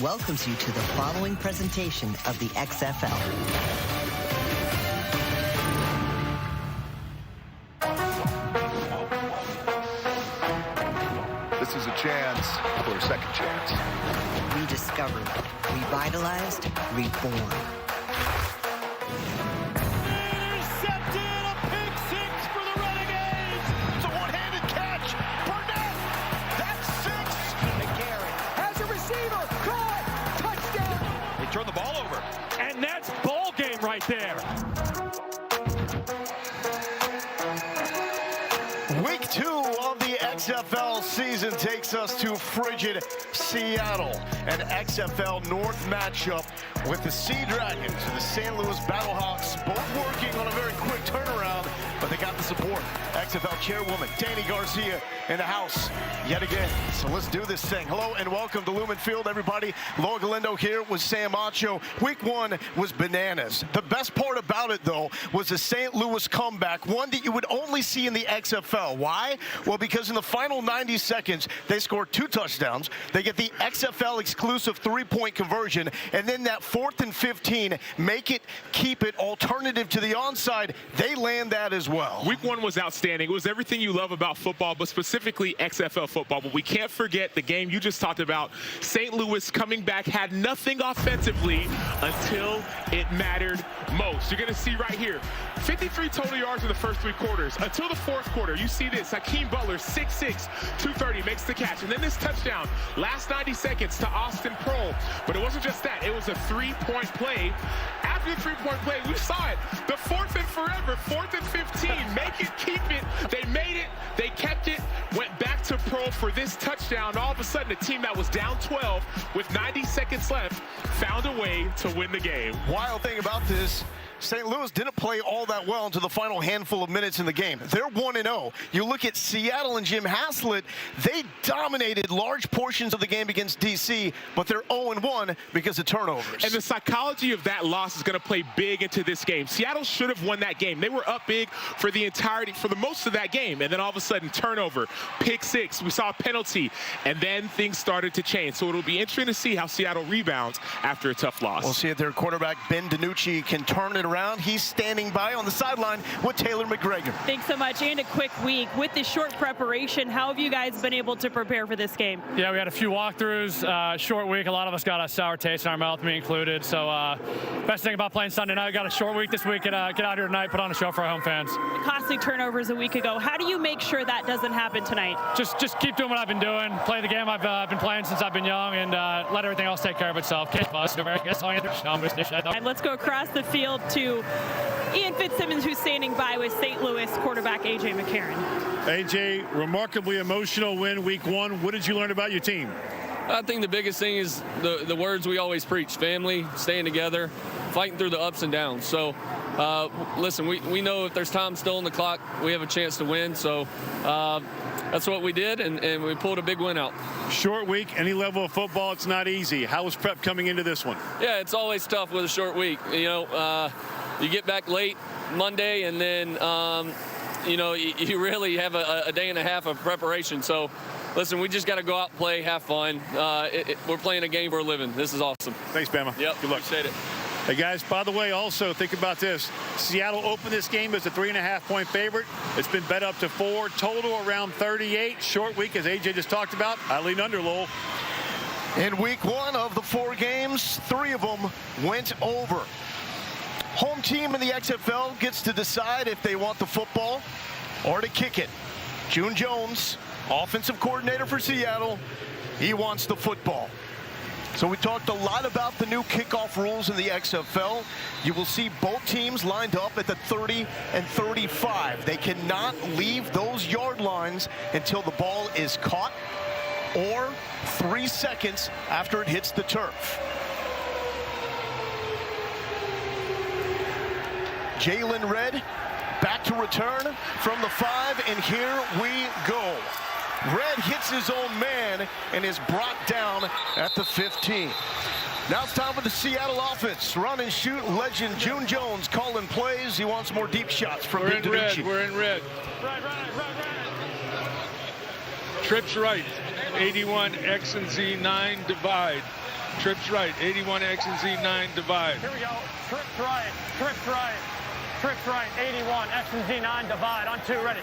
welcomes you to the following presentation of the XFL. This is a chance for a second chance. Rediscovered, revitalized, reborn. Intercepted, a pick six for the Renegades. It's a one-handed catch. Burnett, that's six. McGarrett has a receiver. Caught. Touchdown. They turn the ball over. And that's ball game right there. Week 2 of the XFL season takes us to frigid Seattle. An XFL North matchup with the Sea Dragons and the St. Louis Battlehawks, both working on a very quick turnaround, but they got the support. XFL chairwoman Danny Garcia in the house yet again. So let's do this thing. Hello and welcome to Lumen Field, everybody. Laura Galindo here with Sam Acho. Week 1 was bananas. The best part about it, though, was the St. Louis comeback, one that you would only see in the XFL. Why? Well, because in the final 90 seconds, they scored 2 touchdowns. They get the XFL exclusive 3-point conversion, and then that 4th and 15, make it, keep it, alternative to the onside, they land that as well. Week 1 was outstanding. It was everything you love about football, but specifically XFL football. But we can't forget the game you just talked about. St. Louis coming back had nothing offensively until it mattered most. You're going to see right here, 53 total yards in the first 3 quarters. Until the 4th quarter, you see this. Hakeem Butler, 6'6", 230, makes the catch. And then this touchdown, last 90 seconds to Austin Prohl. But it wasn't just that. It was a 3-point play. After the 3-point play, we saw it. The 4th and forever, 4th and 15. Make it, keep it. They made it. They kept it. Went back to Prohl for this touchdown. All of a sudden, a team that was down 12 with 90 seconds left found a way to win the game. Wild thing about this, St. Louis didn't play all that well until the final handful of minutes in the game. They're 1-0. You look at Seattle and Jim Haslett, they dominated large portions of the game against DC, but they're 0-1 because of turnovers. And the psychology of that loss is going to play big into this game. Seattle should have won that game. They were up big for the entirety, for the most of that game. And then all of a sudden, turnover, pick 6, we saw a penalty, and then things started to change. So it'll be interesting to see how Seattle rebounds after a tough loss. We'll see if their quarterback, Ben DiNucci, can turn it around. He's standing by on the sideline with Taylor McGregor. Thanks so much, and a quick week. With this short preparation, how have you guys been able to prepare for this game? Yeah, we had a few walkthroughs, short week. A lot of us got a sour taste in our mouth, me included. So best thing about playing Sunday night, we got a short week this week. Get out here tonight, put on a show for our home fans. Costly turnovers a week ago. How do you make sure that doesn't happen tonight? Just keep doing what I've been doing. Play the game I've been playing since I've been young, and let everything else take care of itself. And let's go across the field to Ian Fitzsimmons, who's standing by with St. Louis quarterback A.J. McCarron. A.J., remarkably emotional win week 1. What did you learn about your team? I think the biggest thing is the words we always preach: family, staying together, fighting through the ups and downs. So, listen, we know if there's time still on the clock, we have a chance to win. So that's what we did, and we pulled a big win out. Short week, any level of football, it's not easy. How was prep coming into this one? Yeah, it's always tough with a short week. You know, you get back late Monday, and then, you know, you really have a day and a half of preparation. So, listen, we just got to go out and play, have fun. We're playing a game for a living. This is awesome. Thanks, Bama. Yep, good luck. Appreciate it. Hey, guys, by the way, also think about this. Seattle opened this game as a 3.5-point favorite. It's been bet up to 4, total around 38. Short week, as A.J. just talked about. I lean under, Lowell. In week 1 of the 4 games, 3 of them went over. Home team in the XFL gets to decide if they want the football or to kick it. June Jones, offensive coordinator for Seattle, he wants the football. So we talked a lot about the new kickoff rules in the XFL. You will see both teams lined up at the 30 and 35. They cannot leave those yard lines until the ball is caught or 3 seconds after it hits the turf. Jalen Red back to return from the 5, and here we go. Red hits his own man and is brought down at the 15. Now it's time for the Seattle offense. Run and shoot legend June Jones calling plays. He wants more deep shots from Big DiNucci. We're in red. Right. Trips right. 81 X and Z 9 divide. Trips right. 81 X and Z 9 divide. Here we go. Trips right. Trips right. Trips right. 81 X and Z 9 divide. On 2. Ready.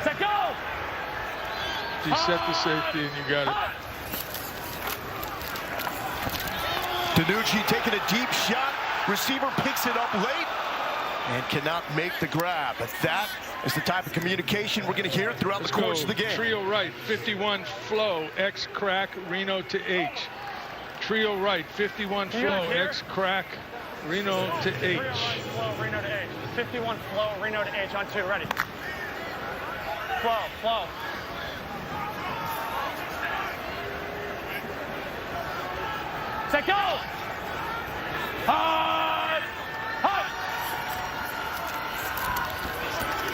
Set go. You set the safety and you got it. DiNucci taking a deep shot. Receiver picks it up late and cannot make the grab. But that is the type of communication we're going to hear throughout the course of the game. Trio right, 51 flow, X crack, Reno to H. Trio right, 51 flow, X crack, Reno to H. 51 flow, Reno to H. 51 flow, Reno to H. On 2. Ready. Flow, flow. Set go. Hard. Hard.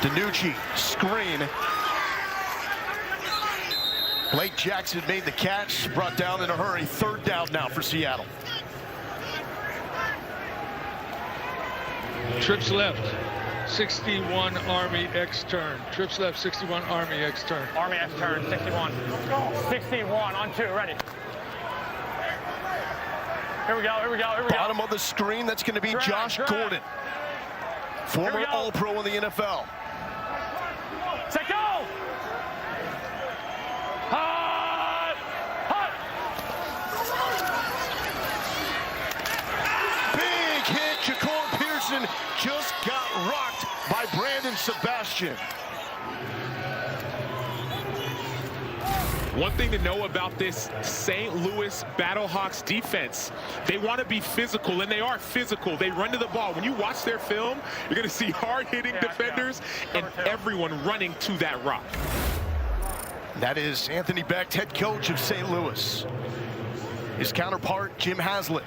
DiNucci, screen. Blake Jackson made the catch, brought down in a hurry. 3rd down now for Seattle. Trips left, 61 Army X turn. Trips left, 61 Army X turn. Army X turn, 61. 61 on 2. Ready. Here we go, here we go, here we go. Bottom of the screen, that's going to be Josh Gordon. Former All-Pro in the NFL. Set go! Hot! Hot! Big hit, Jacob Pearson just got rocked by Brandon Sebastian. One thing to know about this St. Louis Battlehawks defense, they want to be physical, and they are physical. They run to the ball. When you watch their film, you're going to see hard-hitting defenders and everyone running to that rock. That is Anthony Becht, head coach of St. Louis. His counterpart, Jim Haslett.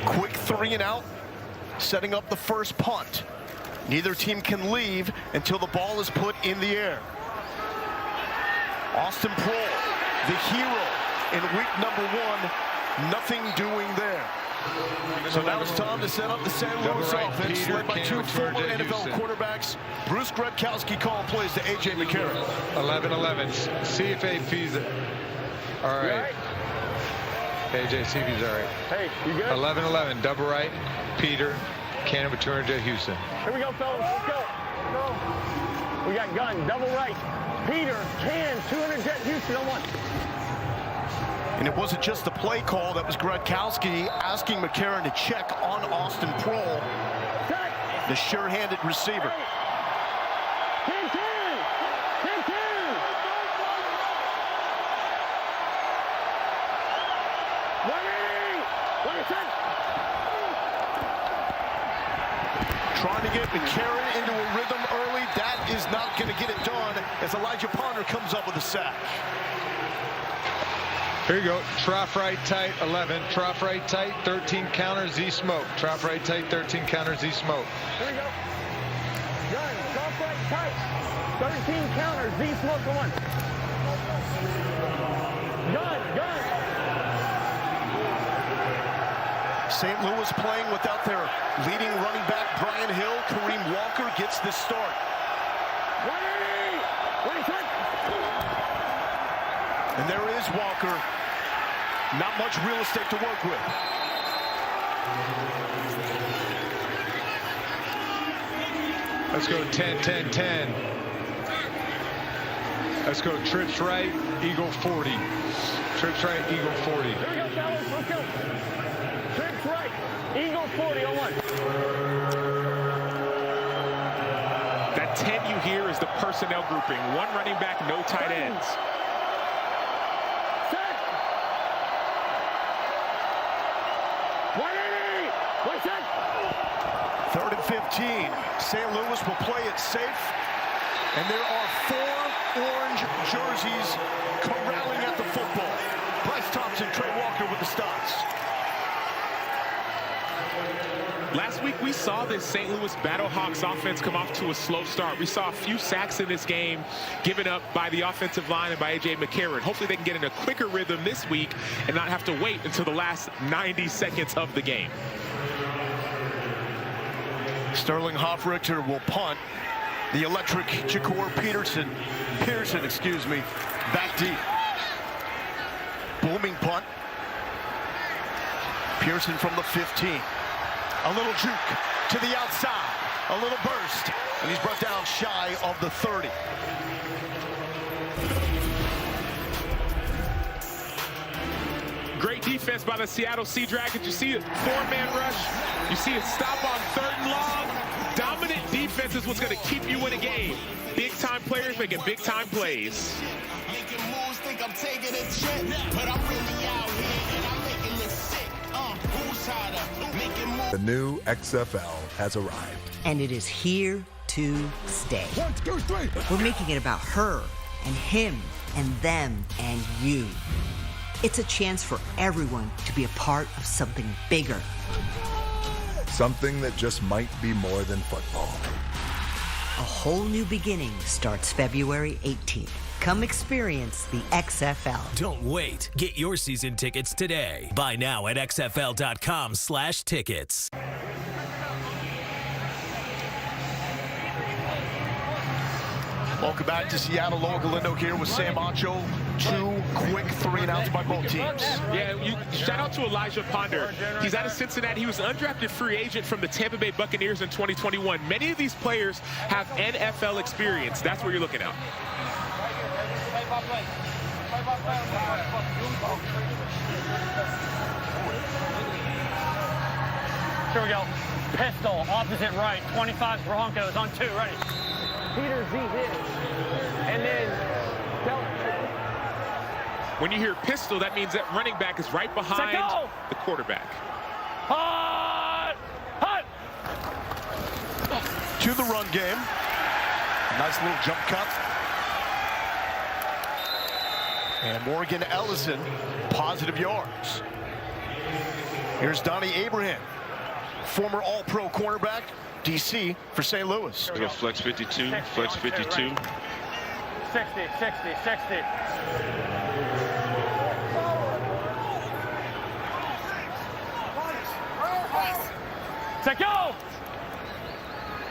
Quick 3 and out, setting up the first punt. Neither team can leave until the ball is put in the air. Austin Prohl, the hero in week number 1, nothing doing there. So now it's time to set up the St. Louis offense, led by 2 former NFL quarterbacks. Bruce Gradkowski calling plays to A.J. McCarron. 11-11. See if AP's all right. A.J., see if he's all right. Hey, you good? 11-11. Double right. Peter. Cannon with 200 Jet Houston. Here we go, fellas. Let's go. We got gun, double right. Peter, Can, 200 Jet Houston on 1. And it wasn't just the play call. That was Gradkowski asking McCarron to check on Austin Prohl, the sure-handed receiver. Trying to get McCarron into a rhythm early. That is not going to get it done as Elijah Ponder comes up with a sack. Here you go. Trough right tight, 11. Trough right tight, 13 counter, Z smoke. Trough right tight, 13 counter, Z smoke. Here we go. Gun, trough right tight, 13 counter, Z smoke for 1. Gun. St. Louis playing without their leading running back, Brian Hill. Kareem Walker gets the start. And there is Walker. Not much real estate to work with. Let's go 10-10-10. Let's go trips right, Eagle 40. Trips right, Eagle 40. Here we go, fellas. Let's go. Trips right, Eagle 40 on 1. That 10 you hear is the personnel grouping. 1 running back, no tight ends. Set. 180. What's that? 3rd and 15. St. Louis will play it safe. And there are 4 orange jerseys corralling at the football. Bryce Thompson, Trey Walker with the stops. Last week we saw this St. Louis Battlehawks offense come off to a slow start. We saw a few sacks in this game given up by the offensive line and by A.J. McCarron. Hopefully they can get in a quicker rhythm this week and not have to wait until the last 90 seconds of the game. Sterling Hoffrichter will punt. The electric Jakor Peterson, back deep. Booming punt. Pearson from the 15. A little juke to the outside. A little burst. And he's brought down shy of the 30. Great defense by the Seattle Sea Dragons. You see a four-man rush. You see a stop on 3rd and long. Dominant defense is what's going to keep you in a game. Big-time players making big-time plays. Making moves, think I'm taking a trip, but I'm really out here and I'm making it sick. Who's harder? Making moves. The new XFL has arrived. And it is here to stay. 1, 2, 3. We're making it about her and him and them and you. It's a chance for everyone to be a part of something bigger. Something that just might be more than football. A whole new beginning starts February 18th. Come experience the XFL. Don't wait. Get your season tickets today. Buy now at xfl.com/tickets. Welcome back to Seattle. Lower Galindo here with Sam Acho. 2 quick 3 and outs by both teams. Yeah, shout out to Elijah Ponder. He's out of Cincinnati. He was an undrafted free agent from the Tampa Bay Buccaneers in 2021. Many of these players have NFL experience. That's what you're looking at. Here we go. Pistol, opposite right. 25 Broncos on 2. Ready. Peter Z hit. And then When you hear pistol, that means that running back is right behind the quarterback. Hut! Hut! To the run game. Nice little jump cut. And Morgan Ellison, positive yards. Here's Donnie Abraham, former All-Pro cornerback, DC for St. Louis. We got flex 52, flex 52. 60, 60, 60. Set go!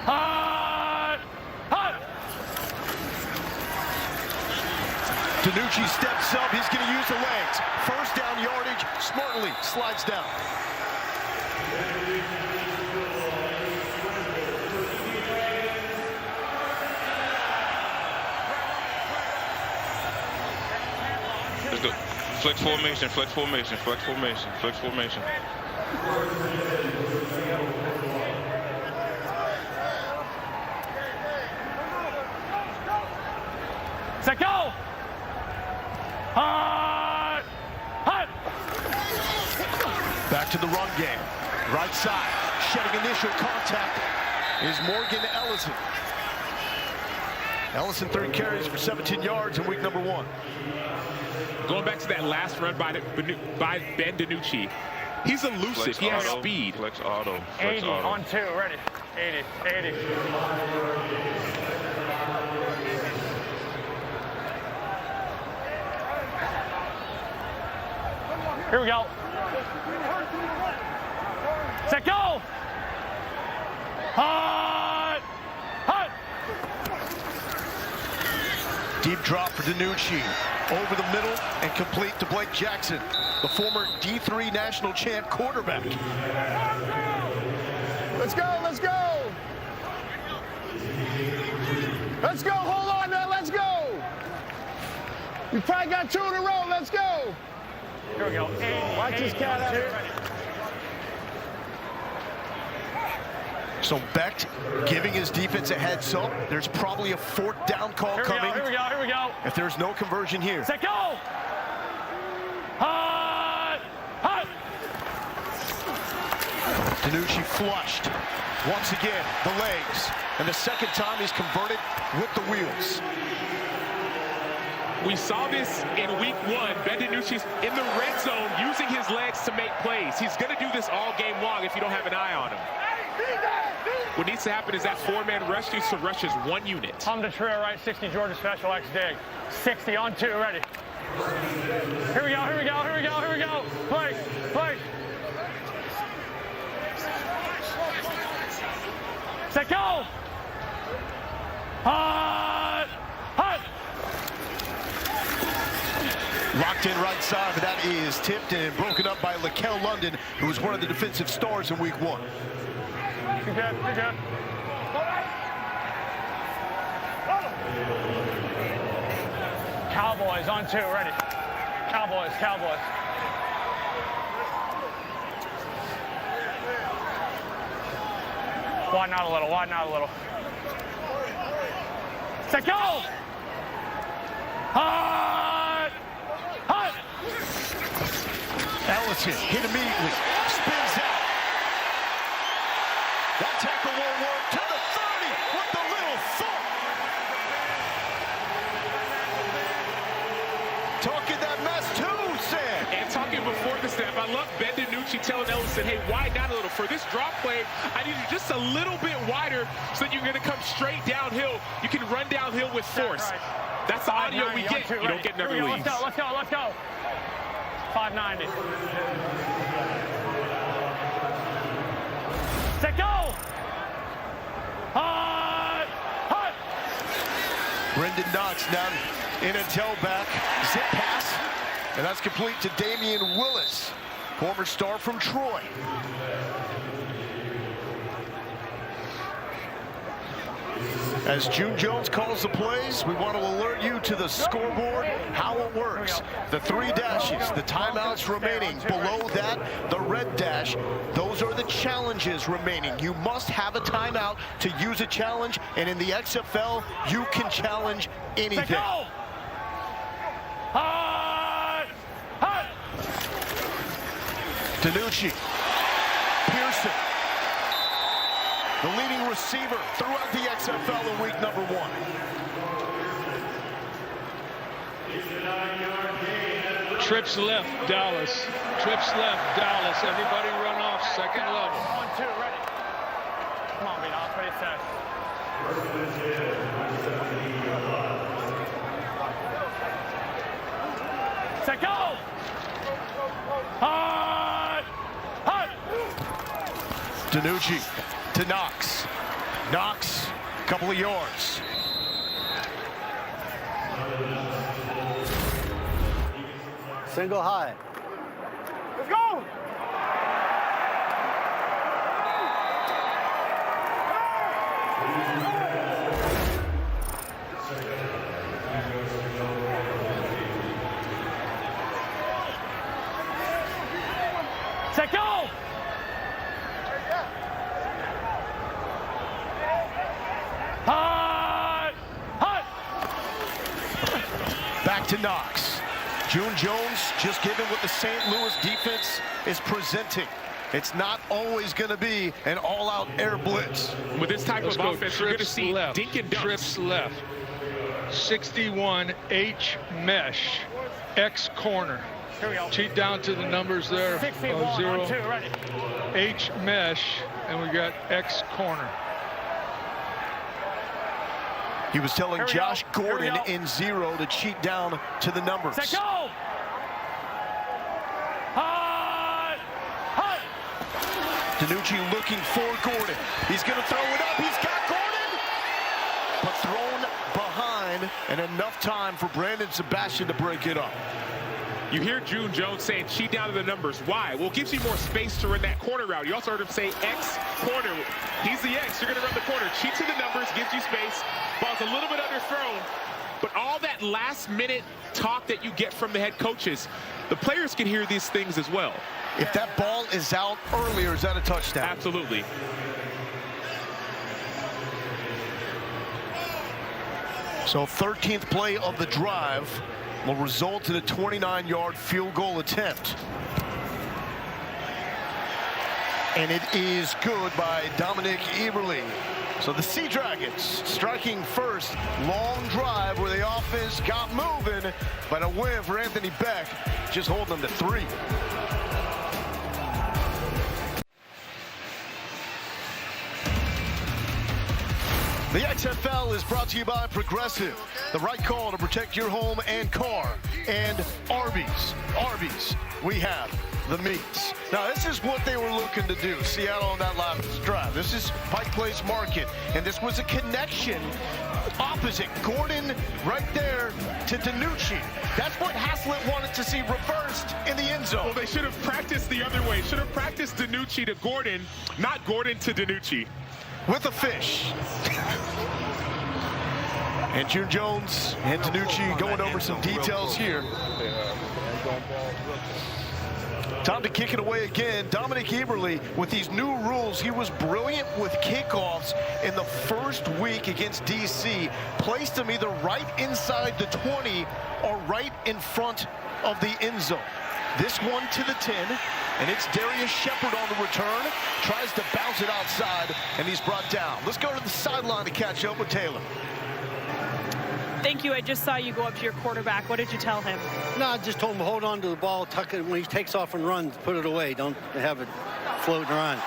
Hut! Hut! DiNucci steps up. He's going to use the legs. First down yardage. Smartly slides down. Let's go. Flex formation, flex formation, flex formation, flex formation. Set go! Hut! Hut! Back to the run game. Right side. Shedding initial contact is Morgan Ellison. Ellison 3 carries for 17 yards in week number 1. Going back to that last run by Ben DiNucci. He's elusive. Flex he has auto, speed. Flex auto. Flex 80 auto. on 2. Ready. 80, 80. Here we go. Set go! Hut! Hut! Deep drop for DiNucci. Over the middle and complete to Blake Jackson, the former D3 national champ quarterback. Let's go, let's go. Let's go, hold on now, let's go. You probably got 2 in a row, let's go. Here we go. 80, Watch this cat out here. So Becht giving his defense a heads up. There's probably a 4th down call coming. Here we go, here we go. If there's no conversion here. Set go! Hut! Hut! DiNucci flushed. Once again, the legs. And the second time he's converted with the wheels. We saw this in week 1. Ben DiNucci's in the red zone using his legs to make plays. He's going to do this all game long if you don't have an eye on him. What needs to happen is that 4-man rush needs to rush as 1 unit. Hum to trio right, 60 Georgia special X dig. 60 on 2, ready. Here we go, here we go, here we go, here we go. Play, play. Tucked in right side, but that is tipped and broken up by Lakel London, who was one of the defensive stars in week 1. You're good, you're good. Cowboys on 2, ready. Cowboys, Cowboys. Widen out a little, widen out a little. Set, go! Hut! Hut! Ellison hit immediately, spins out. That tackle won't work to the 30 with the little thump. Talking that mess too, Sam. And talking before the snap, I love Ben DiNucci telling Ellison, hey, widen out a little. For this drop play, I need you just a little bit wider so that you're going to come straight downhill. You can run downhill with force. That's the audio we get. You don't get another lead. Let's go, let's go, let's go. 590. Set, go! Hut! Hut! Brendan Knox down in a tailback. Zip pass. And that's complete to Damian Willis, former star from Troy. As June Jones calls the plays, we want to alert you to the scoreboard, how it works. The 3 dashes, the timeouts remaining. Below that, the red dash. Those are the challenges remaining. You must have a timeout to use a challenge, and in the XFL, you can challenge anything. DiNucci, Pearson, the leading receiver throughout the XFL in week number 1. Trips left, Dallas. Trips left, Dallas. Everybody run off second level. 1, 2, ready. Come on, Beanoff, ready, set. Set, go! Hut! Hut! DiNucci to Knox. Knox, couple of yards. Single high. Let's go! Set, go! Hut! Hut! Back to Knox. June Jones just given what the St. Louis defense is presenting. It's not always going to be an all-out air blitz. With this type of offense, you're going to see dink and dunks. Trips left. 61 H mesh. X corner. Cheat down to the numbers there. 61, 0. 2, ready. H mesh, and we got X corner. He was telling Josh Gordon in 0 to cheat down to the numbers. Set, go! Hut! Hut! DiNucci looking for Gordon. He's going to throw it up. He's got Gordon! But thrown behind, and enough time for Brandon Sebastian to break it up. You hear June Jones saying cheat down to the numbers. Why? Well, it gives you more space to run that corner route. You also heard him say X corner. He's the X. You're going to run the corner. Cheat to the numbers, gives you space. Ball's a little bit underthrown. But all that last-minute talk that you get from the head coaches, the players can hear these things as well. If that ball is out earlier, is that a touchdown? Absolutely. So 13th play of the drive will result in a 29-yard field goal attempt. And it is good by Dominic Eberle. So the Sea Dragons striking first, long drive where the offense got moving, but a win for Anthony Beck, just holding them to 3. The XFL is brought to you by Progressive, the right call to protect your home and car, and Arby's. Arby's, we have the meats. Now, this is what they were looking to do, Seattle on that last drive. This is Pike Place Market, and this was a connection opposite. Gordon right there to DiNucci. That's what Haslett wanted to see reversed in the end zone. Well, they should have practiced the other way. Should have practiced DiNucci to Gordon, not Gordon to DiNucci. With a fish. And June Jones and DiNucci going over some details here. Time to kick it away again. Dominic Eberle, with these new rules, he was brilliant with kickoffs in the first week against DC. Placed them either right inside the 20 or right in front of the end zone. This one to the 10, and it's Darius Shepard on the return. Tries to bounce it outside, and he's brought down. Let's go to the sideline to catch up with Taylor. Thank you. I just saw you go up to your quarterback. What did you tell him? No, I just told him hold on to the ball, tuck it when he takes off and runs, put it away. Don't have it floating around.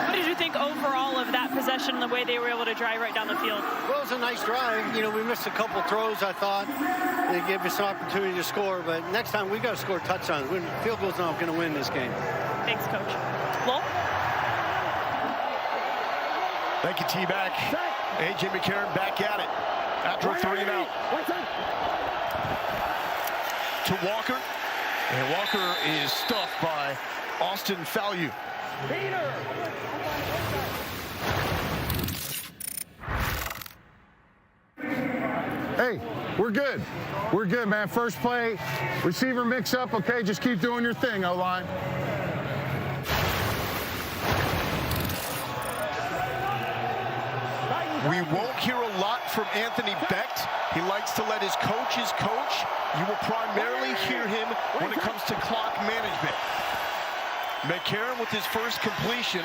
What did you think overall of that possession and the way they were able to drive right down the field? Well, it was a nice drive. You know, we missed a couple throws, I thought. They gave us an opportunity to score, but next time we got to score touchdowns. Field goal's not going to win this game. Thanks, Coach. Lowell? Thank you, T-Back. A.J. McCarron back at it. After a 3-and-out. To Walker. And Walker is stuffed by Austin Fallu. Hey, we're good. We're good, man. First play, receiver mix up. Okay, just keep doing your thing, O-line. We won't hear a lot from Anthony Becht. He likes to let his coaches coach. You will primarily hear him when it comes to clock management. McCarron with his first completion,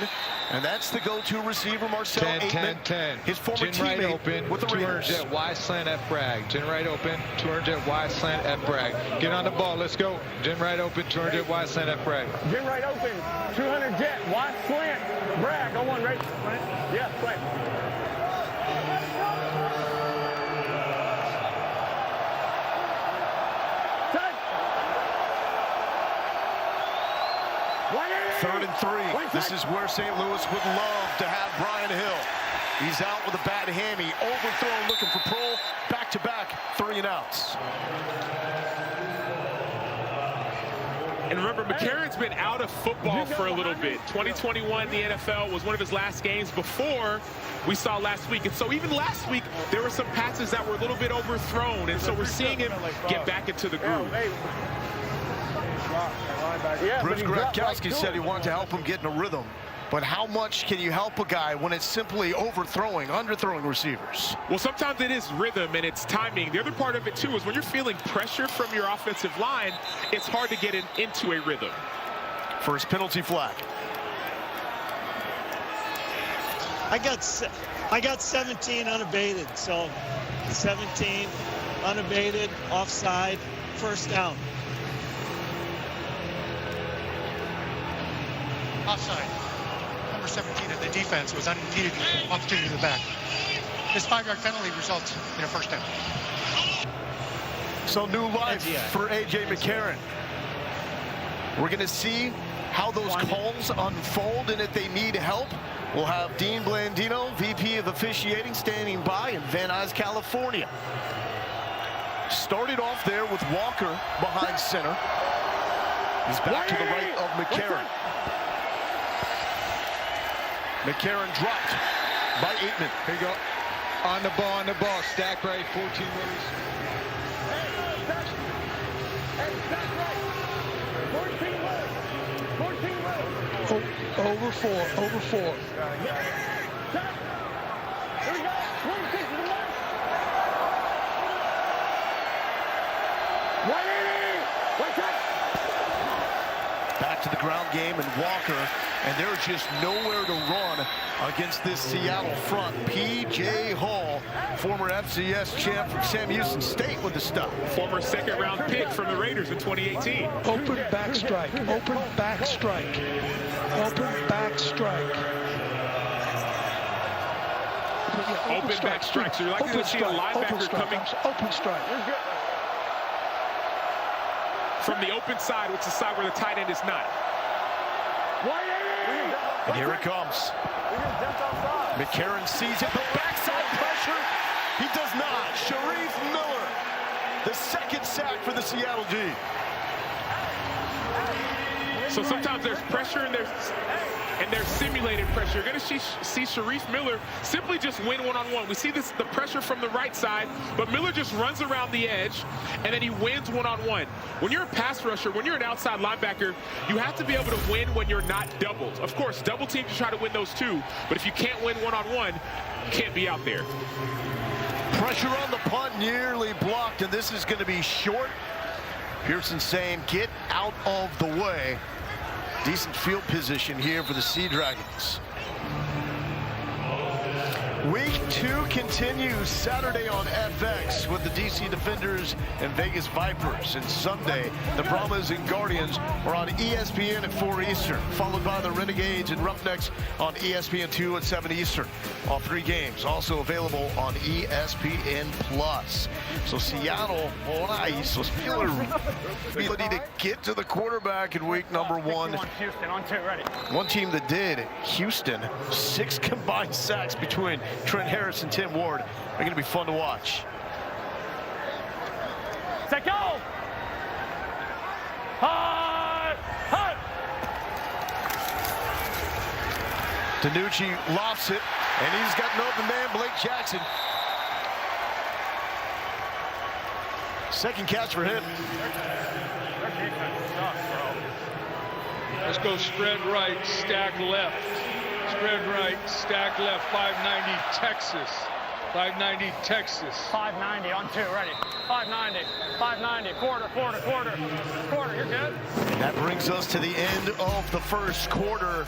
and that's the go-to receiver, Marcel Aitman. 10. His former Chin right teammate open, with the 200 Raiders. jet, wide slant at Bragg. Chin right open, 200 jet, wide slant at Bragg. Get on the ball, let's go. Chin right open, 200 jet, wide slant at Bragg. Jim right open, 200 jet, wide slant, Bragg, go on, right? Yeah, right. Third and 3. This is where St. Louis would love to have Brian Hill. He's out with a bad hammy. Overthrown, looking for pull. Back-to-back 3-and-outs. And remember, McCarron's been out of football for a little bit. 2021, the NFL was one of his last games before we saw last week. And so even last week, there were some passes that were a little bit overthrown. And so we're seeing him get back into the groove. Bruce Gradkowski said he wanted to help him get in a rhythm. But how much can you help a guy when it's simply overthrowing, underthrowing receivers? Well, sometimes it is rhythm and it's timing. The other part of it, too, is when you're feeling pressure from your offensive line, it's hard to get into a rhythm. First penalty flag. I got 17 unabated, so 17 unabated, offside, first down. Offside. Number 17 of the defense was unimpeded opportunity to the back. This 5-yard penalty results in a first down. So new life for A.J. McCarron. We're going to see how those calls unfold, and if they need help, we'll have Dean Blandino, VP of Officiating, standing by in Van Nuys, California. Started off there with Walker behind center. He's back to the right of McCarron. McCarron dropped by Aitman. Here you go. On the ball, stack right, 14 rows. Over four. Back to the ground game, and Walker, and they're just nowhere to run against this Seattle front. P.J. Hall, former FCS champ from Sam Houston State with the stop. Former second-round pick from the Raiders in 2018. Open back strike. Open back strike. Open back strike. Open back strike. So you're likely to see a linebacker coming. Open strike. From the open side, which is the side where the tight end is not. And here it comes. McCarron sees it, but backside pressure, He does not. Sharif Miller, the second sack for the Seattle G. So sometimes there's pressure and there's simulated pressure. You're going to see Sharif Miller simply just win one-on-one. We see the pressure from the right side, but Miller just runs around the edge, and then he wins one-on-one. When you're a pass rusher, when you're an outside linebacker, you have to be able to win when you're not doubled. Of course, double teams, you try to win those too, but if you can't win one-on-one, you can't be out there. Pressure on the punt, nearly blocked, and this is going to be short. Pearson saying, get out of the way. Decent field position here for the Sea Dragons. Week 2 continues Saturday on FX with the DC Defenders and Vegas Vipers. And Sunday, the Brahmas and Guardians are on ESPN at 4 Eastern, followed by the Renegades and Roughnecks on ESPN2 at 7 Eastern. All 3 games also available on ESPN+. So Seattle, nice. So Steelers ability to get to the quarterback in week number 1. Houston on 2, ready. One team that did, Houston, 6 combined sacks between Trent Harris and Tim Ward. Are going to be fun to watch. Set, go! Hot! Hot! Danucci lofts it, and he's got an open man, Blake Jackson. Second catch for him. Let's go spread right, stack left. Spread right, stack left, 590 Texas. 590 Texas. 590 on 2, ready. 590, 590, quarter, you're good. And that brings us to the end of the first quarter.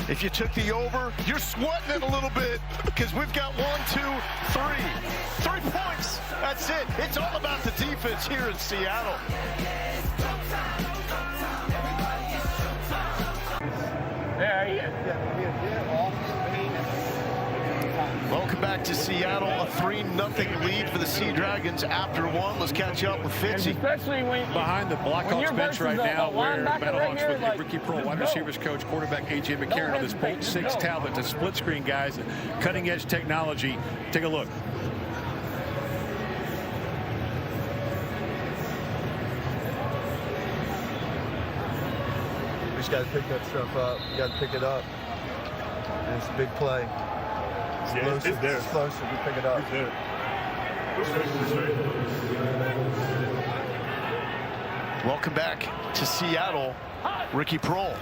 If you took the over, you're sweating it a little bit because we've got 1, 2, 3. 3 points. That's it. It's all about the defense here in Seattle. Welcome back to Seattle. A 3-0 lead for the Sea Dragons after 1. Let's catch up with Fitzy. Especially behind the Blackhawks bench right now, where Battlehawks with Ricky Pearl, wide receivers coach, quarterback A.J. McCarron on this Bolt 6 tablet, the split screen guys, cutting edge technology. Take a look. You just got to pick that stuff up. You got to pick it up. And it's a big play. Yeah, it's there. It's closer. You pick it up. It's there. Welcome back to Seattle. Ricky Prohl.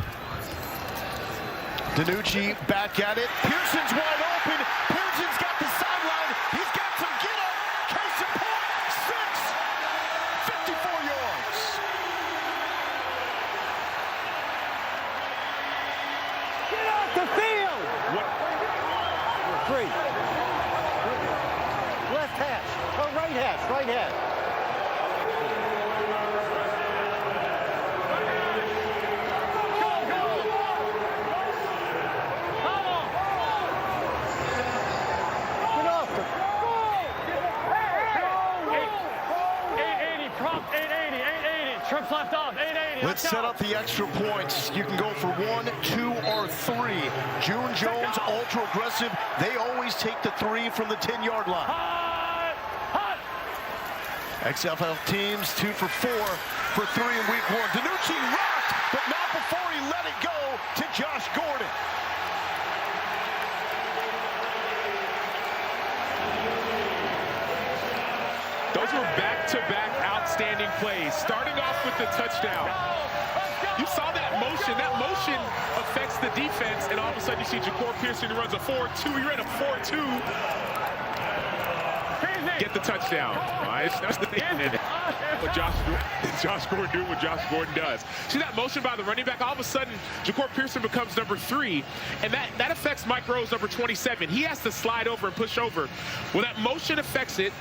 Danucci back at it. Pearson's wide open. Pearson's got the sideline. He's got some get up. Case in point. 6. 54 yards. Get off the field! What? 3. Left hash. Oh, right hash. Right hash. Get off the... 880, prompt, 880, 880. Trips left off, 880. Let's set up the extra points. You can go for 1, 2, or 3. June Jones, ultra aggressive. They always take the 3 from the 10-yard line. XFL teams 2 for 4 for 3 in week 1. Danucci rocked, but not before he let it go to Josh Gordon. Those were back-to-back outstanding plays. Starting off with the touchdown. You saw that motion. That motion affects the defense, and all of a sudden you see Ja'Cour Pearson who runs a 4-2. He ran a 4-2. Get the touchdown. That's the thing. What Josh Gordon do what Josh Gordon does. See that motion by the running back? All of a sudden, Ja'Cour Pearson becomes number 3, and that affects Mike Rose, number 27. He has to slide over and push over. Well, that motion affects it,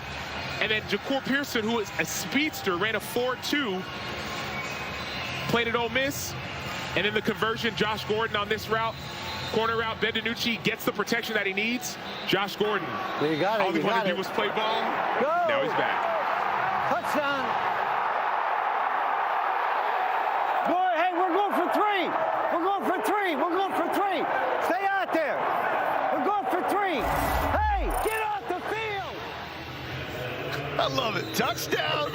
and then Ja'Cour Pearson, who is a speedster, ran a 4-2, played at Ole Miss, and in the conversion, Josh Gordon on this route, corner route, Ben DiNucci gets the protection that he needs. Josh Gordon, You got it. all he wanted to do was play ball. Go. Now he's back. Touchdown. Boy, hey, we're going for 3. We're going for 3. We're going for 3. Stay out there. We're going for 3. Hey, get off the field. I love it. Touchdown.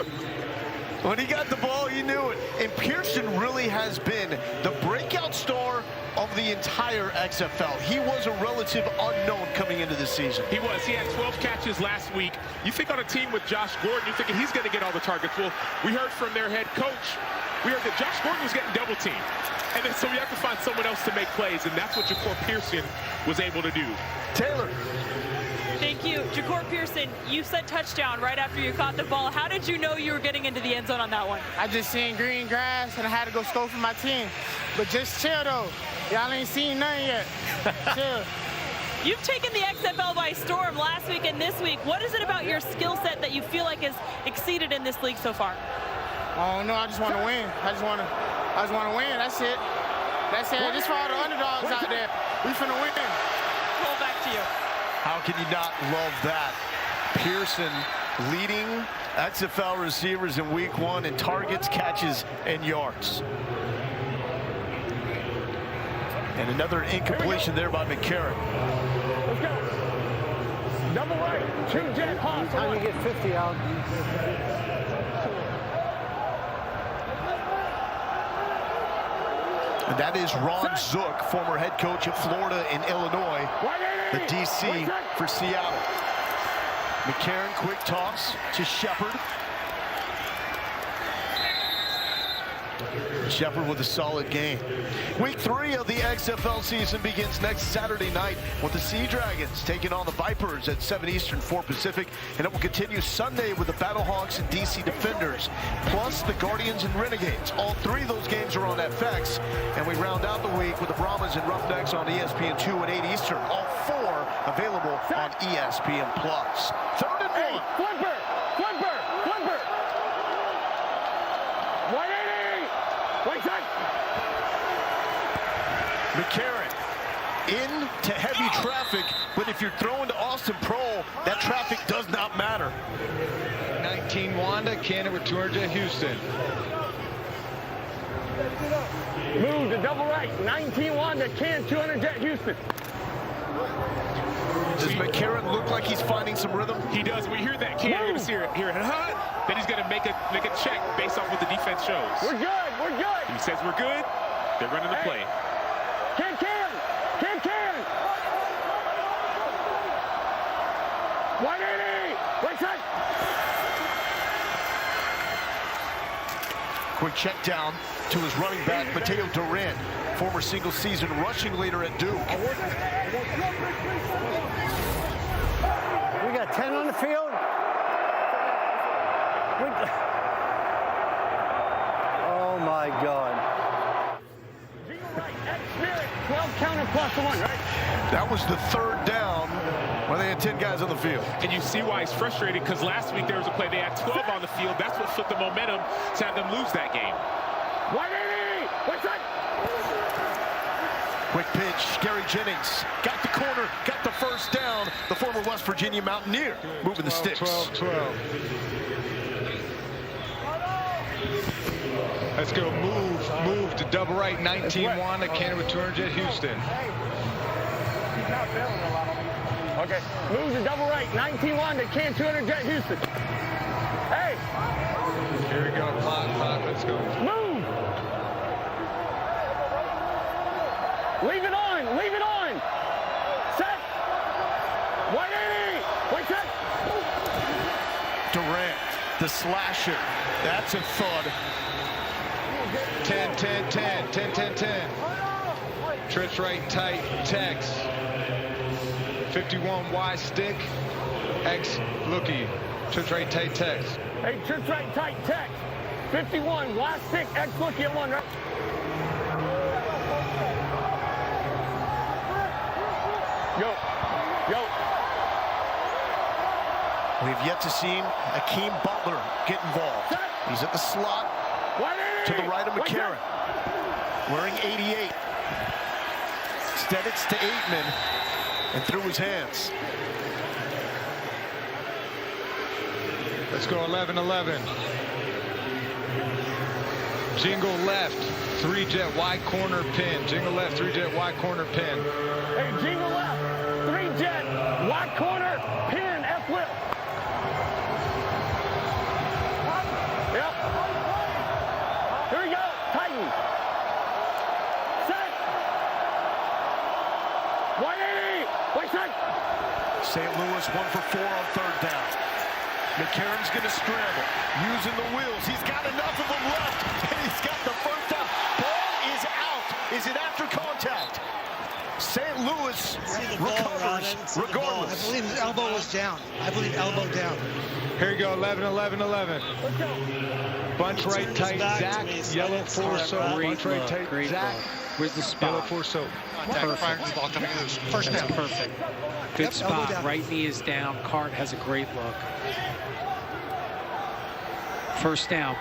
When he got the ball, he knew it. And Pearson really has been the breakout star of the entire XFL. He was a relative unknown coming into the season. He was. He had 12 catches last week. You think on a team with Josh Gordon, you're thinking he's going to get all the targets. Well, we heard from their head coach, we heard that Josh Gordon was getting double teamed. And then so we have to find someone else to make plays, and that's what Ja'Cour Pearson was able to do. Taylor. Thank you. Ja'Cour Pearson, you said touchdown right after you caught the ball. How did you know you were getting into the end zone on that one? I just seen green grass, and I had to go score for my team. But just chill, though. Y'all ain't seen nothing yet. Chill. You've taken the XFL by storm last week and this week. What is it about your skill set that you feel like has exceeded in this league so far? I don't know. I just want to win. I just want to win. That's it. That's it. Just for all the underdogs out there. We finna win. Pull back to you. How can you not love that? Pearson leading XFL receivers in week 1 in targets, catches, and yards. And another incompletion there by McCarron. Let's go. Double right. 2 jet pass. Time to get 50 out. And that is Ron Zook, former head coach at Florida and Illinois, the DC for Seattle. McCarron, quick toss to Shepard. Shepard with a solid game. Week 3 of the XFL season begins next Saturday night with the Sea Dragons taking on the Vipers at 7 Eastern, 4 Pacific, and it will continue Sunday with the Battlehawks and DC Defenders, plus the Guardians and Renegades. All 3 of those games are on FX, and we round out the week with the Brahmas and Roughnecks on ESPN2 at 8 Eastern. All 4 available on ESPN+. 3rd and 1. Flipper! Flipper! Flipper! 180! Right side! McCarron into heavy traffic, but if you're throwing to Austin Prohl, that traffic does not matter. 19 Wanda, Cannon with 200 Houston. Move to double right. 19 Wanda, Can 200 jet Houston. Does McCarron look like he's finding some rhythm? He does. We hear that. Can't even see it here. Then he's going to make a check based off what the defense shows. We're good. We're good. He says we're good. They're running the play. Can. 180. Right side. Quick check down to his running back, Mateo Durant, former single-season rushing leader at Duke. We got 10 on the field. Oh, my God. 12 counter plus 1, right? That was the 3rd down where they had 10 guys on the field. And you see why he's frustrated, because last week there was a play they had 12 on the field. That's what flipped the momentum to have them lose that game. 180! What's that? Quick pitch, Gary Jennings got the corner, got the 1st down. The former West Virginia Mountaineer moving the sticks. 12. Let's go. Move to double right. 19 Wanda, Cannon with 200 Houston. Okay. Move to double right. 19 Wanda, Can 200 jet Houston. Hey. Here we go. Clock. Let's go. Move. Leave it on. Leave it on. Set. 180. Wait, set. Durant, the slasher. That's a thud. 10. Trips right tight. Tex. 51 Y stick. X looky. Trips right tight Tex. Hey, trips right tight Tex. 51 Y stick X looky at 1 right. Yo. We've yet to see Akeem Butler get involved. He's at the slot to the right of McCarron. Wearing 88. Steditz to 8-man and through his hands. Let's go 11-11. Jingle left, 3-jet wide corner pin. Jingle left, 3-jet wide corner pin. Hey, jingle left, 3-jet wide corner pin F-flip. St. Louis 1 for 4 on third down. McCarron's going to scramble, using the wheels. He's got enough of them left, and he's got the first down. Ball is out. Is it after contact? St. Louis recovers regardless. I believe his elbow was down. I believe elbow down. Here you go, 11, 11, 11. Bunch right tight, Zach, yellow for soap. Bunch right tight, Zach. Where's the spot? Yellow for soap. Contact prior to the ball coming loose. First down. Perfect. Good spot. Right knee is down. Cart has a great look. First down.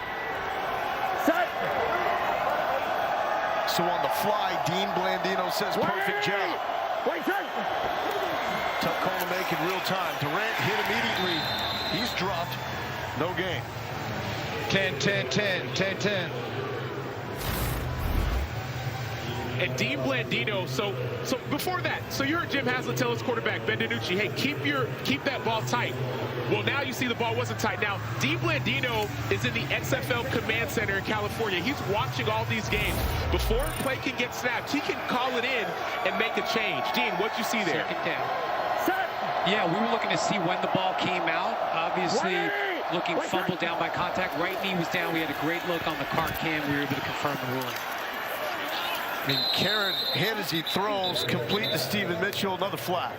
So on the fly, Dean Blandino says perfect job. Tough call to make in real time. Durant hit immediately. He's dropped. No gain. 10, 10, 10, 10, 10. And Dean Blandino, so before that, so you heard Jim Haslett tell his quarterback, Ben DiNucci, hey, keep that ball tight. Well, now you see the ball wasn't tight. Now, Dean Blandino is in the XFL Command Center in California. He's watching all these games. Before a play can get snapped, he can call it in and make a change. Dean, what'd you see there? Second down. Yeah, we were looking to see when the ball came out. Obviously, looking fumbled down by contact. Right knee was down. We had a great look on the cart cam. We were able to confirm the ruling. I mean, Karen hit as he throws, complete to Stephen Mitchell, another flag.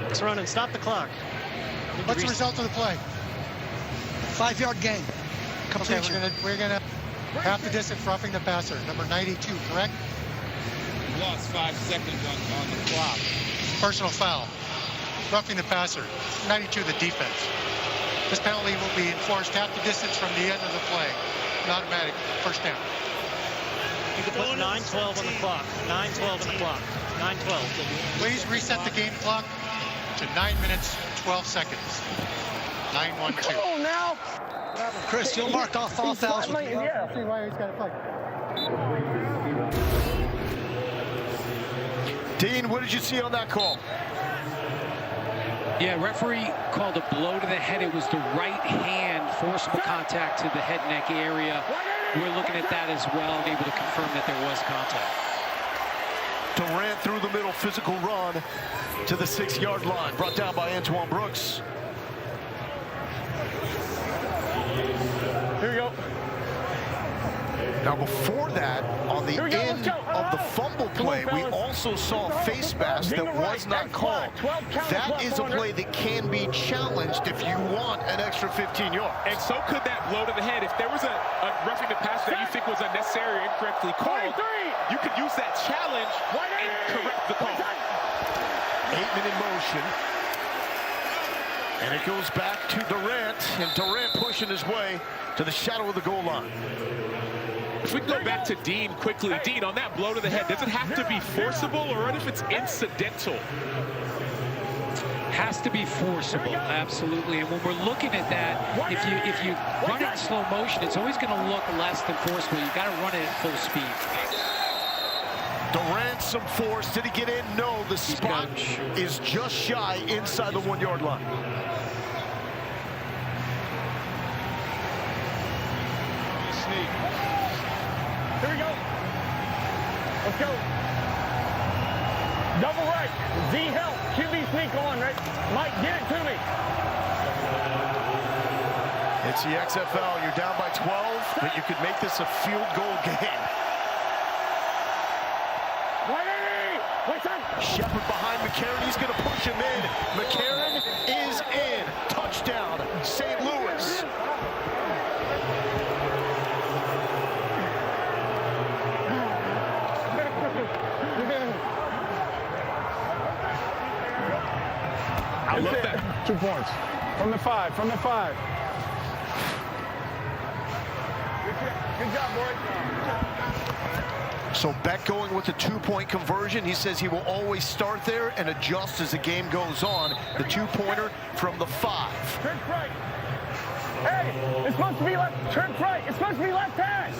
Let's run and stop the clock. What's the result of the play? 5-yard gain. Okay, we're gonna half the distance roughing the passer, number 92, correct? We lost 5 seconds on the clock. Personal foul. Roughing the passer, 92 the defense. This penalty will be enforced half the distance from the end of the play. Automatic, first down. You can put 9-12 on the clock. 9-12 on the clock. 9-12. Please reset the game clock to 9 minutes, 12 seconds. 9-1-2. Come on now. Chris, you'll mark off all fouls with you. Yeah. See why he's got to play. Dean, what did you see on that call? Yeah, referee called a blow to the head. It was the right hand, forcible contact to the head neck area. We're looking at that as well and able to confirm that there was contact. Durant through the middle, physical run to the 6-yard line. Brought down by Antoine Brooks. Here we go. Now before that, on the end of the fumble play, we also saw a face mask that was not called. That is a play that can be challenged if you want an extra 15 yards. And so could that blow to the head. If there was a roughing the passer that you think was unnecessary or incorrectly called, you could use that challenge and correct the call. 8-man in motion. And it goes back to Durant, and Durant pushing his way to the shadow of the goal line. If we go back to Dean quickly, Dean, on that blow to the head, does it have to be forcible, or what if it's incidental? Has to be forcible, absolutely. And when we're looking at that, if you run it in slow motion, it's always going to look less than forcible. You got to run it at full speed. Durant some force. Did he get in? No. The spot is just shy inside the 1-yard line. Here we go. Let's go. Double right. Z help. QB sneak on, right? Mike, get it to me. It's the XFL. You're down by 12, but you could make this a field goal game. Shepard behind McCarron. He's going to push him in. McCarron is in. Touchdown, St. Louis. I love that. 2 points. From the 5. From the 5. Good job, boy. So Beck going with the 2-point conversion. He says he will always start there and adjust as the game goes on. The 2-pointer from the 5. Trip right. Hey, it's supposed to be left. Trip right. It's supposed to be left hand.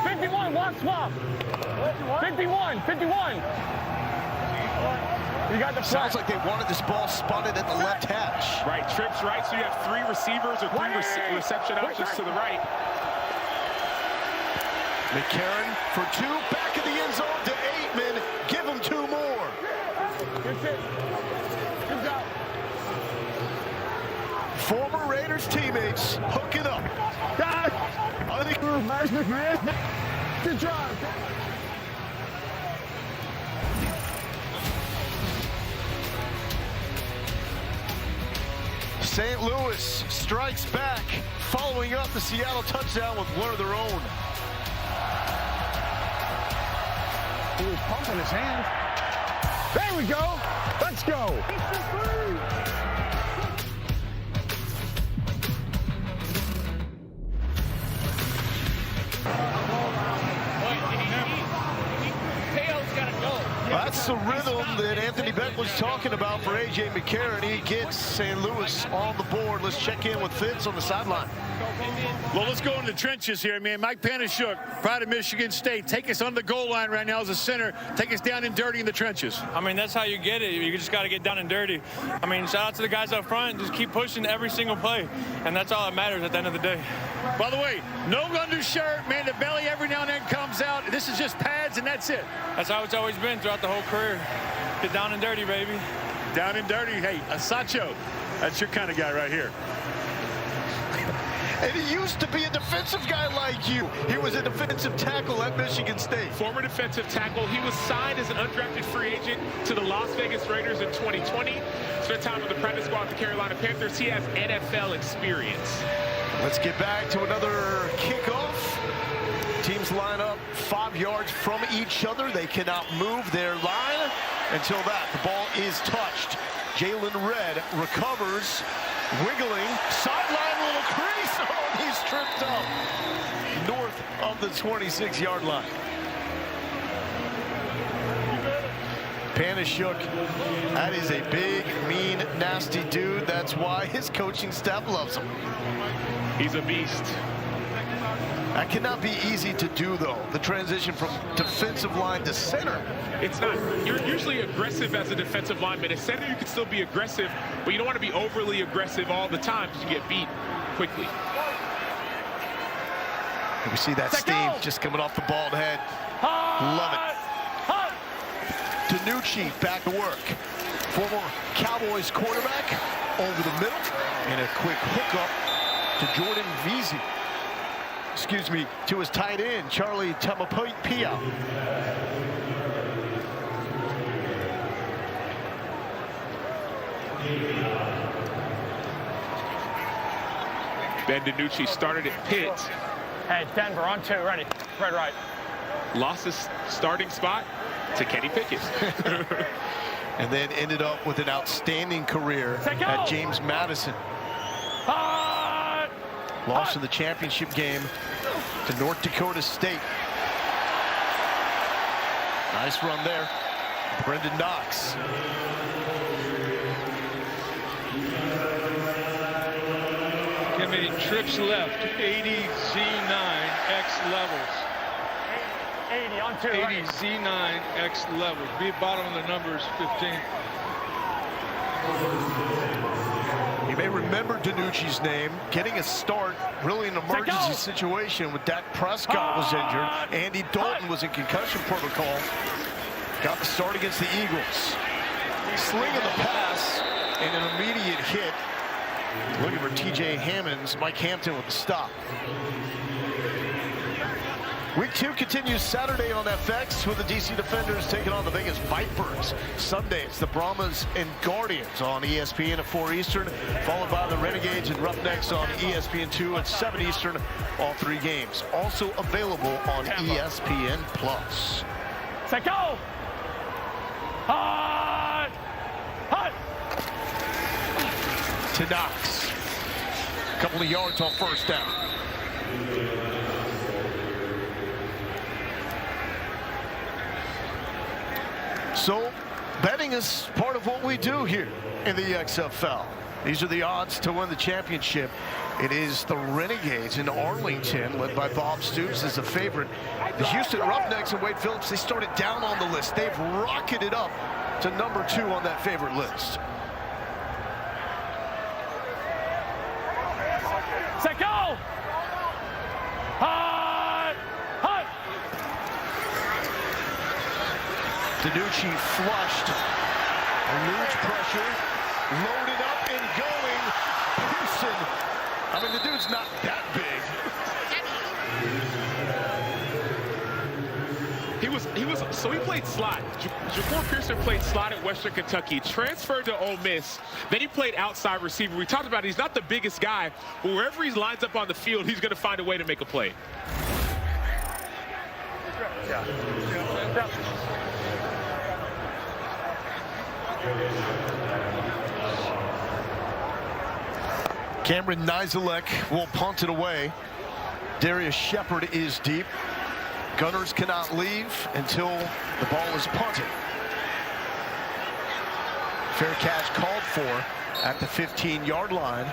51, block swap. 51. You got the Sounds like they wanted this ball spotted at the left hash. Right, trips right, so you have 3 receivers or 3 reception options to the right. McCarron for 2, back in the end zone to 8-man. Give him 2 more. That's it. Good job. Former Raiders teammates hooking up. Good job. St. Louis strikes back, following up the Seattle touchdown with one of their own. He was pumping his hands. There we go. Let's go. That's the rhythm that Anthony Beck was talking about for A.J. McCarron. He gets St. Louis on the board. Let's check in with Fitz on the sideline. Well, let's go into the trenches here, man. Mike Panashuk, pride of Michigan State. Take us on the goal line right now as a center. Take us down and dirty in the trenches. I mean, that's how you get it. You just got to get down and dirty. I mean, shout out to the guys up front. Just keep pushing every single play, and that's all that matters at the end of the day. By the way, no undershirt, man. The belly every now and then comes out. This is just pads, and that's it. That's how it's always been throughout the whole career. Get down and dirty, baby. Down and dirty. Hey, Asacho, that's your kind of guy right here. And he used to be a defensive guy like you. He was a defensive tackle at Michigan State. Former defensive tackle. He was signed as an undrafted free agent to the Las Vegas Raiders in 2020. Spent time with the practice squad with the Carolina Panthers. He has NFL experience. Let's get back to another kickoff. Teams line up 5 yards from each other. They cannot move their line until that. The ball is touched. Jalen Red recovers, wiggling, sideline little crease. Oh, he's tripped up north of the 26-yard line. Panashuk, that is a big, mean, nasty dude. That's why his coaching staff loves him. He's a beast. That cannot be easy to do, though, the transition from defensive line to center. It's not. You're usually aggressive as a defensive lineman. At center, you can still be aggressive, but you don't want to be overly aggressive all the time because you get beat quickly. We see that steam just coming off the bald head. Love it. DiNucci back to work. Former Cowboys quarterback over the middle. And a quick hookup to Jordan Veazey. Excuse me, to his tight end, Charlie Tamapia. Ben DiNucci started at Pitt. Hey, Denver on 2, ready. Red right. Lost his starting spot to Kenny Pickett. And then ended up with an outstanding career at James Madison. Lost in the championship game to North Dakota State. Nice run there. Brendan Knox. Give me trips left, 80 Z9 X levels. 80 on 2. 80 Z9 X levels. Be bottom of the numbers 15. You may remember DiNucci's name, getting a start, really an emergency situation when Dak Prescott was injured. Andy Dalton was in concussion protocol. Got the start against the Eagles. Slinging the pass and an immediate hit. Looking for T.J. Hammonds, Mike Hampton with the stop. Week 2 continues Saturday on FX with the DC Defenders taking on the Vegas Vipers. Sunday, it's the Brahmas and Guardians on ESPN at 4 Eastern, followed by the Renegades and Roughnecks on ESPN2 at 7 Eastern, all 3 games. Also available on ESPN+. Set go! Hot! Hot! To Knox. A couple of yards on first down. So, betting is part of what we do here in the XFL. These are the odds to win the championship. It is the Renegades in Arlington, led by Bob Stoops, as a favorite. The Houston Roughnecks and Wade Phillips, they started down on the list. They've rocketed up to number 2 on that favorite list. Set go! Hot! Hot! DiNucci flushed Eludes pressure, loaded up and going. Pearson, I mean, the dude's not that big. He played slot. Jaquan Pearson played slot at Western Kentucky, transferred to Ole Miss. Then he played outside receiver. We talked about it, he's not the biggest guy, but wherever he lines up on the field, he's going to find a way to make a play. Cameron Nizelek will punt it away. Darius Shepard is deep. Gunners cannot leave until the ball is punted. Fair catch called for at the 15-yard line.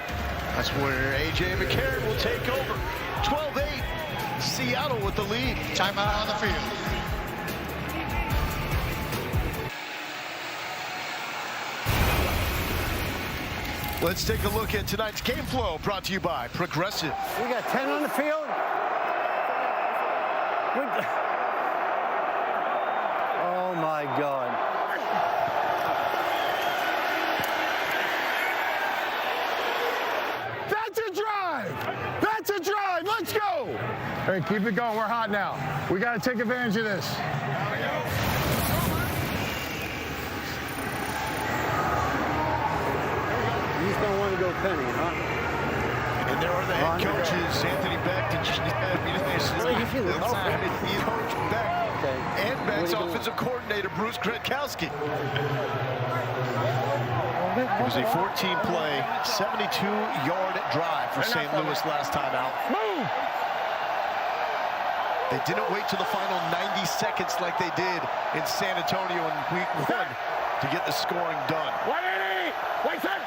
That's where A.J. McCarron will take over. 12-8, Seattle with the lead. Timeout on the field. Let's take a look at tonight's game flow, brought to you by Progressive. We got 10 on the field. Oh my God. That's a drive! That's a drive! Let's go! Hey, keep it going. We're hot now. We got to take advantage of this. You just don't want to go penny, huh? And there are the head coaches, Anthony Beck and Coach Beck and Beck's offensive coordinator, Bruce Gretkowski. It was a 14-play, 72-yard drive for St. Louis last time out. Move! They didn't wait to the final 90 seconds like they did in San Antonio in week 1 to get the scoring done. Wait, sir!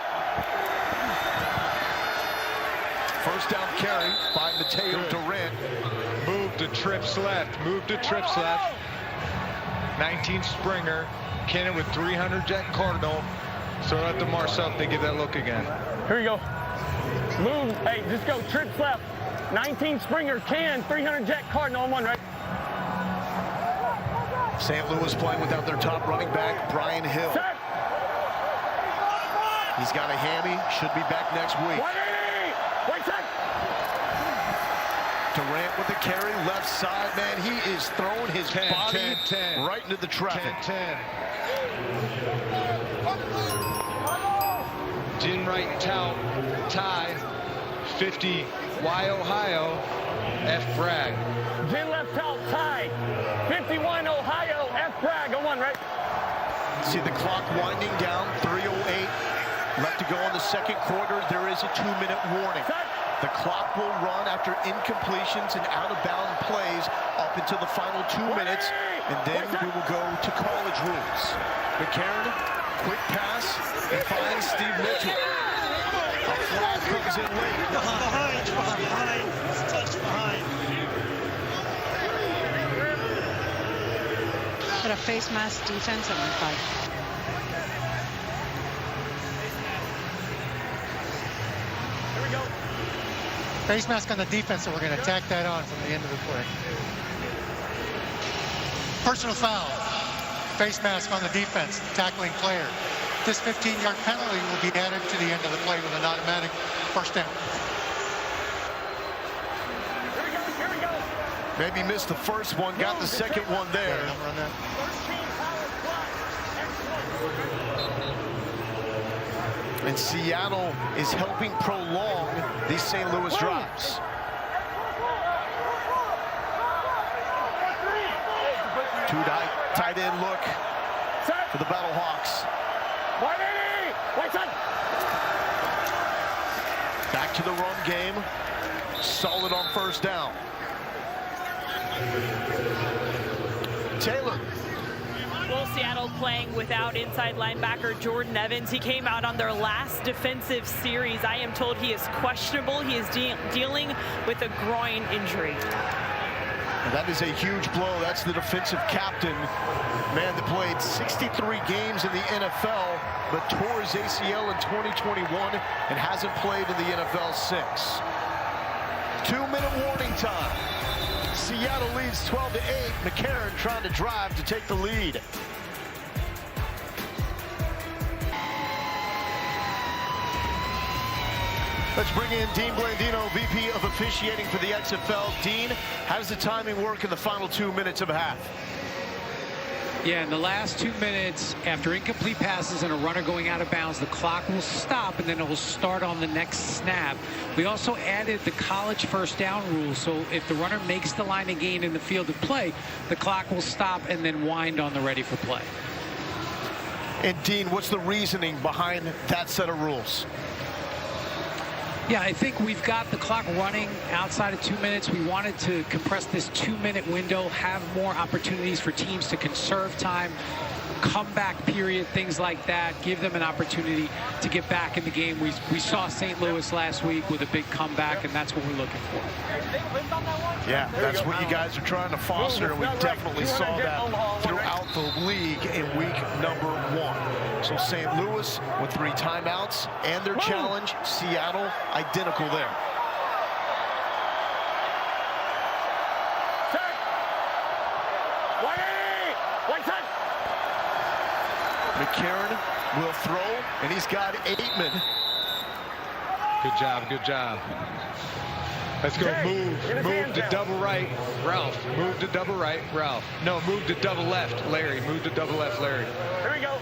First down carry by Mateo Durant. Move to trips left. Move to trips left. 19 Springer. Kennan with 300 Jet Cardinal. Throw out to Marcel if they give that look again. Here you go. Move. Hey, just go trips left. 19 Springer, Can, 300 Jet Cardinal on one, right? St. Louis playing without their top running back, Brian Hill. Set. He's got a hammy. Should be back next week. Wait, set. Durant with the carry, left side. Man, he is throwing his body 10. right into the traffic. 10. Jim Wright, tie, 50, Y Ohio, F Bragg. Jim left out, tie. 51 Ohio, F Bragg on one, right? See the clock winding down, 3:08 left to go in the second quarter. There is a 2-minute warning. The clock will run after incompletions and out-of-bound plays up until the final 2 minutes, and then we will go to college rules. McCarron, quick pass, and finds Steve Mitchell. A flag comes in late. Behind. Touch behind. Got a face mask defense on my fight. Face mask on the defense, so we're going to tack that on from the end of the play. Personal foul. Face mask on the defense, tackling player. This 15-yard penalty will be added to the end of the play with an automatic first down. Here we go. Maybe missed the first one, got the second one there. And Seattle is helping prolong these St. Louis drives. Two tight end look for the Battlehawks. Back to the run game. Solid on first down. Taylor. Well, Seattle playing without inside linebacker Jordan Evans. He came out on their last defensive series. I am told he is questionable. He is dealing with a groin injury. And that is a huge blow. That's the defensive captain. Man that played 63 games in the NFL, but tore his ACL in 2021 and hasn't played in the NFL since. 2-minute warning time. Seattle leads 12-8. McCarron trying to drive to take the lead. Let's bring in Dean Blandino, VP of Officiating for the XFL. Dean, how does the timing work in the final 2 minutes of a half? Yeah, in the last 2 minutes, after incomplete passes and a runner going out of bounds, the clock will stop, and then it will start on the next snap. We also added the college first down rule, so if the runner makes the line of gain in the field of play, the clock will stop and then wind on the ready for play. And Dean, what's the reasoning behind that set of rules? Yeah, I think we've got the clock running outside of 2 minutes. We wanted to compress this 2-minute window, have more opportunities for teams to conserve time, comeback period, things like that, give them an opportunity to get back in the game. We saw St. Louis last week with a big comeback, and that's what we're looking for. Yeah, that's what you guys are trying to foster, and we definitely saw that throughout the league in week number 1. So St. Louis with 3 timeouts and their challenge, Seattle identical there. McCarron will throw, and he's got Aitman. Good job, good job. Let's go. Move to double right, Ralph. Move to double right, Ralph. No, move to double left, Larry. Move to double left, Larry. Here we go.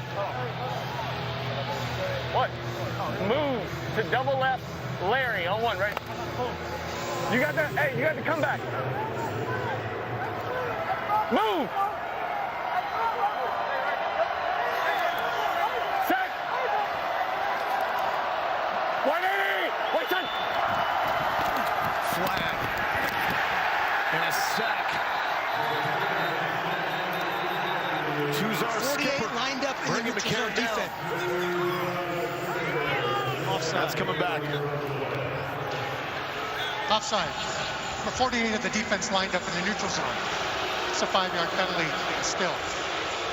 What? Move to double left, Larry on 1, right? You got that? Hey, you got to come back. Move. Set. 180. Wait, time. Flag. And a sack. Choose our 48 skipper. lined up in Bringing the neutral zone McCarron down. defense. Offside. That's coming back. Offside. For 48 of the defense lined up in the neutral zone. It's a 5-yard penalty still.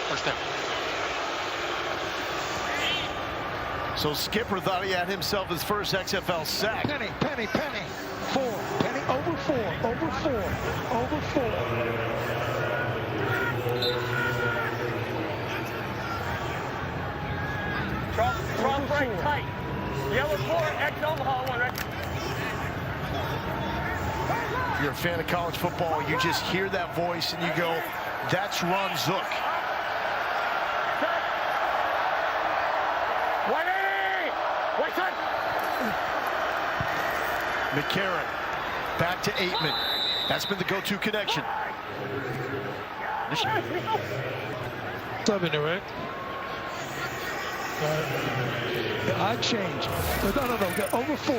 First down. So Skipper thought he had himself his first XFL sack. Penny. 4. Penny over 4. Over 4. Cross right tight. Yellow 4, X Omaha 1, right? If you're a fan of college football, you just hear that voice and you go, that's Ron Zook. 180! Wait, time! McCarron back to Aitman. That's been the go-to connection. Something to it. Odd change. No. Over 4.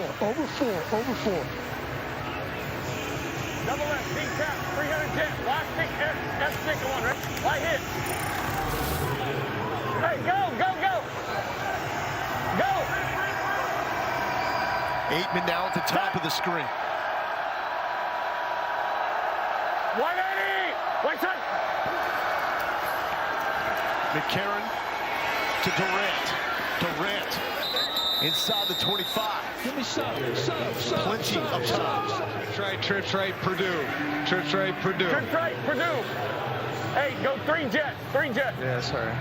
Double left, big tap, 310. Last stick, F stick on 1, right? Light hit. Hey, go! Aitman now at the top of the screen. 180! Wait, time! McCarron to Durant. Durant inside the 25. Give me sub. Clinching up top. Trips right, Purdue. Trips right, Purdue. Hey, go 3 jet. Yeah, sorry.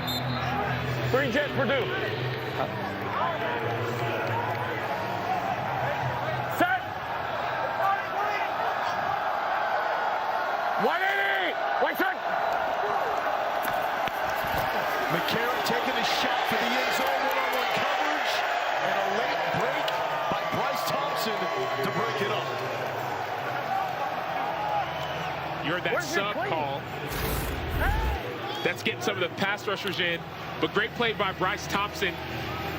3 jet, Purdue. Set. 180. Wait, time. McCarron taking a shot for the end zone, one-on-one coverage, and a late break by Bryce Thompson to break it up. You heard that sub call. That's getting some of the pass rushers in, but great play by Bryce Thompson.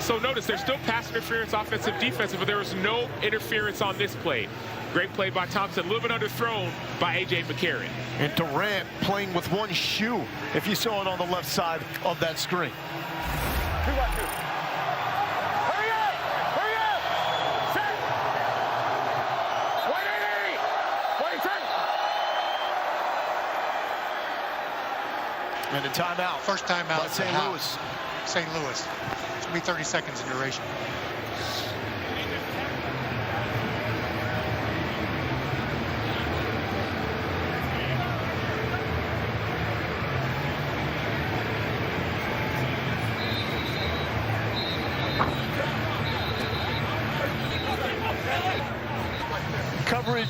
So notice there's still pass interference, offensive, defensive, but there was no interference on this play. Great play by Thompson, a little bit underthrown by A.J. McCarron. And Durant playing with one shoe, if you saw it on the left side of that screen. 2-by-2. Hurry up! Set! 180! 20 seconds! And a timeout. First timeout. By St. Louis. St. Louis. It's going to be 30 seconds in duration.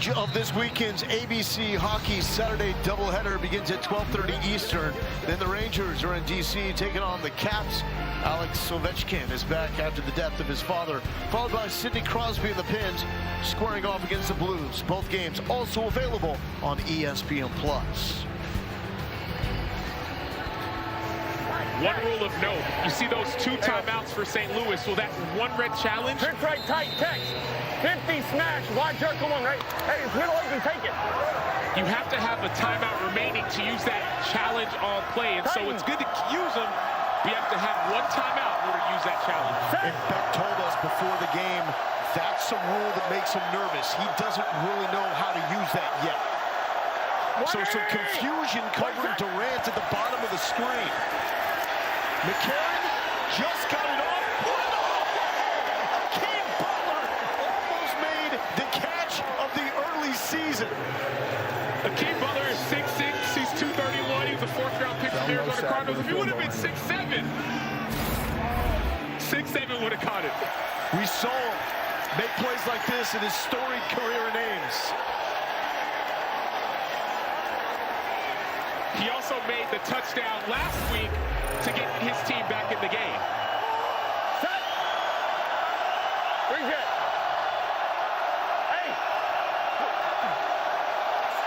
coverage of this weekend's ABC Hockey Saturday doubleheader begins at 12:30 Eastern. Then the Rangers are in D.C. taking on the Caps. Alex Ovechkin is back after the death of his father, followed by Sidney Crosby and the Pens squaring off against the Blues. Both games also available on ESPN+. One rule of note, you see those 2 timeouts for St. Louis, so that 1 red challenge. Trick right tight, text. 50 smash, wide circle 1, right? Hey, it's middle open, take it. You have to have a timeout remaining to use that challenge on play, and so it's good to use them. We have to have 1 timeout in order to use that challenge. And Beck told us before the game, that's a rule that makes him nervous. He doesn't really know how to use that yet. So some confusion covering Durant at the bottom of the screen. McCarron just got it off. King Butler almost made the catch of the early season. Akeem Butler is 6'6", he's 231. He was a 4th-round pick from the Arizona Cardinals. If he would have been 6'7", 6'7" would have caught it. We saw him make plays like this in his storied career in Ames. He also made the touchdown last week to get his team back in the game. Set. Reset. Hey.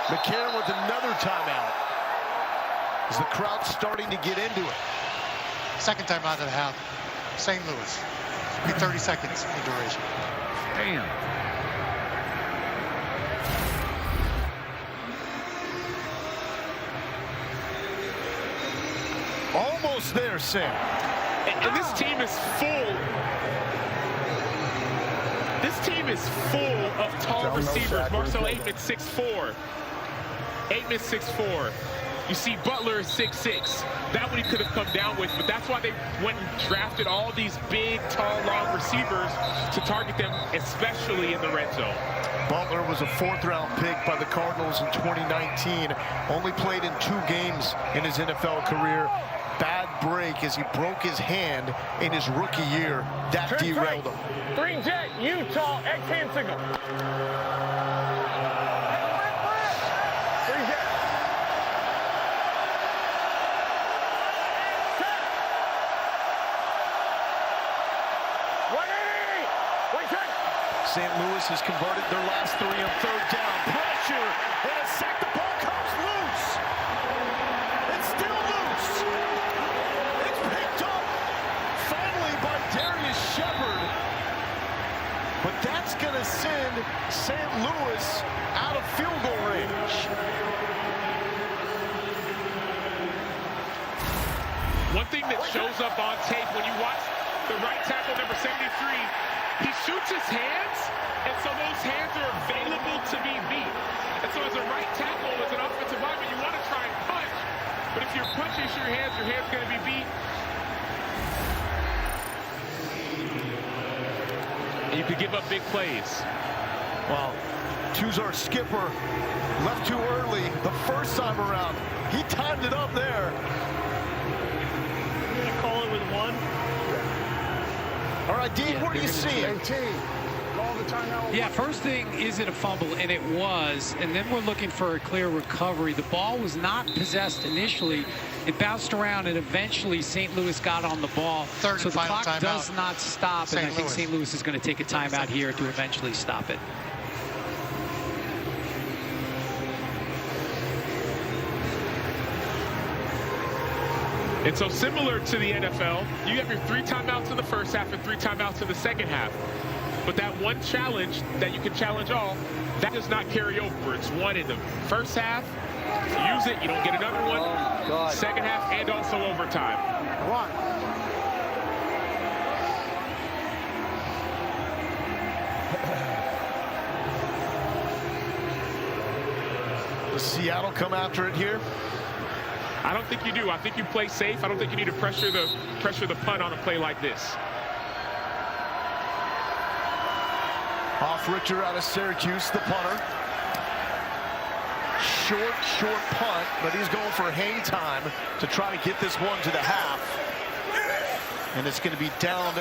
McCarron with another timeout. As the crowd's starting to get into it. Second timeout of the half. St. Louis. Be 30 seconds in duration. Damn. Almost there, Sam. And this team is full. This team is full of tall receivers. Marcel Aitman, 6'4". Aitman, 6'4". You see Butler, 6'6". That one he could have come down with, but that's why they went and drafted all these big, tall, long receivers to target them, especially in the red zone. Butler was a 4th-round pick by the Cardinals in 2019. Only played in 2 games in his NFL career. Bad break as he broke his hand in his rookie year. That derailed him. 3-jet, Utah, X-hand signal. 3-jet. Set. 180. Wait, check. St. Louis has converted their last 3 on 3rd down. Pressure and a sack. The ball comes loose. It's still loose. It's picked up finally by Darius Shepard. But that's going to send St. Louis out of field goal range. One thing that shows up on tape when you watch the right tackle, number 73, he shoots his hands, and so those hands are available to be beat. And so as a right tackle, as an offensive lineman, you want to try and punch, but if you're punching your hand's going to be beat. And you could give up big plays. Well, Tuzar skipper left too early the first time around. He timed it up there. You're going to call it with 1? All right, Dean, what do you see? 18. Call the timeout. Yeah, first thing, is it a fumble? And it was. And then we're looking for a clear recovery. The ball was not possessed initially. It bounced around, and eventually St. Louis got on the ball. Third so and the final clock does timeout. not stop, and I think St. Louis is going to take a timeout here to eventually stop it. And so similar to the NFL, you have your 3 timeouts in the first half and 3 timeouts in the second half. But that one challenge that you can challenge all, that does not carry over. It's 1 in the first half. Use it, you don't get another one. Second half and also overtime. 1. Does Seattle come after it here? I don't think you do. I think you play safe. I don't think you need to pressure the punt on a play like this. Off Richter out of Syracuse, the punter. Short punt, but he's going for hang time to try to get this one to the half. And it's going to be down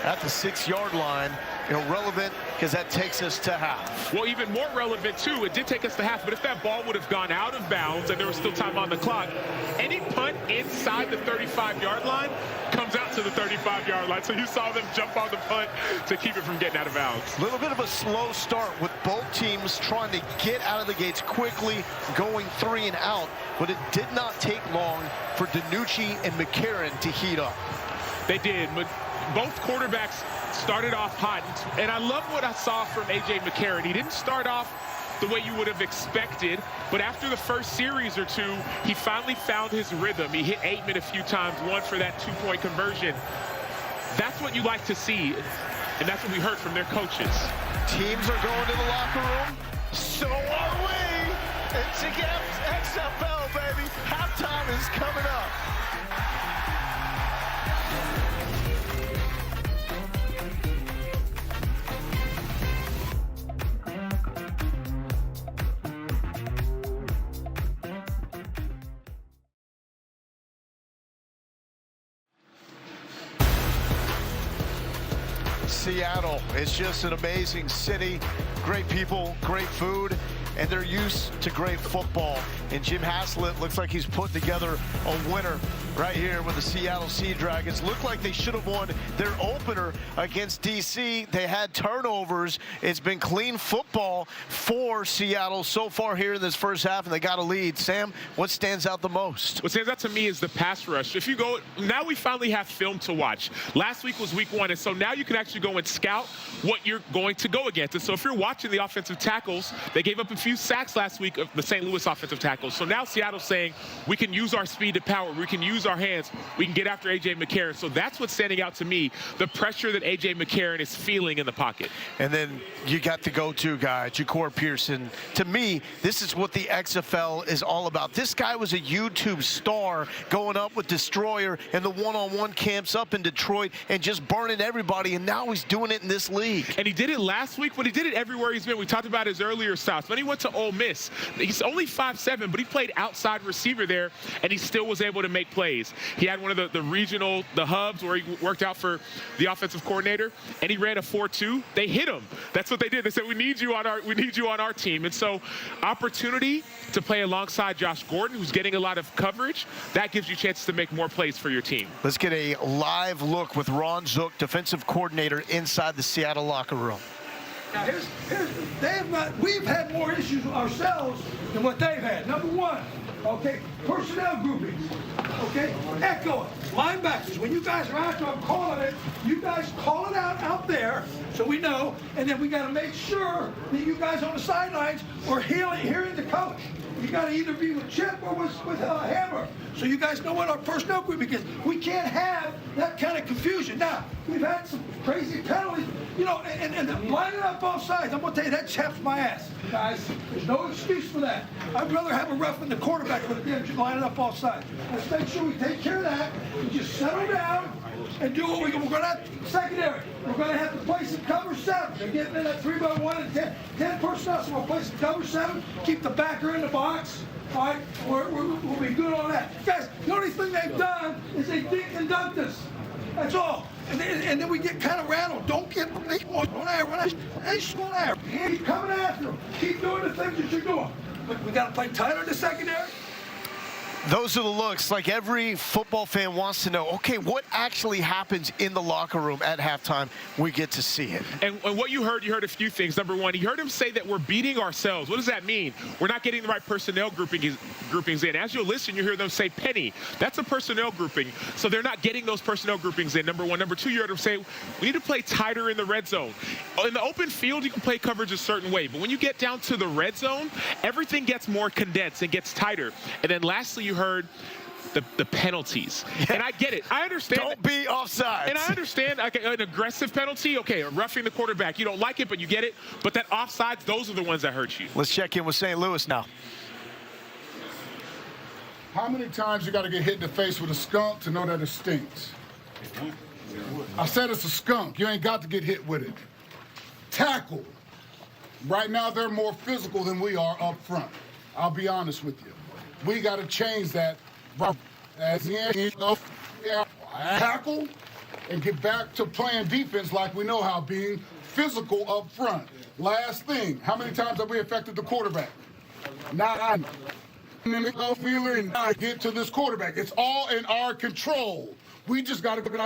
at the 6-yard line. Irrelevant because that takes us to half. Well, even more relevant, too, it did take us to half, but if that ball would have gone out of bounds and there was still time on the clock, any punt inside the 35-yard line comes out to the 35-yard line. So you saw them jump on the punt to keep it from getting out of bounds. A little bit of a slow start with both teams trying to get out of the gates quickly, going 3 and out, but it did not take long for DiNucci and McCarron to heat up. They did, but both quarterbacks started off hot, and I love what I saw from A.J. McCarron. He didn't start off the way you would have expected, but after the first series or two, he finally found his rhythm. He hit Aitman a few times, one for that 2-point conversion. That's what you like to see, and that's what we heard from their coaches. Teams are going to the locker room. So are we. It's against XFL, baby. Halftime is coming up. Seattle is just an amazing city. Great people, great food, and they're used to great football. And Jim Haslett looks like he's put together a winner right here with the Seattle Sea Dragons. Looked like they should have won their opener against DC. They had turnovers. It's been clean football for Seattle so far here in this first half, and they got a lead. Sam, what stands out the most? What stands out to me is the pass rush. If you go, now we finally have film to watch. Last week was week 1, and so now you can actually go and scout what you're going to go against. And so if you're watching the offensive tackles, they gave up a few sacks last week of the St. Louis offensive tackles. So now Seattle's saying we can use our speed to power, we can use our hands, we can get after A.J. McCarron. So that's what's standing out to me, the pressure that A.J. McCarron is feeling in the pocket. And then you got the go-to guy, Ja'Cour Pearson. To me, this is what the XFL is all about. This guy was a YouTube star going up with Destroyer in the one-on-one camps up in Detroit and just burning everybody, and now he's doing it in this league. And he did it last week, but he did it everywhere he's been. We talked about his earlier stops. When he went to Ole Miss, he's only 5'7", but he played outside receiver there, and he still was able to make plays. He had one of the regional, the hubs where he worked out for the offensive coordinator, and he ran a 4.2. They hit him. That's what they did. They said, we need you on our team. And so opportunity to play alongside Josh Gordon, who's getting a lot of coverage, that gives you chances to make more plays for your team. Let's get a live look with Ron Zook, defensive coordinator, inside the Seattle locker room. Now, we've had more issues ourselves than what they've had. Number one, okay, personnel groupings, okay, echo it. Linebackers, when you guys are out there, I'm calling it, you guys call it out there so we know, and then we got to make sure that you guys on the sidelines are hearing the coach. You got to either be with Chip or with Hammer, so you guys know what our personnel grouping is. We can't have that kind of confusion. Now, we've had some crazy penalties, you know, and lining up both sides. I'm going to tell you, that chaps my ass, guys. There's no excuse for that. I'd rather have a rough in the quarterback with them lining up both sides. Let's make sure we take care of that and just settle down and do what we're going to have. Secondary, we're going to have to play some cover 7. They're getting in that 3-by-1 and 10 personnel, so we'll play some cover 7, keep the backer in the box. All right, we'll be good on that. Guys, the only thing they've done is they dink and dunked us. That's all. And then we get kind of rattled. Don't get keep coming after them. Keep doing the things that you're doing. But we got to play tighter in the secondary. Those are the looks. Like every football fan wants to know, okay, what actually happens in the locker room at halftime? We get to see it. And what you heard a few things. Number one, you heard him say that we're beating ourselves. What does that mean? We're not getting the right personnel groupings in. As you listen, you hear them say penny. That's a personnel grouping. So they're not getting those personnel groupings in, number one. Number two, you heard them say we need to play tighter in the red zone. In the open field, you can play coverage a certain way. But when you get down to the red zone, everything gets more condensed and gets tighter. And then lastly, you heard the penalties. Yeah. And I get it. I understand. Don't be offside. And I understand an aggressive penalty. Okay, roughing the quarterback. You don't like it, but you get it. But that offsides, those are the ones that hurt you. Let's check in with St. Louis now. How many times you got to get hit in the face with a skunk to know that it stinks? I said it's a skunk. You ain't got to get hit with it. Tackle. Right now, they're more physical than we are up front. I'll be honest with you. We got to change that as the tackle and get back to playing defense like we know how, being physical up front. Last thing, how many times have we affected the quarterback? Not feeling and not get to this quarterback. It's all in our control. We just got to go to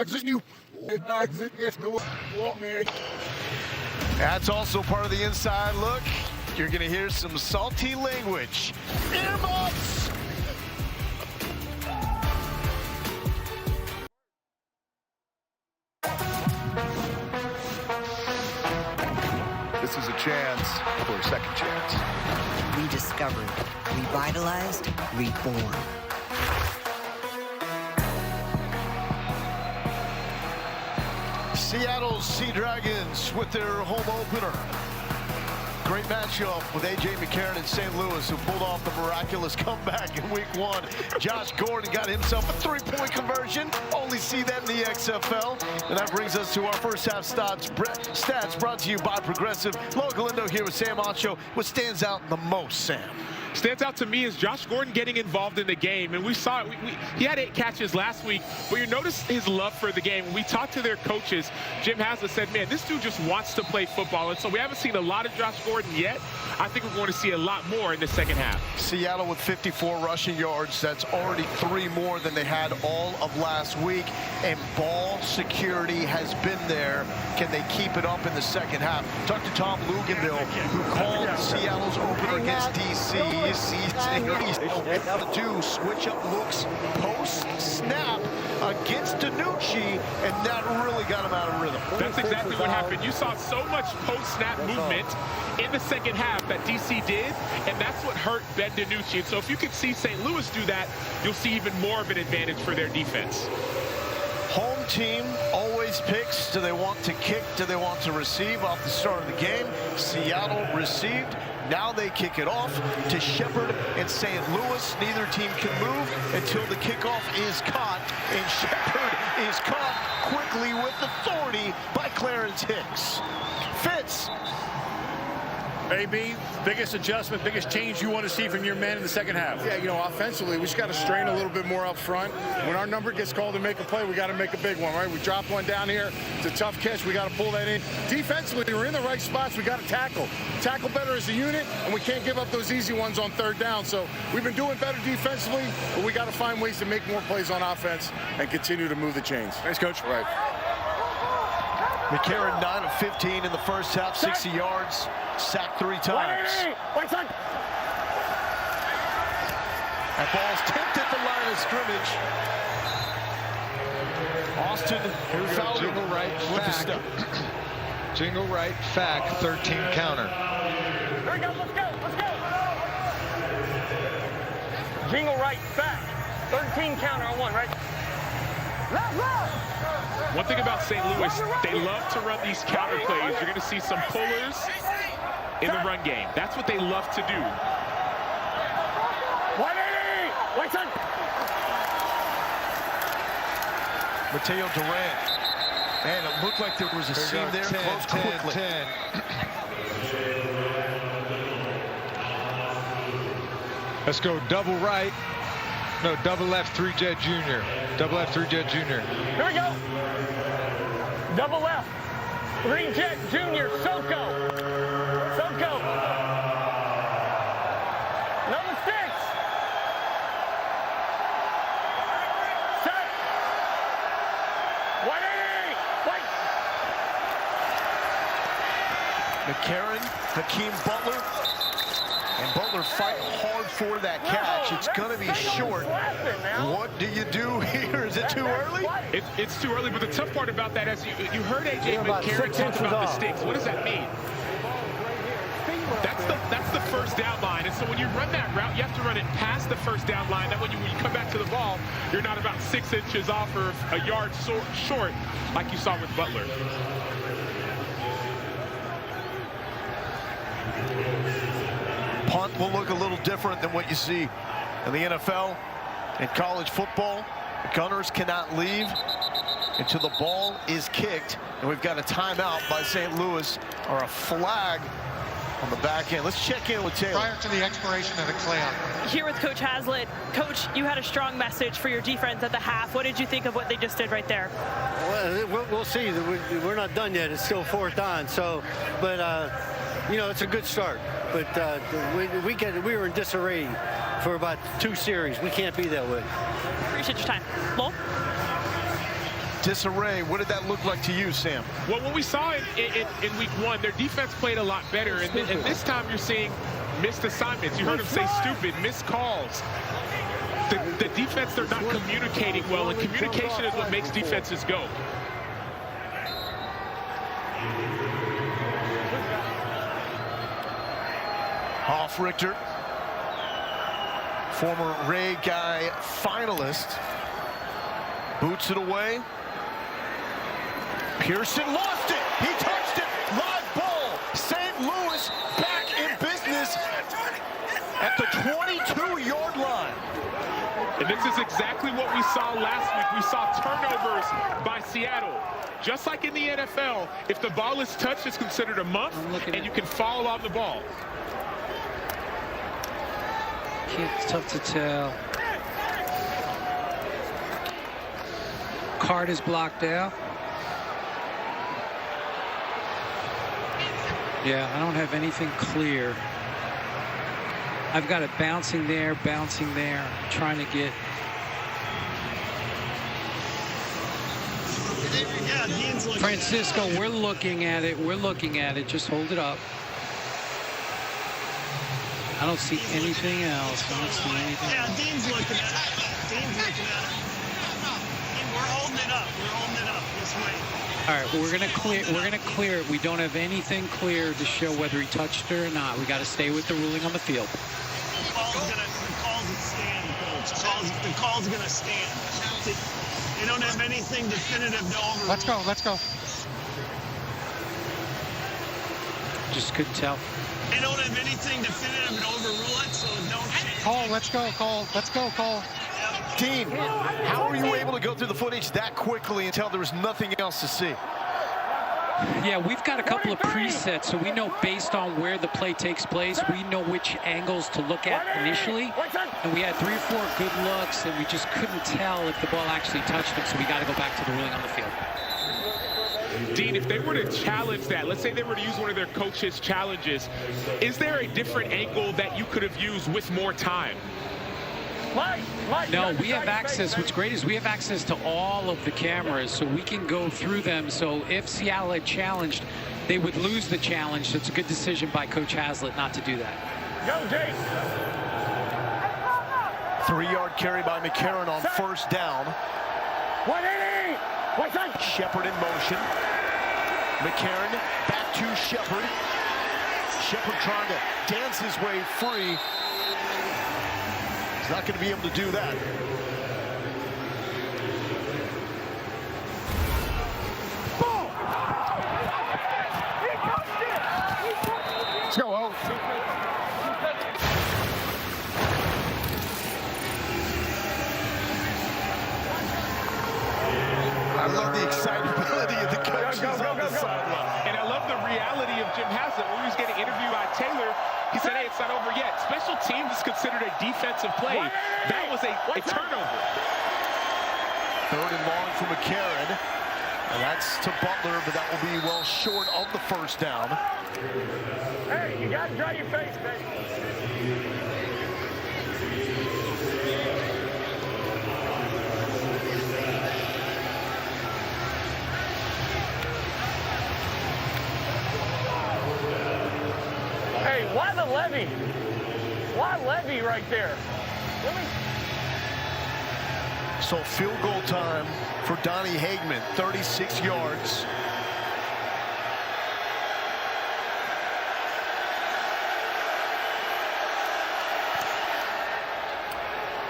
That's also part of the inside look. You're going to hear some salty language. Earmuffs! This is a chance for a second chance. Rediscovered, revitalized, reborn. Seattle's Sea Dragons with their home opener. Great matchup with A.J. McCarron in St. Louis, who pulled off the miraculous comeback in Week 1. Josh Gordon got himself a three-point conversion. Only see that in the XFL. And that brings us to our first half stats brought to you by Progressive. Lo Galindo here with Sam Acho. What stands out the most, Sam? Stands out to me is Josh Gordon getting involved in the game, and we saw it. He had 8 catches last week, but you notice his love for the game. When we talked to their coaches, Jim Haslett said, man, this dude just wants to play football, and so we haven't seen a lot of Josh Gordon yet. I think we're going to see a lot more in the second half. Seattle with 54 rushing yards. That's already 3 more than they had all of last week, and ball security has been there. Can they keep it up in the second half? Talk to Tom Luganville, who called Seattle's opener against D.C. He's able to do switch up looks post-snap against DiNucci, and that really got him out of rhythm. That's exactly what happened. You saw so much post-snap movement in the second half that DC did, and that's what hurt Ben DiNucci. And so if you can see St. Louis do that, you'll see even more of an advantage for their defense. Home team always picks. Do they want to kick? Do they want to receive off the start of the game? Seattle received. Now they kick it off to Shepard and St. Louis. Neither team can move until the kickoff is caught. And Shepard is caught quickly with authority by Clarence Hicks. Fitz. AB, biggest adjustment, biggest change you want to see from your men in the second half? Yeah, you know, offensively, we just got to strain a little bit more up front. When our number gets called to make a play, we got to make a big one, right? We drop one down here. It's a tough catch. We got to pull that in. Defensively, we're in the right spots. We got to tackle. Tackle better as a unit, and we can't give up those easy ones on third down. So we've been doing better defensively, but we got to find ways to make more plays on offense and continue to move the chains. Thanks, Coach. Right. McCarron 9 of 15 in the first half, 60 yards, sacked 3 times. That ball's tipped at the line of scrimmage. Austin, here we go. Jingle right, with the step. Jingle right, Fack, 13 counter. Here we go, let's go, let's go. Jingle right, Fack, 13 counter on 1, right? One thing about St. Louis, they love to run these counter plays. You're going to see some pullers in the run game. That's what they love to do. Mateo Durant. Man, it looked like there was a seam there. 10, close quickly. 10. Let's go double right. No, double left, 3-jet junior. Double left, 3-jet junior. Here we go. Double left. 3-jet junior, Soko. Soko. Number 6. Set. 180. Wait. McCarron, Hakeem Butler. And Butler fighting hard for that catch. It's going to be short. What do you do here? Is it too early? It's too early, but the tough part about that is you heard A.J. McCarron talk about mistakes. What does that mean? That's the first down line. And so when you run that route, you have to run it past the first down line. That when you come back to the ball, you're not about 6 inches off or a yard short like you saw with Butler. Punt will look a little different than what you see in the NFL and college football. The Gunners cannot leave until the ball is kicked, and we've got a timeout by St. Louis, or a flag on the back end. Let's check in with Taylor. Prior to the expiration of the clamp. Here with Coach Haslett. Coach, you had a strong message for your defense at the half. What did you think of what they just did right there? Well, we'll see. We're not done yet. It's still 4th on. So, but you know, it's a good start. But we were in disarray for about 2 series. We can't be that way. Appreciate your time. Lowell? Disarray, what did that look like to you, Sam? Well, what we saw in week 1, their defense played a lot better, and this time you're seeing missed assignments. You heard him say stupid, missed calls. The defense, they're not communicating well, and communication is what makes defenses go. Richter, former Ray Guy finalist, boots it away. Pearson lost it. He touched it. Live ball. St. Louis back in business at the 22-yard line. And this is exactly what we saw last week. We saw turnovers by Seattle. Just like in the NFL, if the ball is touched, it's considered a muff, and you can fall on the ball. It's tough to tell. Card is blocked out. Yeah, I don't have anything clear. I've got it bouncing there, trying to get. Francisco, we're looking at it. Just hold it up. I don't see anything else. I don't see anything. Yeah, Dean's looking at it. We're holding it up. This way. All right, we're gonna clear it. We don't have anything clear to show whether he touched it or not. We got to stay with the ruling on the field. The call's gonna stand, Coach. The call's gonna stand. They don't have anything definitive to overrule. Let's go. Just couldn't tell. They don't have anything definitive to overrule it, so don't change. Let's go, Cole. Dean, how were you able to go through the footage that quickly until there was nothing else to see? Yeah, we've got a couple of presets, so we know based on where the play takes place, we know which angles to look at initially. And we had 3 or 4 good looks, and we just couldn't tell if the ball actually touched him, so we got to go back to the ruling on the field. Dean, if they were to challenge that, let's say they were to use one of their coaches' challenges, is there a different angle that you could have used with more time? No, we have access. What's great is we have access to all of the cameras, so we can go through them. So if Seattle had challenged, they would lose the challenge. So it's a good decision by Coach Haslett not to do that. Go, Jake. 3-yard carry by McCarron on first down. 180. What's that? Shepard in motion. McCarron back to Shepard. Shepard trying to dance his way free. He's not going to be able to do that. Let's go, O. I love the excitability of the coaches on the sideline. And I love the reality of Jim Haslett. When he was getting interviewed by Taylor, he said, hey, it's not over yet. Special teams is considered a defensive play. That was a turnover. 3rd and long for McCarron. And that's to Butler, but that will be well short of the first down. Hey, you got to dry your face, man. Hey, why the levy? Why levy right there? Really? So field goal time for Donnie Hagman, 36 yards.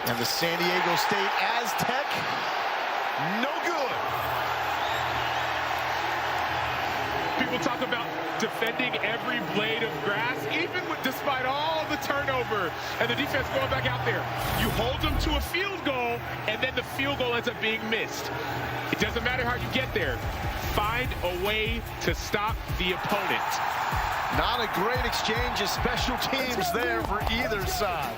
And the San Diego State Aztec, no good. People talk about defending every blade of grass, even despite all the turnover and the defense going back out there. You hold them to a field goal, and then the field goal ends up being missed. It doesn't matter how you get there. Find a way to stop the opponent. Not a great exchange of special teams there for either side.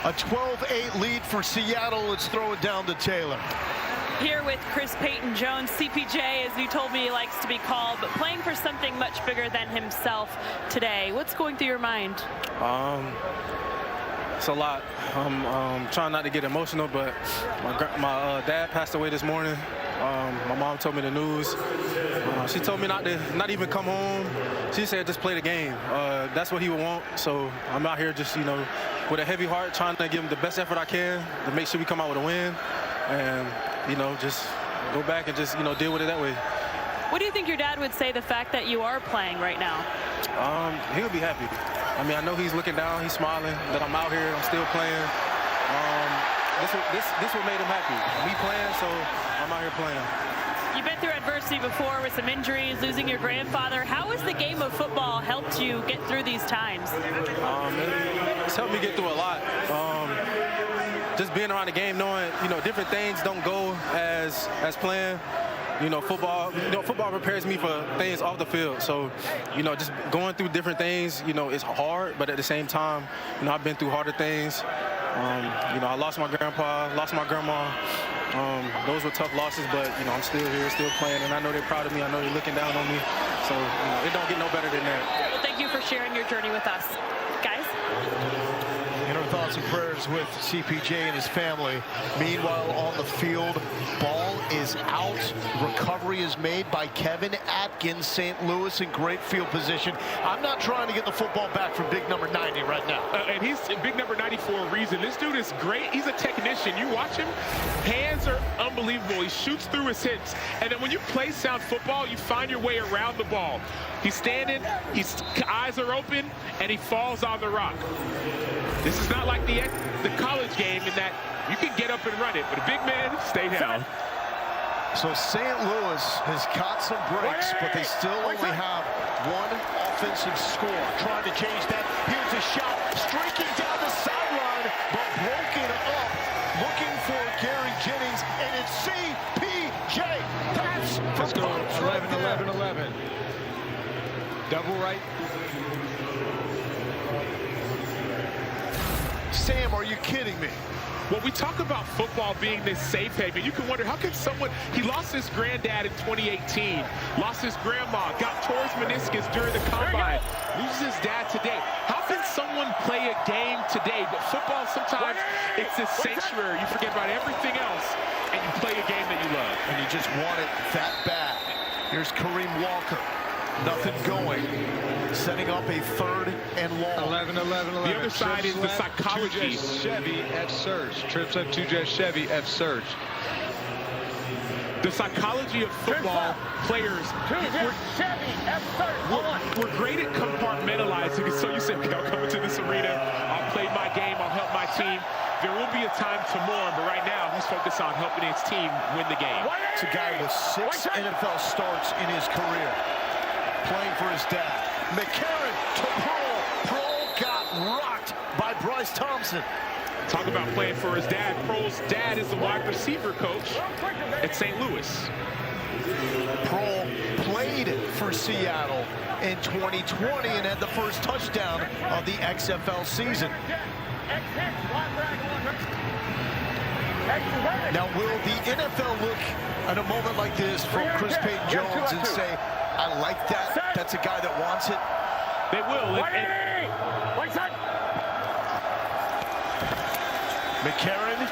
A 12-8 lead for Seattle. Let's throw it down to Taylor. Here with Chris Payton-Jones, CPJ, as you told me he likes to be called, but playing for something much bigger than himself today. What's going through your mind? It's a lot. I'm trying not to get emotional, but my dad passed away this morning. My mom told me the news. She told me not even come home. She said just play the game. That's what he would want. So I'm out here just, with a heavy heart, trying to give him the best effort I can to make sure we come out with a win. And, just go back and just, deal with it that way. What do you think your dad would say the fact that you are playing right now? He'll be happy. I mean, I know he's looking down, he's smiling that I'm out here, I'm still playing. This what made him happy. Me playing, so I'm out here playing. You've been through adversity before with some injuries, losing your grandfather. How has the game of football helped you get through these times? It's helped me get through a lot. Just being around the game, knowing, different things don't go as planned. Football prepares me for things off the field. So, just going through different things, it's hard, but at the same time, I've been through harder things. I lost my grandpa, lost my grandma. Those were tough losses, but, I'm still here, still playing, and I know they're proud of me. I know they're looking down on me. So, it don't get no better than that. Well, thank you for sharing your journey with us. Guys? In our thoughts and prayers with CPJ and his family. Meanwhile, on the field, ball is out. Recovery is made by Kevin Atkins. St. Louis in great field position. I'm not trying to get the football back from big number 90 right now. And he's big number 90 for a reason. This dude is great. He's a technician. You watch him, hands are unbelievable. He shoots through his hips. And then when you play sound football, you find your way around the ball. He's standing, his eyes are open, and he falls on the rock. This is not like the college game in that you can get up and run it, but a big man, stay down. So St. Louis has got some breaks, but they still only have one offensive score. Trying to change that. Here's a shot, streaking down the sideline, but broken up. Looking for Gary Jennings, and it's CPJ. That's go 11-11-11. Double right. Sam, are you kidding me? When we talk about football being this safe haven, you can wonder, how can someone, he lost his granddad in 2018, lost his grandma, got tore his meniscus during the combine, loses his dad today. How can someone play a game today? But football, sometimes it's this sanctuary. You forget about everything else, and you play a game that you love. And you just want it that bad. Here's Kareem Walker. Nothing going. Setting up a 3rd and long. 11-11-11. The other side is the psychology. Chevy F surge. Trips up 2 Chevy F surge. The psychology of football players. We're great at compartmentalizing. So you say, okay, I'll come into this arena, I'll play my game, I'll help my team. There will be a time to mourn, but right now he's focused on helping his team win the game. It's a guy with 6 NFL starts in his career. Playing for his dad. McCarron to Pearl. Pearl got rocked by Bryce Thompson. Talk about playing for his dad. Pearl's dad is the wide receiver coach at St. Louis. Pearl played for Seattle in 2020 and had the first touchdown of the XFL season. Now, will the NFL look at a moment like this from Chris Payton-Jones and say, I like that, that's a guy that wants it? They will. McCarron,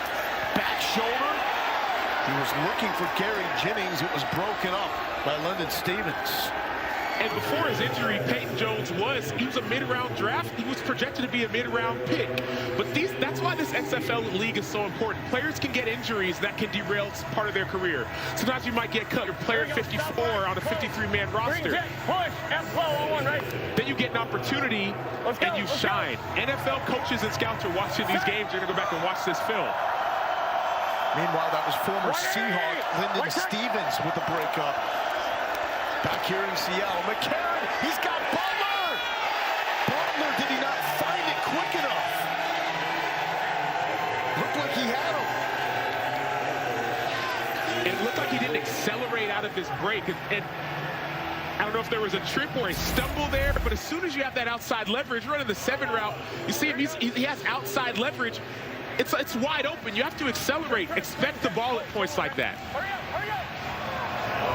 back shoulder. He was looking for Gary Jennings. It was broken up by London Stevens. And before his injury, Peyton Jones he was a mid-round draft. He was projected to be a mid-round pick. But that's why this XFL league is so important. Players can get injuries that can derail part of their career. Sometimes you might get cut, or player 54 on a 53-man roster. Push, F-flow on one, right? Then you get an opportunity and you shine. NFL coaches and scouts are watching these games. They're going to go back and watch this film. Meanwhile, that was former Seahawk Lyndon Stevens with the breakup. Back here in Seattle, McCarron, he's got Butler! Butler, did he not find it quick enough? Looked like he had him. It looked like he didn't accelerate out of his break. And I don't know if there was a trip or a stumble there, but as soon as you have that outside leverage, running the 7 route, you see him, he has outside leverage. It's wide open. You have to accelerate. Expect the ball at points like that.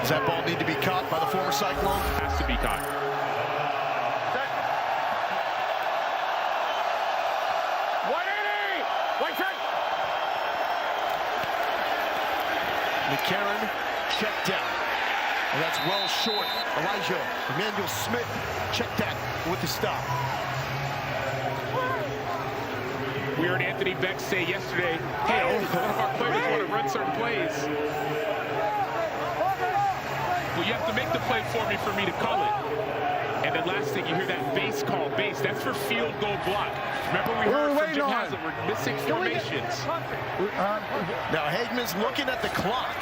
Does that ball need to be caught by the former Cyclone? Has to be caught. McCarron, check down. And that's well short. Emmanuel Smith, check that with the stop. We heard Anthony Beck say yesterday, hey, one of our players want to run certain plays. Well, you have to make the play for me to call it. And then last thing, you hear that base call. Base, that's for field goal block. Remember we heard from Jim Haslett, we're missing formations. Now Hagman's looking at the clock.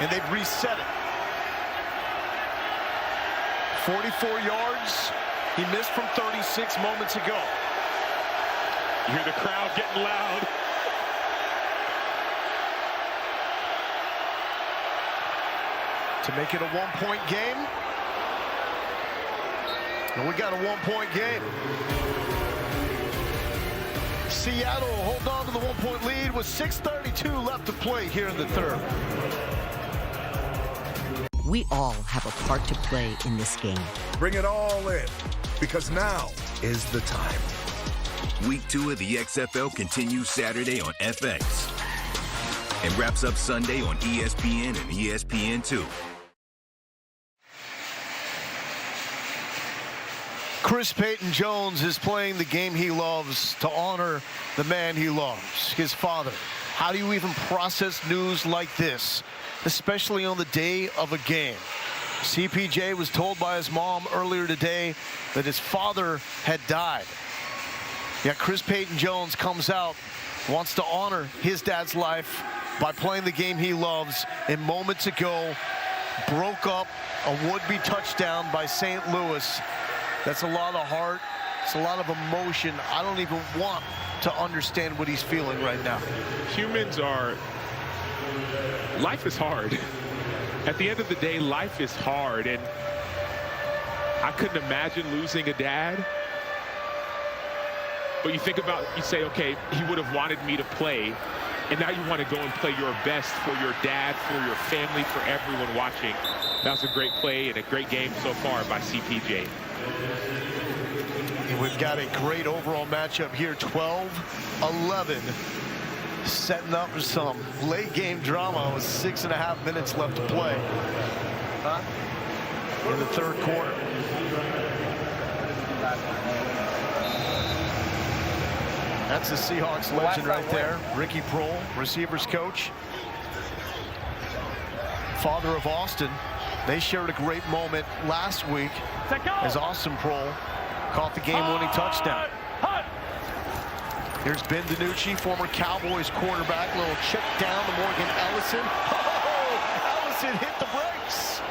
And they've reset it. 44 yards. He missed from 36 moments ago. You hear the crowd getting loud. To make it a one-point game. And we got a one-point game. Seattle hold on to the one-point lead with 6:32 left to play here in the third. We all have a part to play in this game. Bring it all in, because now is the time. Week 2 of the XFL continues Saturday on FX and wraps up Sunday on ESPN and ESPN2. Chris Peyton Jones is playing the game he loves to honor the man he loves, his father. How do you even process news like this, especially on the day of a game? CPJ was told by his mom earlier today that his father had died. Yet Chris Peyton Jones comes out, wants to honor his dad's life by playing the game he loves, and moments ago broke up a would-be touchdown by St. Louis. That's a lot of heart. It's a lot of emotion. I don't even want to understand what he's feeling right now. Life is hard. At the end of the day, life is hard, and I couldn't imagine losing a dad. But you say, okay, he would have wanted me to play, and now you want to go and play your best for your dad, for your family, for everyone watching. That was a great play and a great game so far by CPJ. We've got a great overall matchup here, 12-11. Setting up for some late game drama with 6.5 minutes left to play in the third quarter. That's the Seahawks legend right there, Ricky Prohl, receivers coach, father of Austin. They shared a great moment last week as Austin Prohl caught the game-winning touchdown. Here's Ben DiNucci, former Cowboys quarterback. Little check down to Morgan Ellison. Oh, Ellison hit the brakes.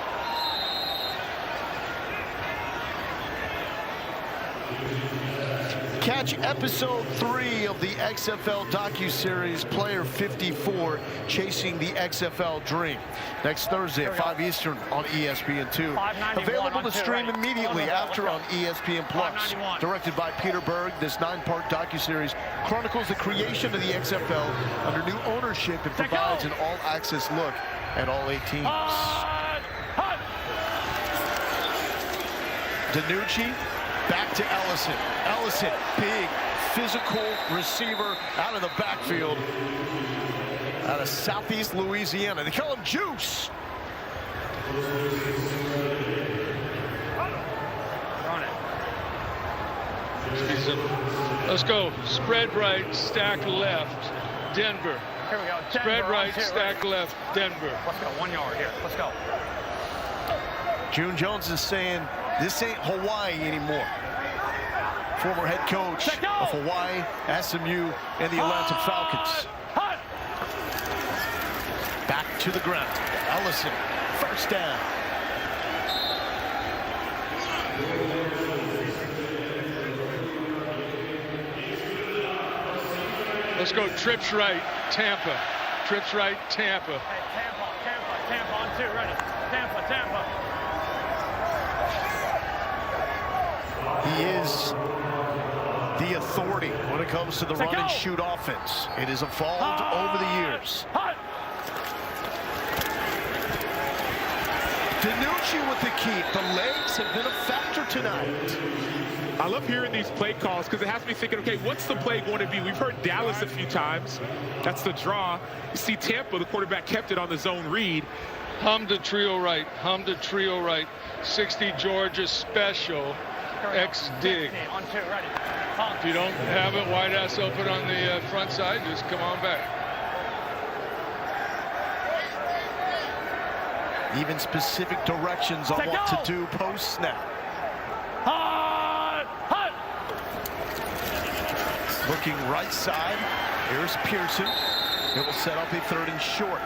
Catch episode 3 of the XFL docuseries Player 54, Chasing the XFL Dream. Next Thursday at 5 Eastern on ESPN2. Available to stream immediately after on ESPN Plus. Directed by Peter Berg, this 9-part docuseries chronicles the creation of the XFL under new ownership and provides an all-access look at all 8 teams. DiNucci. Back to Ellison. Ellison, big physical receiver out of the backfield. Out of Southeast Louisiana. They call him Juice. Let's go. Spread right, stack left, Denver. Here we go. Denver, Spread right, stack right. left, Denver. Let's go. 1 yard here. Let's go. June Jones is saying this ain't Hawaii anymore. Former head coach of Hawaii, SMU, and the Atlanta Falcons. Back to the ground. Ellison, first down. Let's go. Trips right, Tampa. Trips right, Tampa. Hey, Tampa on 2, ready. Tampa. He is the authority when it comes to the run and shoot offense. It has evolved over the years. DiNucci with the keep. The legs have been a factor tonight. I love hearing these play calls because it has me thinking, okay, what's the play going to be? We've heard Dallas a few times. That's the draw. You see Tampa, the quarterback kept it on the zone read. Hum to trio right. 60 Georgia special. X dig. On 2, ready. If you don't have it wide ass open on the front side, just come on back. Even specific directions on what to do post snap. Looking right side. Here's Pearson. It will set up a 3rd and short.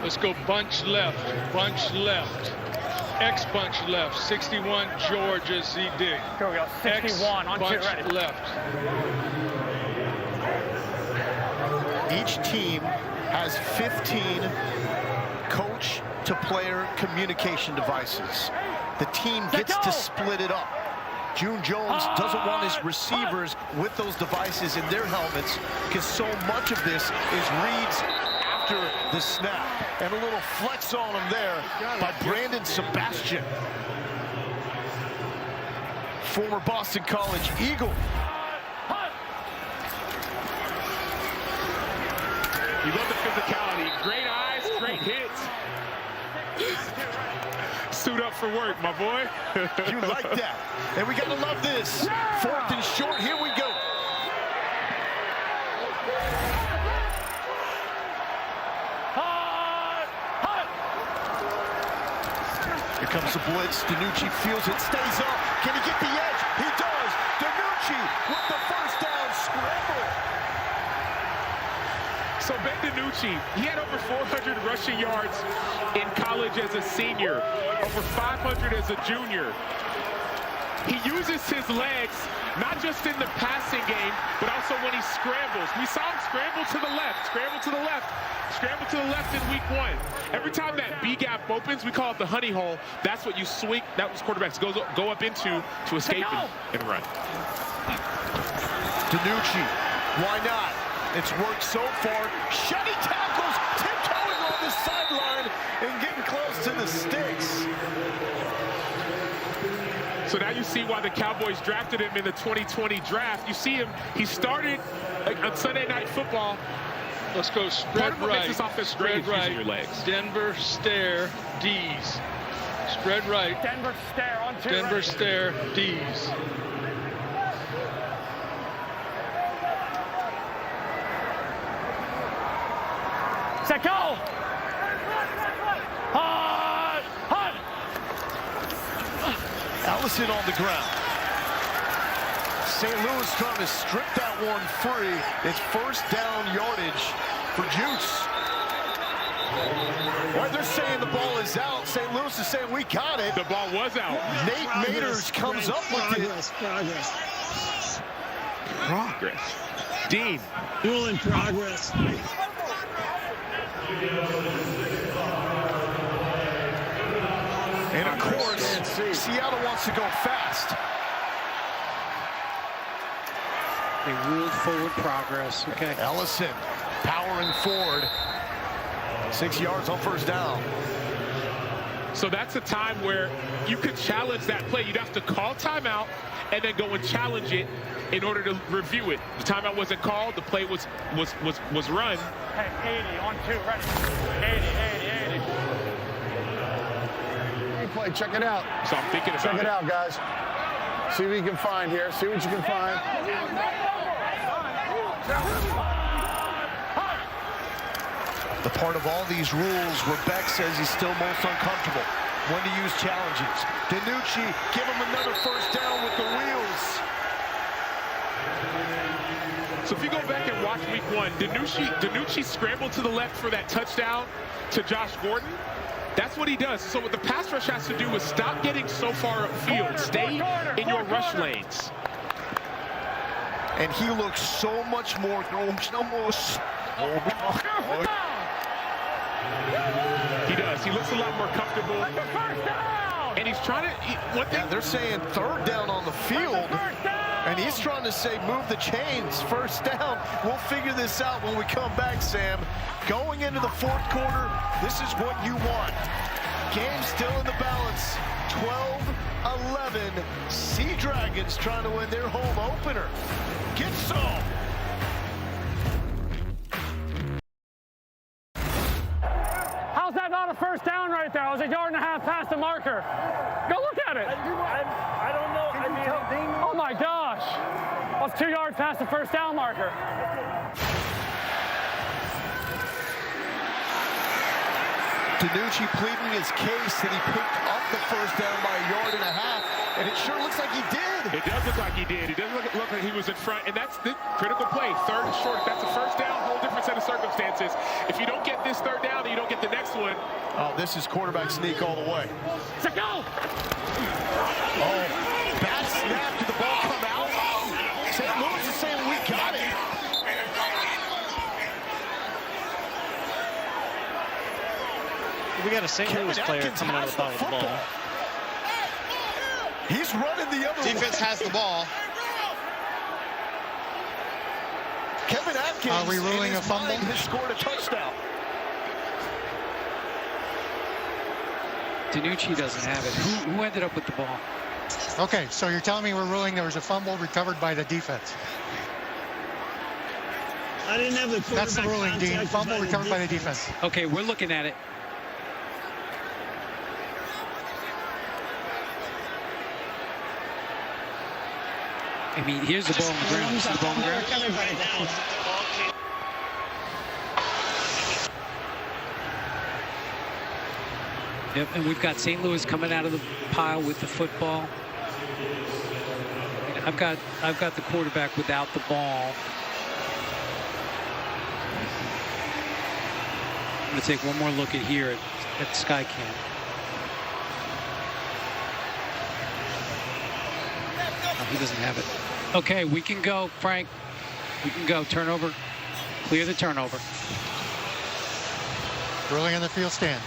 Let's go bunch left. X bunch left. 61 Georgia Z dig. Here we go. 61 on 2, ready. Left. Each team has 15 coach to player communication devices. The team gets to split it up. June Jones doesn't want his receivers with those devices in their helmets because so much of this is reads after the snap. And a little flex on him there by Brandon Sebastian. Former Boston College Eagle. You love the physicality. Great eyes, great hits. Suit up for work, my boy. You like that. And we got to love this. 4th and short. Here we go. Here comes the blitz. DiNucci feels it, stays up. Can he get the edge? He does. DiNucci with the first down scramble. So Ben DiNucci, he had over 400 rushing yards in college as a senior, over 500 as a junior. He uses his legs, not just in the passing game, but also when he scrambles. We saw him scramble to the left, scramble to the left, scramble to the left in week 1. Every time that B gap opens, we call it the honey hole. That's what you swing, that was quarterbacks go up into to escape and run. DiNucci, why not? It's worked so far. Shetty tackles, tiptoeing on the sideline and getting close to the sticks. So now you see why the Cowboys drafted him in the 2020 draft. You see him, he started on Sunday Night Football. Let's go spread right. Spread right. Your legs. Denver stare D's. Spread right. Denver stare on 2. Denver stare D's. Set go. Ellison on the ground. St. Louis trying to strip that one free. It's first down yardage for Juice. Well, they're saying the ball is out. St. Louis is saying we got it. The ball was out. Nate Maters comes up with it. Progress. Dean. Duel in progress. And of course, Seattle wants to go fast. They ruled forward progress. Okay. Ellison powering forward. 6 yards on first down. So that's a time where you could challenge that play. You'd have to call timeout and then go and challenge it in order to review it. The timeout wasn't called. The play was run. Hey, 80 on 2, ready. 80. Hey, play, check it out. So I'm thinking about Check it out, guys. See what you can find here. See what you can find. The part of all these rules where Beck says he's still most uncomfortable. When to use challenges. DiNucci, give him another first down with the wheels. So if you go back and watch week 1, DiNucci scrambled to the left for that touchdown to Josh Gordon. That's what he does. So what the pass rush has to do is stop getting so far upfield. Stay in your rush lanes. And he looks so much more. He does. He looks a lot more comfortable. And he's trying to. They're saying third down on the field. And he's trying to say move the chains, first down. We'll figure this out when we come back, Sam. Going into the fourth quarter, this is what you want. Game still in the balance. 12-11. Sea Dragons trying to win their home opener. Get some. How's that not a first down right there? I was 1.5 yards past the marker. Go look at it. I don't know. Oh my gosh. I was 2 yards past the first down marker. DiNucci pleading his case that he picked up the first down by 1.5 yards, and it sure looks like he did. It does look like he did. It doesn't look like he was in front, and that's the critical play. Third and short. If that's a first down, whole different set of circumstances. If you don't get this third down, then you don't get the next one. Oh, this is quarterback sneak all the way. Let's go. Oh, bad snap. Did the ball come out? St. Louis is saying we got it. We got a St. Louis player coming out of the ball. He's running the other way. Defense has the ball. Kevin Atkins, are we ruling in a his fumble? mind, has scored a touchdown. DiNucci doesn't have it. Who ended up with the ball? Okay, so you're telling me we're ruling there was a fumble recovered by the defense. I didn't have the quarterback. That's the ruling, Dean. Fumble recovered by the defense. Okay, we're looking at it. I mean, here's the ball on the ground. You see the ball on the ground? Yep, and we've got St. Louis coming out of the pile with the football. I've got the quarterback without the ball. I'm going to take one more look at here at Skycam. Oh, he doesn't have it. Okay, we can go, Frank. We can go. Turnover. Clear the turnover. Ruling on the field stands.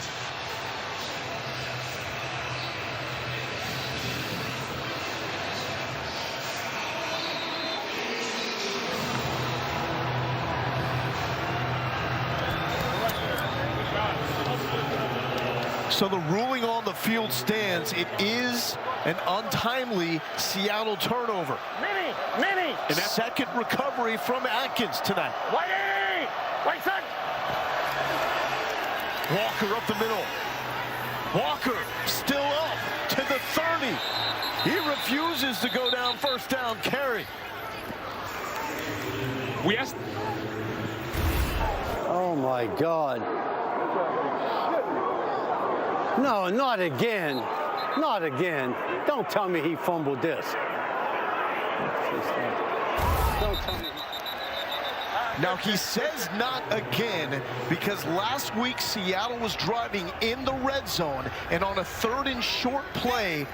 So the ruling on the field stands. It is an untimely Seattle turnover. Mini. Second recovery from Atkins tonight. White side. Walker up the middle. Walker still up to the 30. He refuses to go down first down carry. Oh my God. No, not again. Not again. Don't tell me he fumbled this. Don't tell me. Now he says not again because last week Seattle was driving in the red zone, and on a 3rd and short play,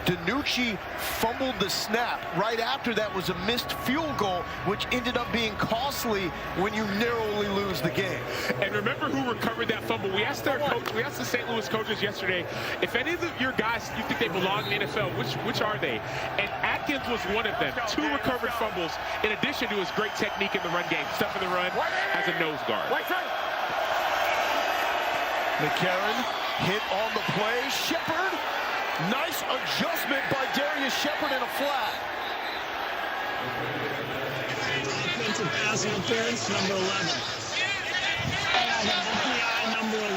DiNucci fumbled the snap. Right after that was a missed field goal, which ended up being costly when you narrowly lose the game. And remember who recovered that fumble? We asked their coach, we asked the St. Louis coaches yesterday, if any of your guys you think they belong in the NFL, which are they? And Atkins was one of them. 2 recovered fumbles in addition to his great technique in the run game. Stuff in the run as a nose guard. McCarron hit on the play. Shepard, nice adjustment by Darius Shepard in a flat. Offensive pass interference, number 11. PI, number 11.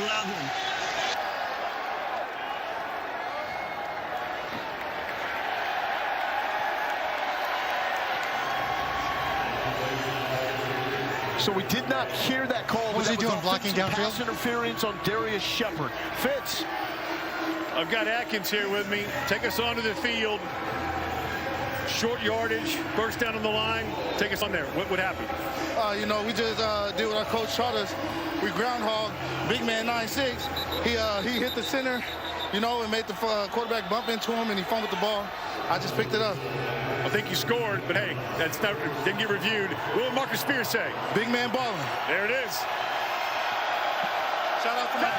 So we did not hear that call. What was he doing, blocking downfield? Pass interference on Darius Shepard. Fitz. I've got Atkins here with me. Take us onto the field. Short yardage, first down on the line. Take us on there. What happened? You know, we just did what our coach taught us. We groundhog, big man 9'6". He hit the center, you know, and made the quarterback bump into him, and he fumbled the ball. I just picked it up. I think you scored, but hey, that's not, didn't get reviewed. What did Marcus Spears say? Big man balling. There it is. Shout out to my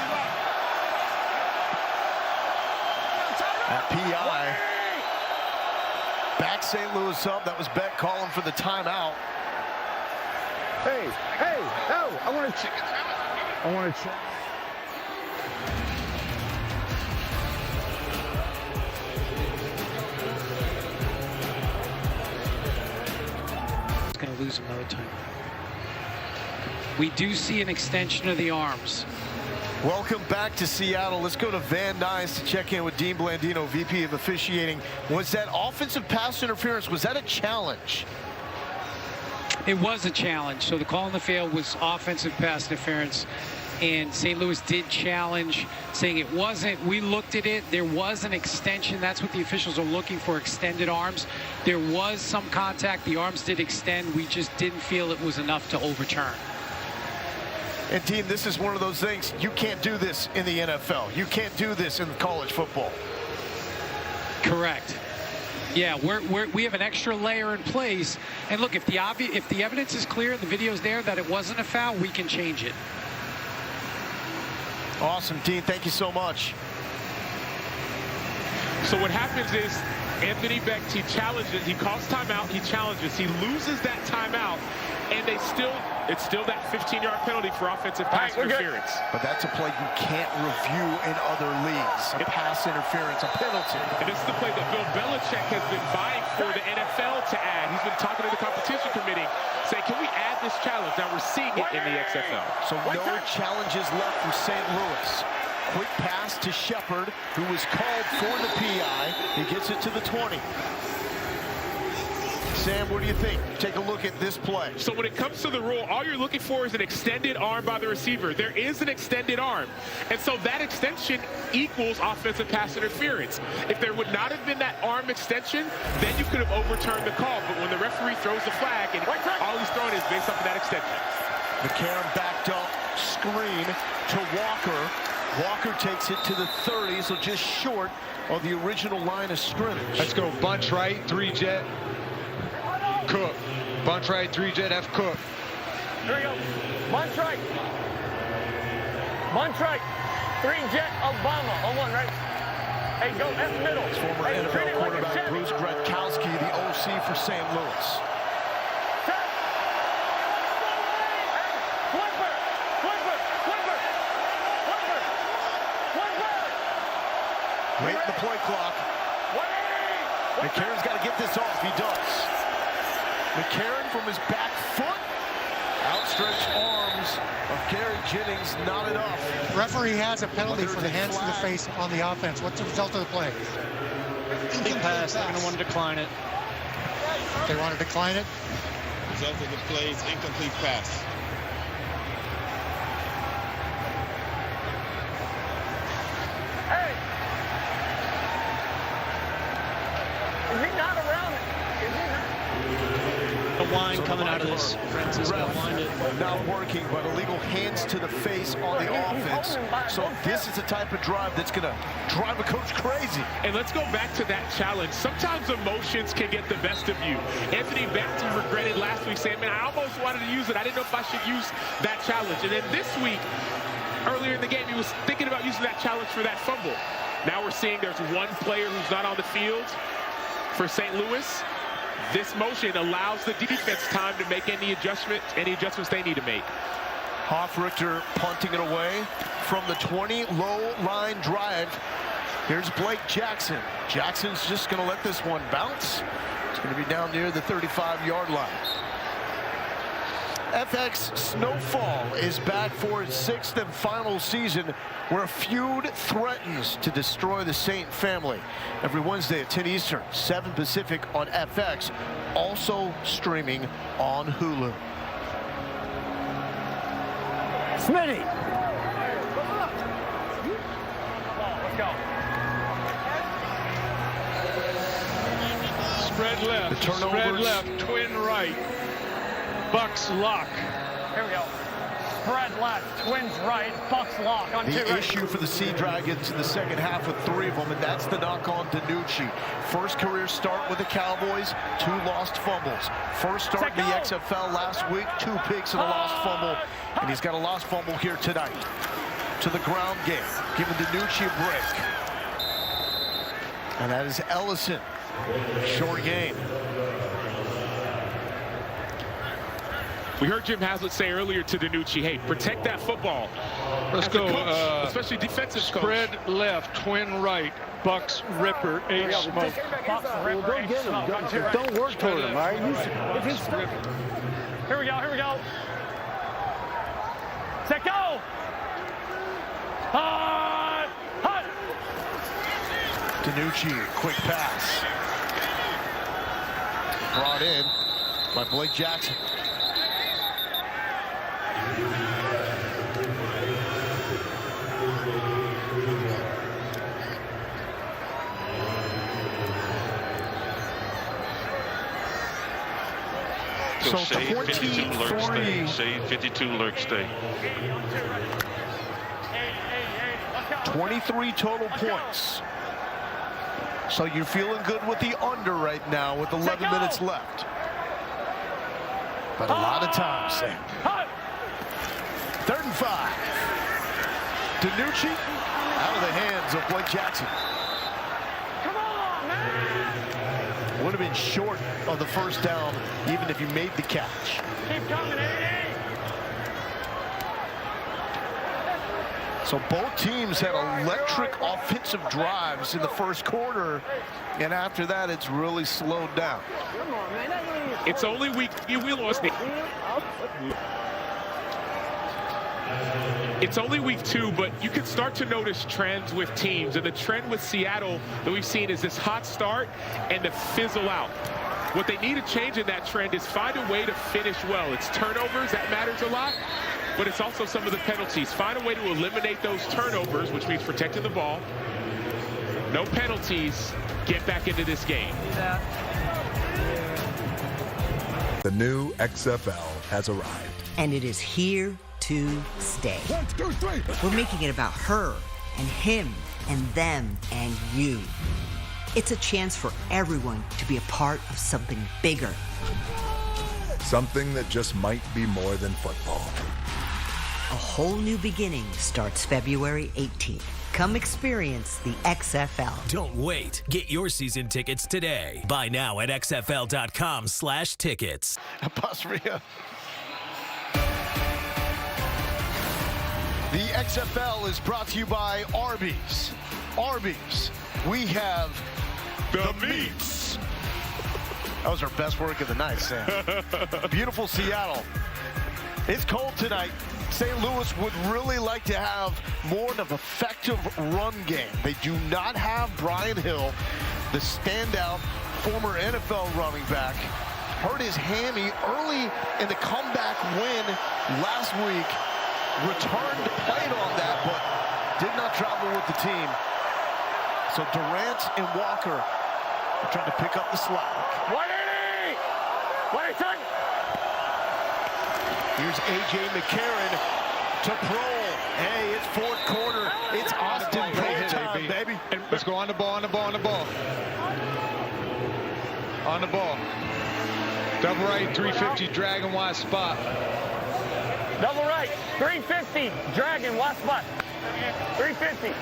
That PI. Back St. Louis up. That was Beck calling for the timeout. Hey, oh, I want to check. It's going to lose another time. We do see an extension of the arms. Welcome back to Seattle. Let's go to Van Nuys to check in with Dean Blandino, VP of Officiating. Was that offensive pass interference, was that a challenge? It was a challenge. So the call on the field was offensive pass interference. And St. Louis did challenge, saying it wasn't. We looked at it. There was an extension. That's what the officials are looking for, extended arms. There was some contact. The arms did extend. We just didn't feel it was enough to overturn. And Dean, this is one of those things, you can't do this in the NFL. You can't do this in college football. Correct. Yeah, we have an extra layer in place. And look, if the evidence is clear, the video's there that it wasn't a foul, we can change it. Awesome, Dean. Thank you so much. So what happens is Anthony Beck, he challenges, he calls timeout, he challenges, he loses that timeout, and it's still that 15-yard penalty for offensive pass interference. But that's a play you can't review in other leagues. A pass interference, a penalty. And this is the play that Bill Belichick has been vying for the NFL to add. He's been talking to the competition committee, saying, can we add this challenge? Now we're seeing it in the XFL. So no challenges left for St. Louis. Quick pass to Shepard, who was called for the PI. He gets it to the 20. Sam, what do you think? Take a look at this play. So when it comes to the rule, all you're looking for is an extended arm by the receiver. There is an extended arm. And so that extension equals offensive pass interference. If there would not have been that arm extension, then you could have overturned the call. But when the referee throws the flag, and all he's throwing is based off of that extension. McCarron backed up, screen to Walker. Walker takes it to the 30, so just short of the original line of scrimmage. Let's go bunch right, 3-jet, Cook. Bunch right, 3-jet, F Cook. Here we go. Bunch right. Bunch right. 3-jet, Obama. On one, right? Hey, go F middle. Former NFL quarterback Bruce Gretkowski, the OC for St. Louis. Wait the play clock. McCarron's got to get this off. He does. McCarron from his back foot. Outstretched arms of Gary Jennings, not enough. Referee has a penalty for the hands to the face on the offense. What's the result of the play? Big pass. They're going to want to decline it. They want to decline it? Result of the play is incomplete pass. Hey! Is he not around? Is he not? A line coming out of this. Francisco lined it. Not working, but illegal hands to the face on the offense. So this is the type of drive that's going to drive a coach crazy. And let's go back to that challenge. Sometimes emotions can get the best of you. Anthony Beck regretted last week saying, man, I almost wanted to use it. I didn't know if I should use that challenge. And then this week, earlier in the game, he was thinking about using that challenge for that fumble. Now we're seeing there's one player who's not on the field for St. Louis. This motion allows the defense time to make any adjustments they need to make. Hoffrichter punting it away from the 20, low line drive. Here's Blake Jackson. Jackson's just going to let this one bounce. going to be down near the 35-yard line. FX Snowfall is back for its 6th and final season, where a feud threatens to destroy the Saint family. Every Wednesday at 10 Eastern, 7 Pacific on FX, also streaming on Hulu. Smitty! Let's go. Spread left. The turnovers. Spread left. Twin right. Bucks lock. Here we go. Spread left, twins right, Bucks lock on 2 The right. issue for the Sea Dragons in the second half with 3 of them, and that's the knock on DiNucci. First career start with the Cowboys, 2 lost fumbles. First start in the XFL last week, 2 picks and a lost fumble, and he's got a lost fumble here tonight. To the ground game, giving DiNucci a break. And that is Ellison. Short game. We heard Jim Haslett say earlier to DiNucci, hey, protect that football. Let's As a go. coach, especially defensive Spread coach. left, twin right. Bucks Ripper, H smoke. Bucks Ripper, H smoke on 2 right. Don't work toward him, all right? Here we go, here we go. Set, go! Hut! Hut! DiNucci, quick pass. Brought in by Blake Jackson. So Shade 52 lurk stay. 23. Shade 52 lurk stay. 23 total points. So you're feeling good with the under right now with 11 minutes left. But a lot of time, Sam. 3rd and 5. DiNucci out of the hands of Blake Jackson. Come on, man! Would have been short of the first down even if you made the catch. Keep coming, 80! So both teams had electric offensive drives in the first quarter, and after that, it's really slowed down. It's only week. We lost it. It's only week 2, but you can start to notice trends with teams, and the trend with Seattle that we've seen is this hot start and to fizzle out. What they need to change in that trend is find a way to finish well. It's turnovers, that matters a lot, but it's also some of the penalties. Find a way to eliminate those turnovers, which means protecting the ball. No penalties. Get back into this game. The new XFL has arrived. And it is here to stay. 1, 2, 3. We're making it about her and him and them and you. It's a chance for everyone to be a part of something bigger. Something that just might be more than football. A whole new beginning starts February 18th. Come experience the XFL. Don't wait. Get your season tickets today. Buy now at xfl.com/tickets. Apostria. The XFL is brought to you by Arby's. Arby's. We have the meats. That was our best work of the night, Sam. Beautiful Seattle. It's cold tonight. St. Louis would really like to have more of an effective run game. They do not have Brian Hill, the standout former NFL running back. Hurt his hammy early in the comeback win last week. Returned, played on that, but did not travel with the team. So Durant and Walker are trying to pick up the slack. 180! 180! Here's A.J. McCarron to Prohl. Hey, it's 4th quarter. It's Austin Prohl time, baby. Let's go on the ball, on the ball, on the ball. On the ball. Double right, 350, dragon wide spot. Double right, 350, dragon, watch spot. 350.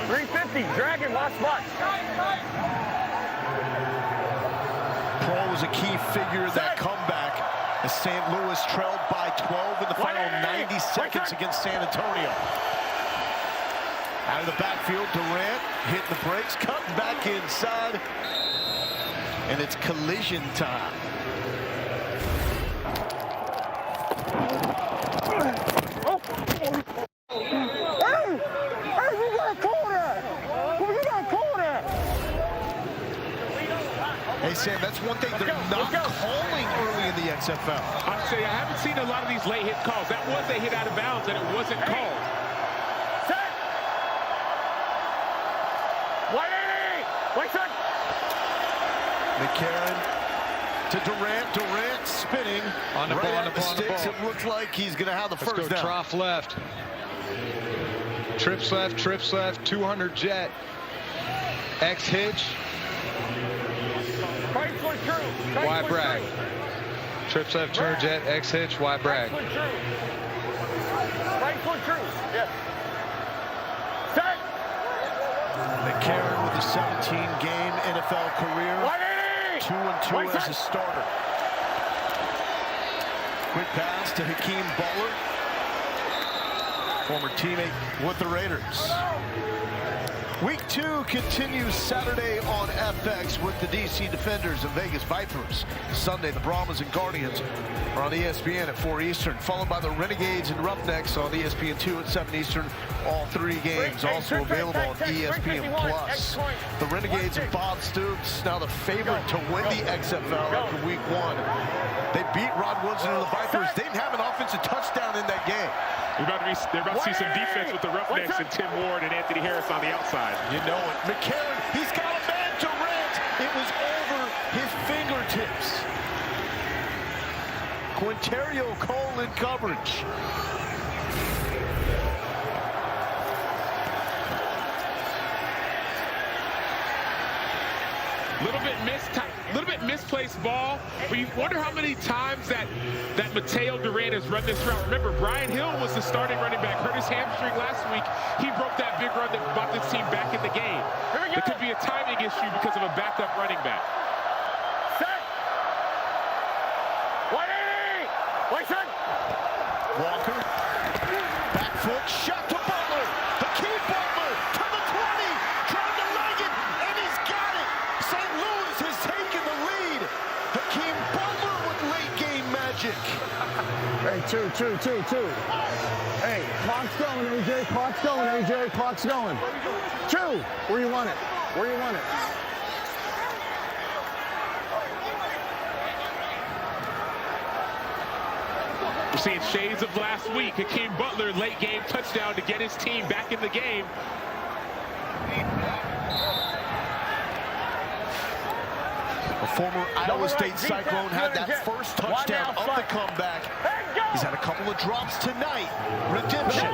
350, dragon, watch spot. Prohl was a key figure in that comeback as St. Louis trailed by 12 in the final 90 seconds against San Antonio. Out of the backfield, Durant hitting the brakes, cutting back inside. and it's collision time. Hey, Sam, that's one thing they're not calling early in the XFL. I'm saying I haven't seen a lot of these late hit calls. That was a hit out of bounds, and it wasn't called. Set. 180. Wait, set. McCarron to Durant. Durant spinning. On the right ball, at the sticks. It looks like he's going to have the Let's first go down. trough left. Trips left, 200 jet. X hitch. Y brag. Trips left, 200 jet, X hitch, Y brag. Right foot true. Yes. Set. McCarron with a 17-game NFL career. 2-2 as a starter. Quick pass to Hakeem Butler, former teammate with the Raiders. Week 2 continues Saturday on FX with the DC Defenders and Vegas Vipers. Sunday, the Brahmas and Guardians are on ESPN at 4 Eastern, followed by the Renegades and Roughnecks on ESPN2 at 7 Eastern. All 3 games also available on ESPN+. The Renegades and Bob Stoops now the favorite to win the XFL after Week 1. They beat Rod Woodson and the Vipers. They didn't have an offensive touchdown in that game. They're about to see some defense with the Roughnecks and Tim Ward and Anthony Harris on the outside. You know it. McCarron, he's got a man. Durant. It was over his fingertips. Quinterio Cole in coverage. Little bit misplaced ball, but you wonder how many times that Mateo Durant has run this route. Remember, Brian Hill was the starting running back, hurt his hamstring last week. He broke that big run that brought this team back in the game. It could be a timing issue because of a backup running back. Set. 180. Wait, set. Walker, back foot, shot to Butler. Hakeem Butler to the 20, trying to leg it, and he's got it. St. Louis has taken the lead. Hakeem Butler with late game magic. Hey, two. Hey, clock's going, AJ. Clock's going, AJ. Clock's going. 2. Where you want it? Where you want it? We're seeing shades of last week. Hakeem Butler, late game touchdown to get his team back in the game. A former Iowa State Cyclone had that first touchdown of the comeback. He's had a couple of drops tonight. Redemption.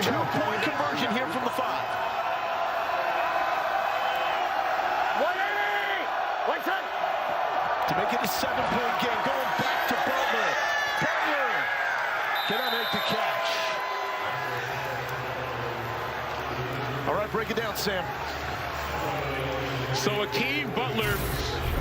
2-point conversion here from the 5. 180. Wait, set. To make it a 7-point game, going back to Butler. Butler cannot make the catch. All right, break it down, Sam. So Hakeem Butler,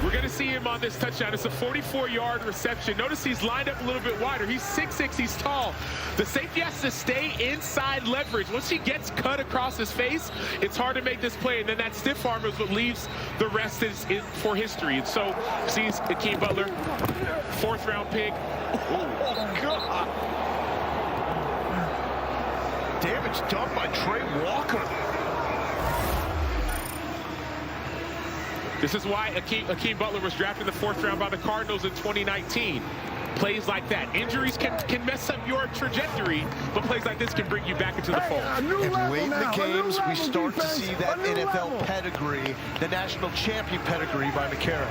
we're going to see him on this touchdown. It's a 44-yard reception. Notice he's lined up a little bit wider. He's 6'6", he's tall. The safety has to stay inside leverage. Once he gets cut across his face, it's hard to make this play. And then that stiff arm is what leaves the rest for history. And so, sees Hakeem Butler, 4th-round pick. Oh, God. Damage done by Trey Walker. This is why Hakeem Butler was drafted in the 4th round by the Cardinals in 2019. Plays like that. Injuries can mess up your trajectory, but plays like this can bring you back into the fold. And late in the games, we start to see that NFL pedigree, the national champion pedigree by McCarron.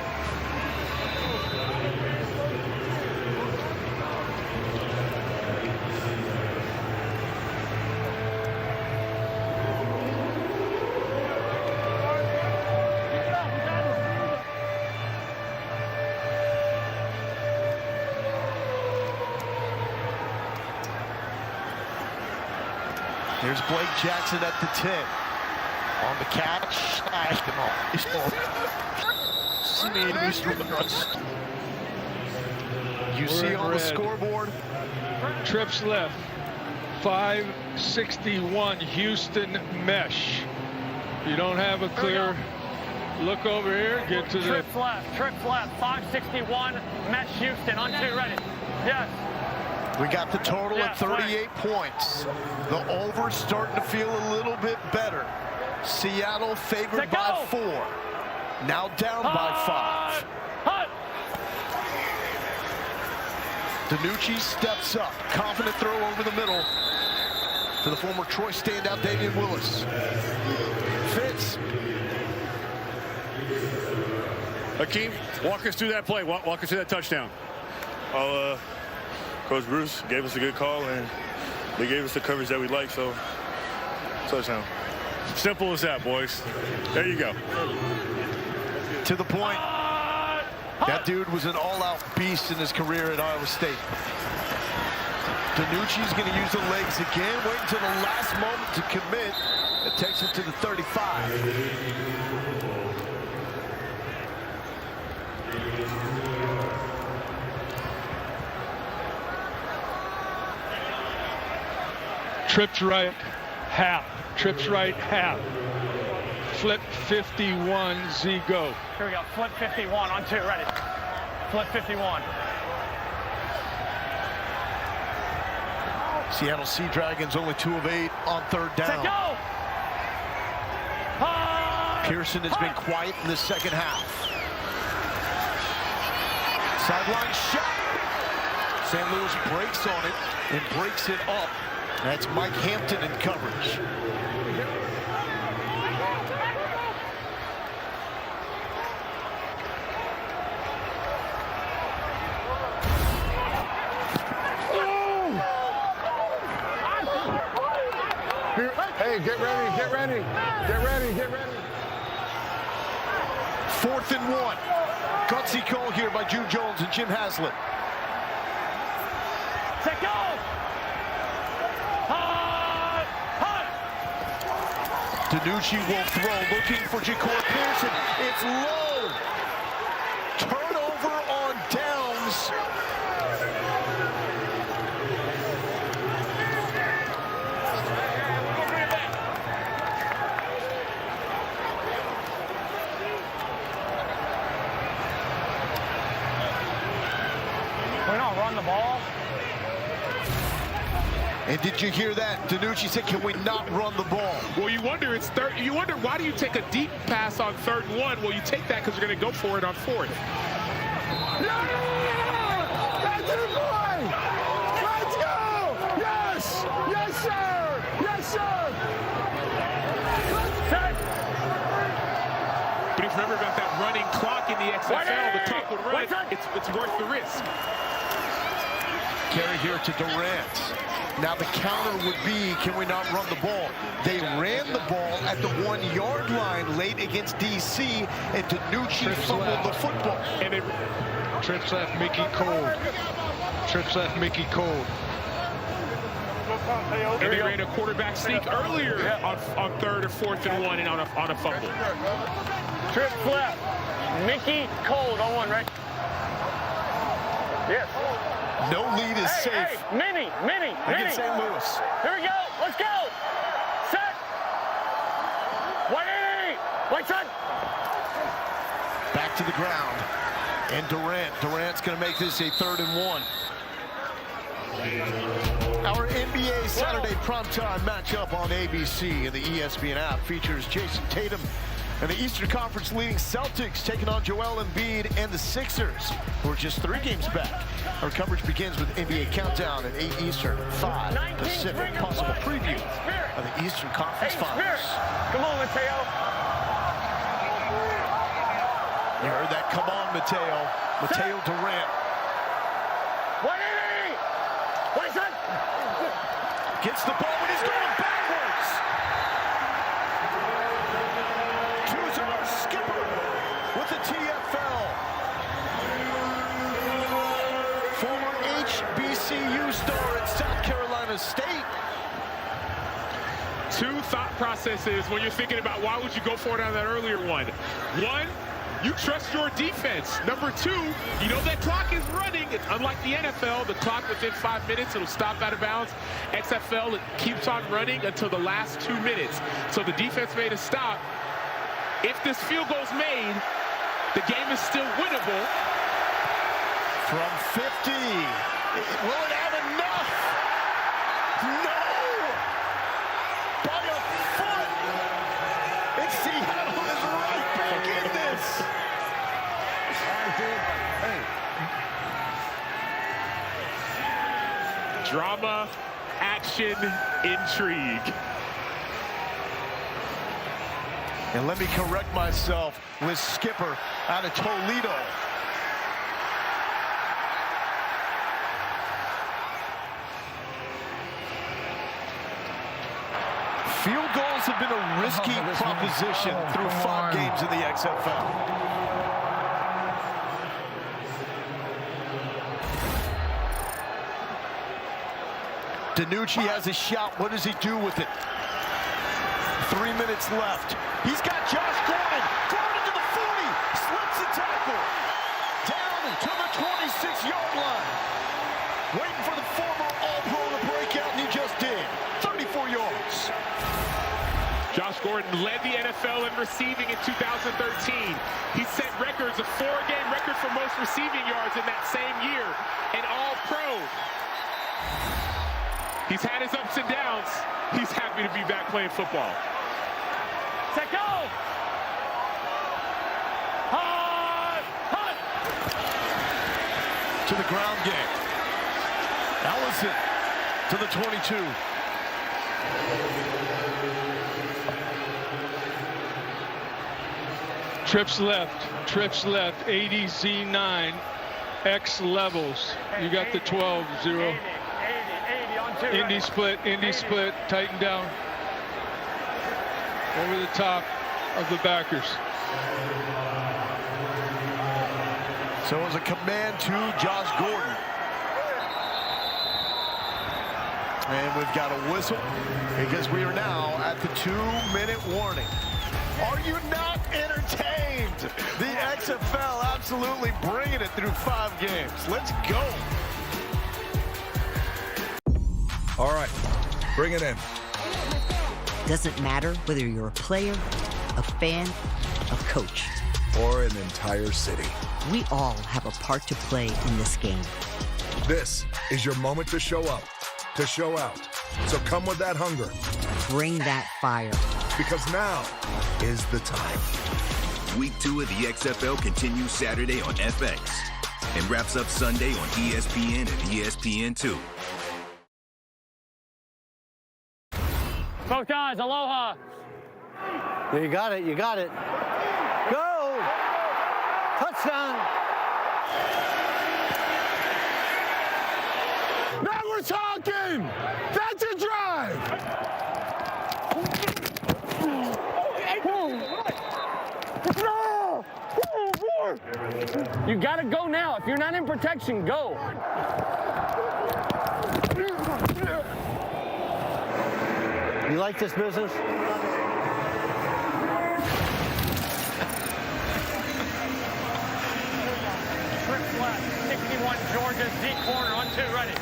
Here's Blake Jackson at the 10. On the catch. You see on the scoreboard. Trips left. 561 Houston mesh. You don't have a clear Look over here, get to the... Trips left, 561, Mesh Houston, on 2, ready. Yes. We got the total at 38 points. The over's starting to feel a little bit better. Seattle favored by 4. Now down by 5. DiNucci steps up. Confident throw over the middle to the former Troy standout Damian Willis. Fitz. Hakeem, walk us through that play. Walk us through that touchdown. Coach Bruce gave us a good call, and they gave us the coverage that we like, so touchdown. Simple as that, boys. There you go. To the point. That dude was an all-out beast in his career at Iowa State. DiNucci's going to use the legs again. Wait until the last moment to commit. It takes it to the 35. Trips right, half. Trips right, half. Flip 51, Z go. Here we go, flip 51, on 2, ready. Flip 51. Seattle Sea Dragons only 2 of 8 on 3rd down. Go! Pearson has been quiet in the second half. Sideline shot. St. Louis breaks on it and breaks it up. That's Mike Hampton in coverage. Hey, get ready, get ready, get ready, get ready. 4th and 1. Gutsy call here by June Jones and Jim Haslett. Set go! DiNucci will throw, looking for Ja'Cory Pearson. It's low. Turnover on downs. We don't run the ball. And did you hear that? DiNucci said, can we not run the ball? Well, you wonder, it's third. You wonder, why do you take a deep pass on 3rd and 1? Well, you take that because you're going to go for it on 4th. Yeah! That's it, boy! Let's go! Yes! Yes, sir! Yes, sir! But if you remember about that running clock in the XFL, the clock would run, it's worth the risk. Carry here to Durant. Now the counter would be, can we not run the ball? They ran the ball at the 1-yard line late against DC, and DiNucci fumbled the football. And it trips left Mickey Cold. Trips left Mickey Cold. And they ran a quarterback sneak earlier on 3rd or 4th and 1 and on a fumble. Trip left. Mickey Cold on 1, right? Yes. No lead is safe. Hey, Mini. Against St. Louis. Here we go. Let's go. Set. 180. Right side. Back to the ground. And Durant's going to make this a 3rd and 1. Our NBA Saturday primetime matchup on ABC and the ESPN app features Jason Tatum and the Eastern Conference leading Celtics taking on Joel Embiid and the Sixers, who are just 3 games back. Our coverage begins with NBA Countdown at 8 Eastern, 5 Pacific. Possible preview of the Eastern Conference Finals. Come on, Mateo. You heard that? Come on, Mateo. Mateo Durant. 180. Right side. Gets the ball, but he's going backwards. Choose our skipper with the TFL. Former HBCU star at South Carolina State. 2 thought processes when you're thinking about why would you go for it on that earlier one. 1, you trust your defense. Number 2, you know that clock is running. It's unlike the NFL, the clock within 5 minutes, it'll stop out of bounds. XFL, it keeps on running until the last 2 minutes. So the defense made a stop. If this field goal's made, the game is still winnable. From 50, will it have enough? No! By a foot! And Seattle is right back in this! Drama, action, intrigue. And let me correct myself with Skipper out of Toledo. Field goals have been a risky proposition through 5 games in the XFL. DiNucci has a shot. What does he do with it? 3 minutes left. He's got Josh Gordon. Gordon to the 40. Slips the tackle. Down to the 26-yard line. Waiting for the former All-Pro to break out, and he just did. 34 yards. Josh Gordon led the NFL in receiving in 2013. He set records, a 4-game record for most receiving yards in that same year, an All-Pro. He's had his ups and downs. He's happy to be back playing football. Set go! Hard! Hard! To the ground game. Allison to the 22. Trips left, 80 Z9, X levels. You got the 12, 0. Indy split, tighten down. Over the top of the backers. So it was a command to Josh Gordon. And we've got a whistle because we are now at the 2-minute warning. Are you not entertained? The XFL absolutely bringing it through 5 games. Let's go. All right, bring it in. Doesn't matter whether you're a player, a fan, a coach, or an entire city. We all have a part to play in this game. This is your moment to show up, to show out. So come with that hunger. Bring that fire. Because now is the time. Week 2 of the XFL continues Saturday on FX and wraps up Sunday on ESPN and ESPN2. Both guys, aloha. You got it, you got it. Go! Touchdown! Now we're talking! That's a drive! No! You gotta go now. If you're not in protection, go. You like this business? Trips left, 61 Georgia, Z corner, on 2, ready.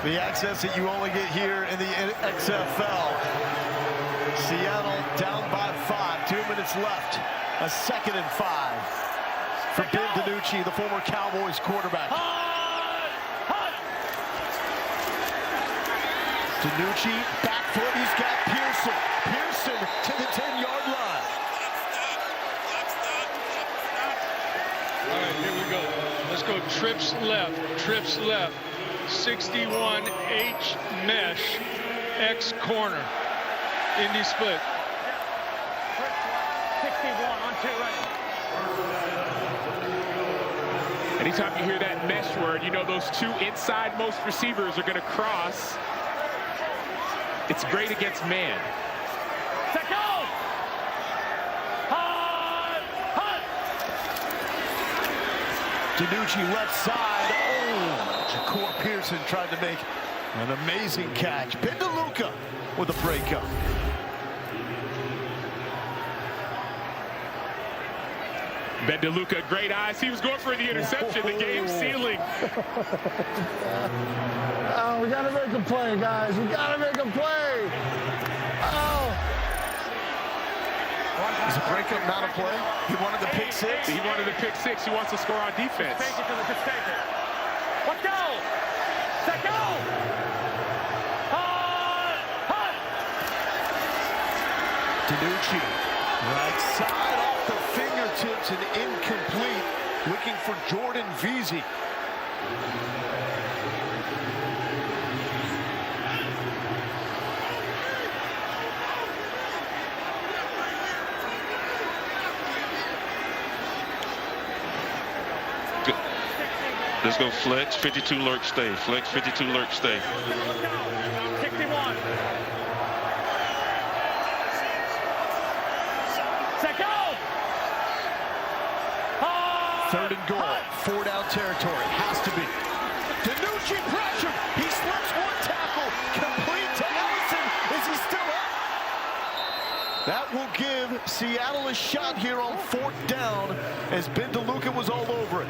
The access that you only get here in the XFL. Seattle down by 5, 2 minutes left. A 2nd and 5 for Ben DiNucci, the former Cowboys quarterback. DiNucci, back foot, he's got Pearson. Pearson to the 10-yard line. All right, here we go. Let's go trips left. 61 H mesh, X corner. Indy split. 61 on 2, ready. Anytime you hear that mesh word, you know those 2 inside most receivers are going to cross. It's great against man. Set go! Hard! Hard! DiNucci left side. Oh, Ja'Cour Pearson tried to make an amazing catch. Ben DeLuca with a breakup. Ben DeLuca, great eyes. He was going for the interception, the game sealing. Oh, we gotta make a play, guys. We gotta make a play. Oh. Is the breakup not a play? He wanted the pick six? He wanted the pick six. He wants to score on defense. Let's go! Let go! DiNucci, right side off the fingertips and incomplete. Looking for Jordan Veazey. Let's go flex, 52 lurk stay. Flex, 52 lurk stay. 61. Set go! Third and goal, 4-down territory, has to be. DiNucci pressure, he slips one tackle, complete to Ellison. Is he still up? That will give Seattle a shot here on 4th down, as Ben DeLuca was all over it.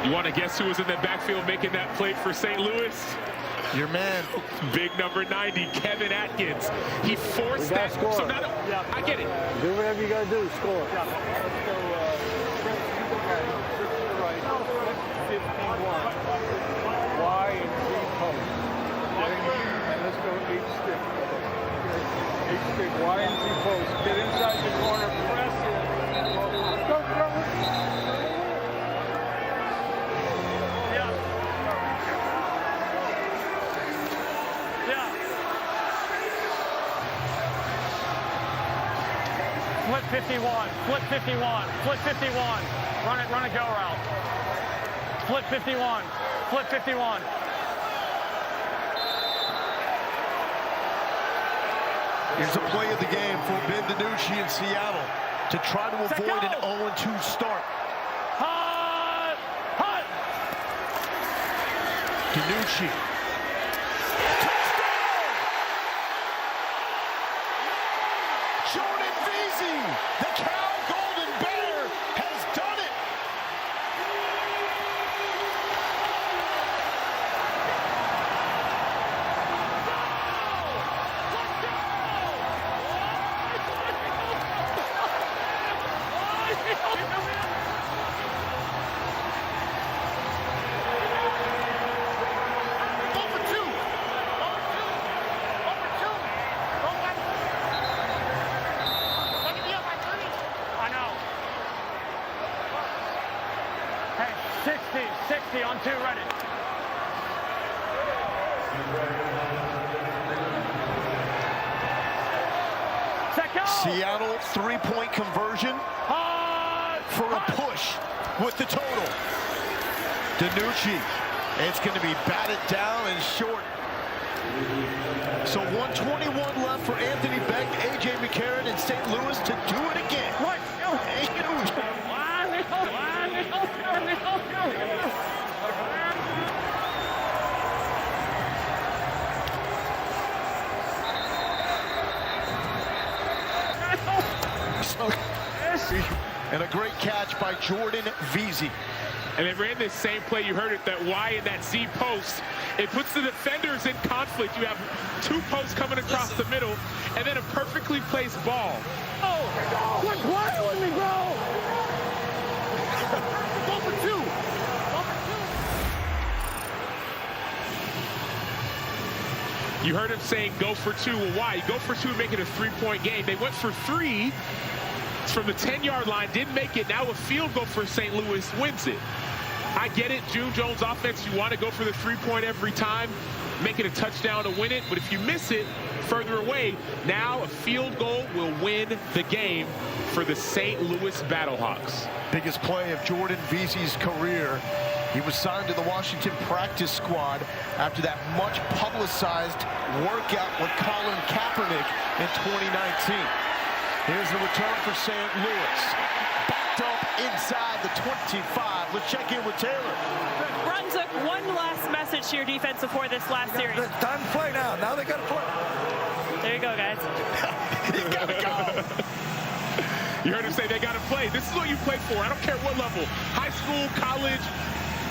You want to guess who was in the backfield making that play for St. Louis? Your man. Big number 90, Kevin Atkins. He forced that. Score. So now, I get it. Do whatever you got to do. Score. Yeah. Let's go. Right. 51. Y and 3 post. And let's go 8 stick. 8 stick. Y and 3 post. Get inside the corner. Press it. Go, Flip 51, flip 51, flip 51. Run a go route. Flip 51, flip 51. Here's a play of the game for Ben DiNucci in Seattle to try to avoid an 0-2 start. Hut! Hut! DiNucci. Jordan Veazey, the Cal Golden Bear, has done it. Hey, 60 on 2, ready. Set go! Seattle 3-point conversion for a push with the total. DiNucci, it's going to be batted down and short. So 121 left for Anthony Beck, A.J. McCarron, and St. Louis to do it again. And a great catch by Jordan Veazey. And they ran this same play. You heard it, that Y and that Z post. It puts the defenders in conflict. You have 2 posts coming across the middle, and then a perfectly placed ball. Oh, quit playing with me, bro. Go for 2. You heard him saying go for 2. Well, why? You go for 2 and make it a 3-point game. They went for 3 from the 10-yard line, didn't make it. Now a field goal for St. Louis wins it. I get it, June Jones offense, you want to go for the 3-point every time, make it a touchdown to win it, but if you miss it further away, now a field goal will win the game for the St. Louis Battlehawks. Biggest play of Jordan Veazey's career. He was signed to the Washington practice squad after that much publicized workout with Colin Kaepernick in 2019. Here's the return for St. Louis. Backed up inside the 25. Let's check in with Taylor. Brunswick, one last message to your defense before this last series. It's time to play now. Now they got to play. There you go, guys. You got to go. You heard him say they got to play. This is what you play for. I don't care what level. High school, college,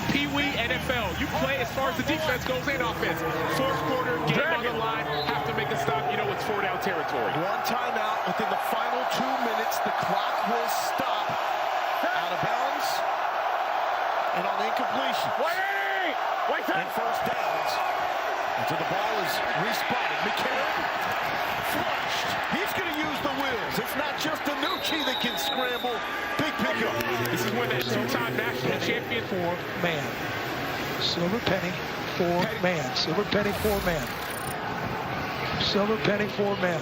Pee-wee, NFL. You play as far as the defense goes and offense. Fourth quarter, game on the line, have to make a stop. You know it's 4-down territory. One timeout within the final 2 minutes. The clock will stop. Out of bounds. And on incompletion. And first downs. Until the ball is respotted. McCarron flushed. He's going to use the wheels. It's not just Danucci that can scramble. Big pickup. This is when that two-time national champion. 4-man. Silver Penny, 4-man. Silver Penny, 4-man. Silver Penny, 4-man.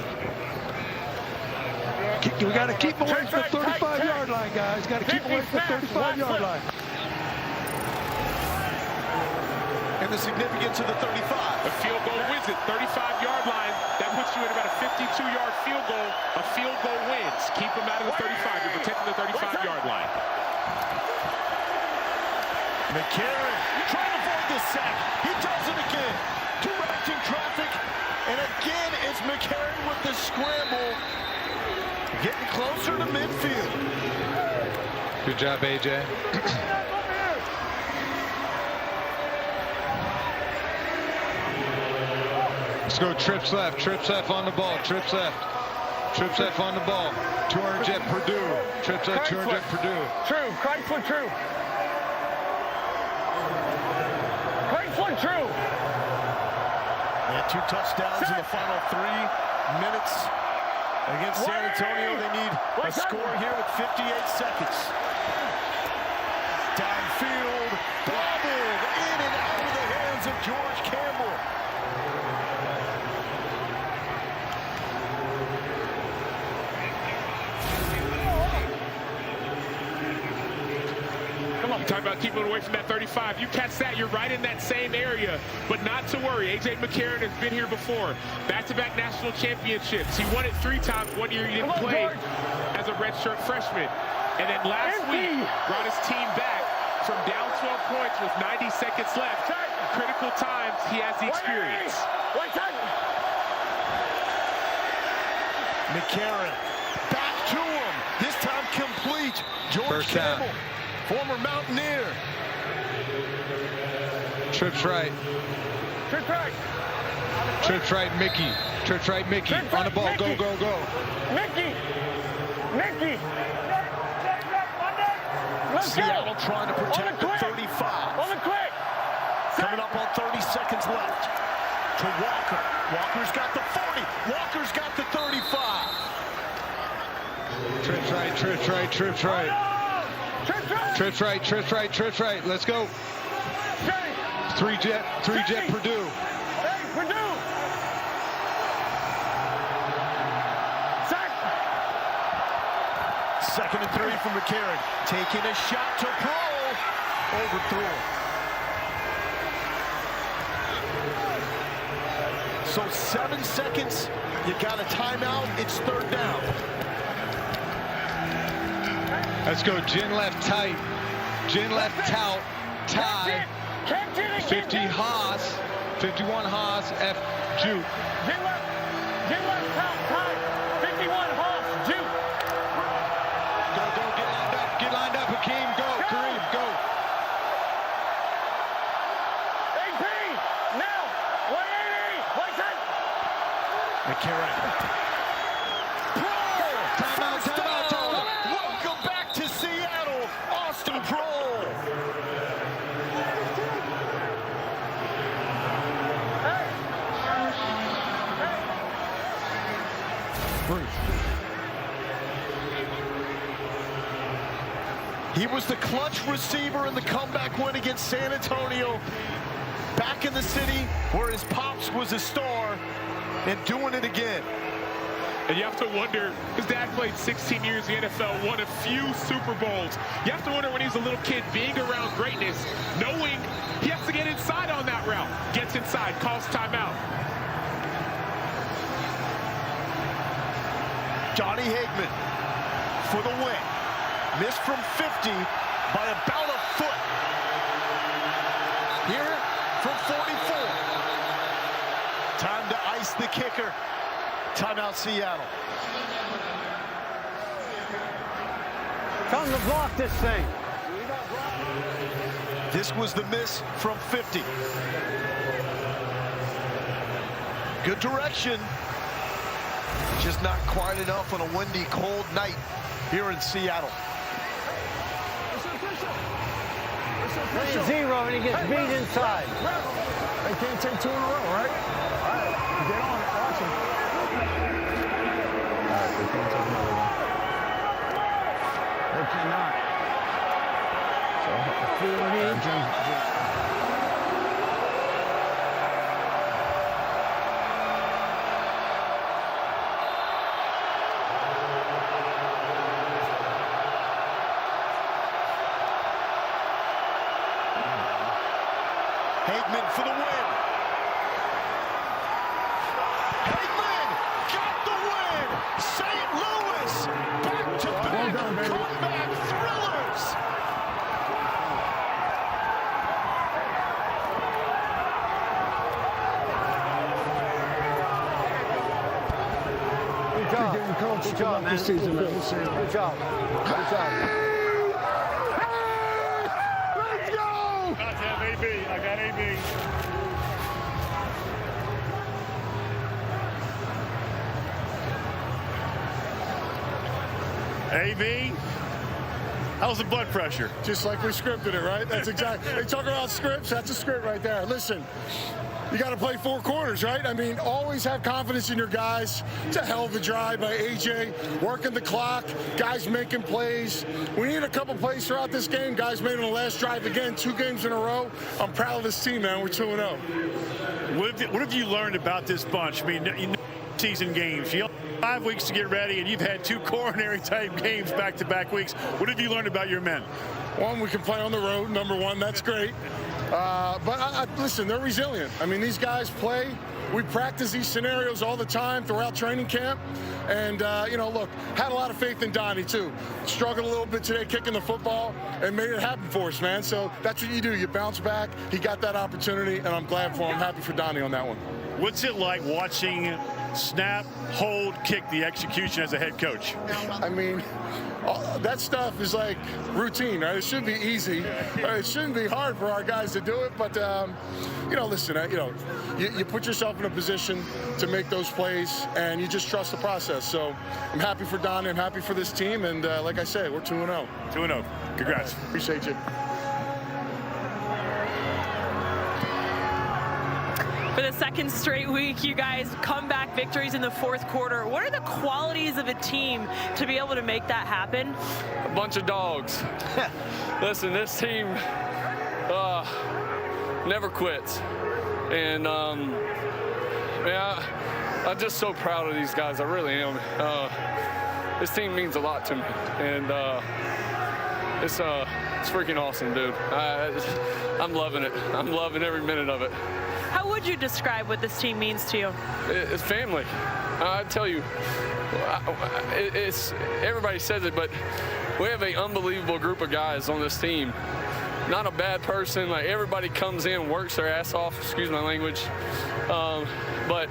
We got to keep him away from the 35-yard line, guys. Got to keep him away from the 35-yard line. And the significance of the 35. A field goal wins it. 35-yard line. That puts you at about a 52-yard field goal. A field goal wins. Keep them out of the 35. You're protecting the 35-yard line. McCarron trying to avoid the sack. He does it again. Directing traffic. And again, it's McCarron with the scramble. Getting closer to midfield. Good job, AJ. Let's go trips left on the ball, trips left on the ball. 200 jet Purdue, trips left, 200 jet Purdue. True, Chrysler true. Chrysler true. They had 2 touchdowns in the final 3 minutes against San Antonio. They need a score here with 58 seconds. Downfield, bobbled in and out of the hands of George Campbell. You talk about keeping away from that 35. You catch that, you're right in that same area. But not to worry, A.J. McCarron has been here before. Back-to-back national championships. He won it 3 times. 1 year he didn't play as a redshirt freshman. And then last week, brought his team back from down 12 points with 90 seconds left. Critical times, he has the experience. McCarron back to him. This time complete. George Campbell. Former Mountaineer. Trips right. Trips right, Mickey. Trips right, Mickey. On the ball, go, go, go. Mickey. Seattle trying to protect the 35. On the quick. Coming up on 30 seconds left. To Walker. Walker's got the 40. Walker's got the 35. Trips right. Trips right. Let's go. 3 jet Purdue. Hey, Purdue. Second and 3 from McCarron. Taking a shot to Pearl. Overthrown. So 7 seconds. You got a timeout. It's 3rd down. Let's go. Gin left tight. Gin left tout. Tie. 50 Haas. 51 Haas. F. Juke. Gin left top, tie. 51 Haas. Juke. Go. Get lined up. Hakeem. Go. Kareem. Go. AP. Now. 180. Place it. McCarron. Timeout. Welcome back to Seattle. Austin Prohl. He was the clutch receiver in the comeback win against San Antonio. Back in the city where his pops was a star and doing it again. And you have to wonder, his dad played 16 years in the NFL, won a few Super Bowls. You have to wonder when he was a little kid, being around greatness, knowing he has to get inside on that route. Gets inside, calls timeout. Johnny Hageman for the win. Missed from 50 by about a foot. Here from 44. Time to ice the kicker. Timeout Seattle. Tell them to block this thing. This was the miss from 50. Good direction. Just not quite enough on a windy, cold night here in Seattle. Play 0 and he gets beat inside. They can't take 2 in a row, right? All right, get on it. Watch him. All right, they can't take another one. They cannot. So, Hagman for the win. Hagman got the win. St. Louis back-to-back comeback thrillers. Good job. Good job, man. Good job. Good job. I got AB. AB, how's the blood pressure? just like we scripted it, right? That's exactly. They talk about scripts. That's a script right there. Listen, you got to play 4 quarters, right? I mean, always have confidence in your guys. It's a hell of a drive by AJ, working the clock, guys making plays. We need a couple plays throughout this game. Guys made on the last drive again, 2 games in a row. I'm proud of this team, man. We're 2-0. What have you learned about this bunch? I mean, you know, season games. You have 5 weeks to get ready, and you've had 2 coronary-type games back-to-back weeks. What have you learned about your men? One, we can play on the road, number 1. That's great. But listen, they're resilient. I mean, these guys play. We practice these scenarios all the time throughout training camp. And, you know, look, had a lot of faith in Donnie, too. Struggled a little bit today kicking the football and made it happen for us, man. So that's what you do. You bounce back. He got that opportunity, and I'm glad for him. Happy for Donnie on that one. What's it like watching snap, hold, kick the execution as a head coach? I mean, that stuff is like routine, right? It should be easy. It shouldn't be hard for our guys to do it. But, you know, listen, you know, you put yourself in a position to make those plays, and you just trust the process. So I'm happy for Donnie. I'm happy for this team. And like I said, we're 2-0. 2-0. Congrats. Right. Appreciate you. For the second straight week, you guys comeback victories in the 4th quarter. What are the qualities of a team to be able to make that happen? A bunch of dogs. Listen, this team never quits. And, yeah, I'm just so proud of these guys. I really am. This team means a lot to me. And it's freaking awesome, dude. I'm loving it. I'm loving every minute of it. How would you describe what this team means to you? It's family. I tell you, it's everybody says it, but we have an unbelievable group of guys on this team. Not a bad person. Like, everybody comes in, works their ass off. Excuse my language, but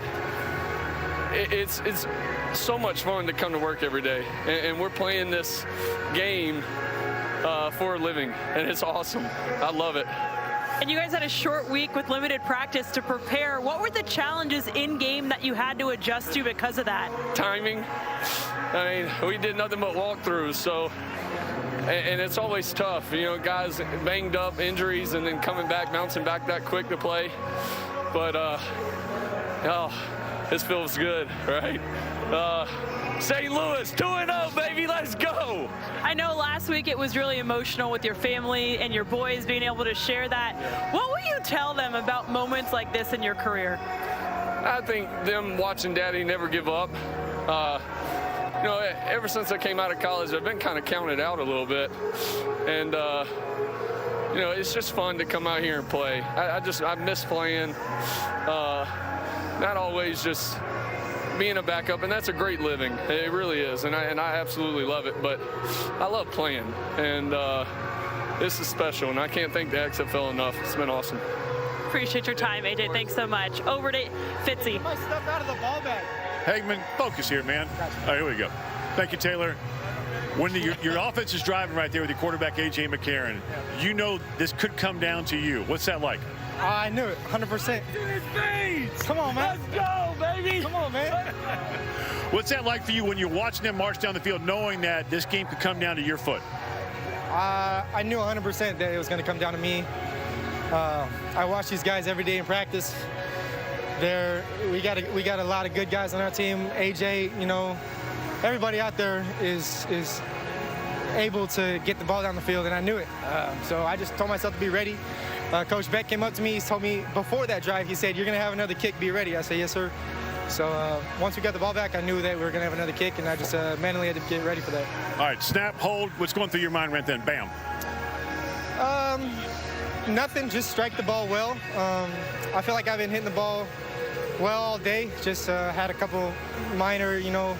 it's so much fun to come to work every day, and we're playing this game for a living, and it's awesome. I love it. And you guys had a short week with limited practice to prepare. What were the challenges in-game that you had to adjust to because of that? Timing. I mean, we did nothing but walkthroughs, so, and it's always tough. You know, guys banged up, injuries, and then coming back, bouncing back that quick to play. But, oh, this feels good, right? St. Louis, 2-0, baby, let's go. I know last week it was really emotional with your family and your boys being able to share that. What will you tell them about moments like this in your career? I think them watching Daddy never give up. You know, ever since I came out of college, I've been kind of counted out a little bit. And, you know, it's just fun to come out here and play. I miss playing. Not always just being a backup, and that's a great living. It really is, and I absolutely love it. But I love playing, and this is special, and I can't thank the XFL enough. It's been awesome. Appreciate your time, AJ. Thanks so much. Over to Fitzy. Hagman, focus here, man. All right, here we go. Thank you, Taylor. When your offense is driving right there with your quarterback, A.J. McCarron, you know this could come down to you. What's that like? I knew it, 100%. Come on, man. Let's go, baby. Come on, man. What's that like for you when you're watching them march down the field, knowing that this game could come down to your foot? I knew 100% that it was going to come down to me. I watch these guys every day in practice. We got a lot of good guys on our team. AJ, you know, everybody out there is able to get the ball down the field, and I knew it. So I just told myself to be ready. Coach Beck came up to me. He told me before that drive, he said, "You're going to have another kick. Be ready." I said, "Yes, sir." So once we got the ball back, I knew that we were going to have another kick, and I just mentally had to get ready for that. All right, snap, hold. What's going through your mind right then? Bam. Nothing, just strike the ball well. I feel like I've been hitting the ball well all day. Just had a couple minor, you know,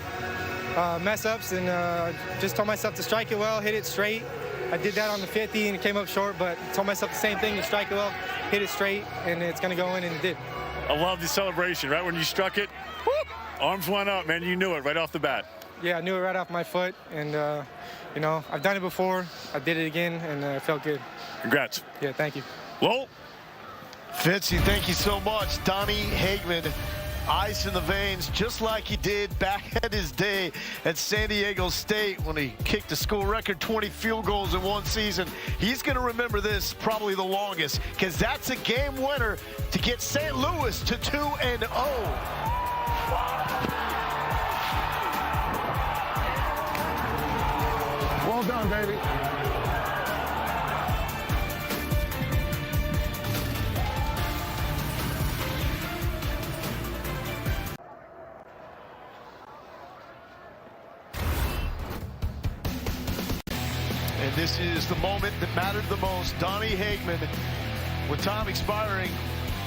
mess-ups, and just told myself to strike it well, hit it straight. I did that on the 50, and it came up short, but told myself the same thing, to strike it well, hit it straight, and it's going to go in, and it did. I love the celebration, right? When you struck it, whoop, arms went up, man. You knew it right off the bat. Yeah, I knew it right off my foot, and, you know, I've done it before. I did it again, and it felt good. Congrats. Yeah, thank you. Lowell? Fitzy, thank you so much. Donnie Hageman, ice in the veins, just like he did back at his day at San Diego State when he kicked a school record 20 field goals in one season. He's going to remember this probably the longest, because that's a game winner to get St. Louis to 2-0. Well done, baby. And this is the moment that mattered the most. Donnie Hageman, with time expiring,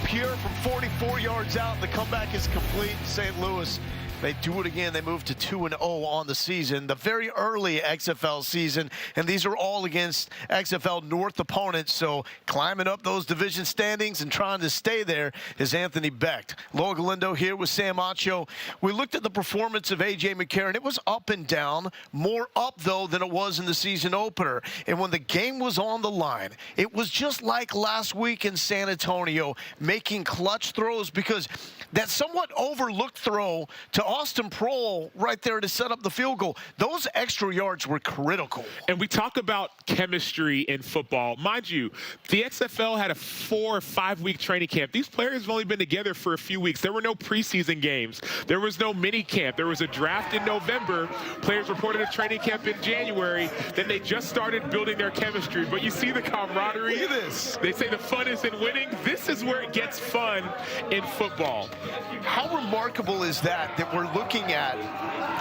pure from 44 yards out. The comeback is complete. St. Louis, they do it again. They move to 2-0 on the season, the very early XFL season, and these are all against XFL North opponents. So climbing up those division standings and trying to stay there is Anthony Becht. Lowell Galindo here with Sam Acho. We looked at the performance of A.J. McCarron. It was up and down, more up, though, than it was in the season opener. And when the game was on the line, it was just like last week in San Antonio, making clutch throws, because that somewhat overlooked throw to Austin Proehl right there to set up the field goal, those extra yards were critical. And we talk about chemistry in football. Mind you, the XFL had a 4 or 5 week training camp. These players have only been together for a few weeks. There were no preseason games. There was no mini camp. There was a draft in November. Players reported a training camp in January. Then they just started building their chemistry. But you see the camaraderie. Look at this. They say the fun is in winning. This is where it gets fun in football. How remarkable is that we're looking at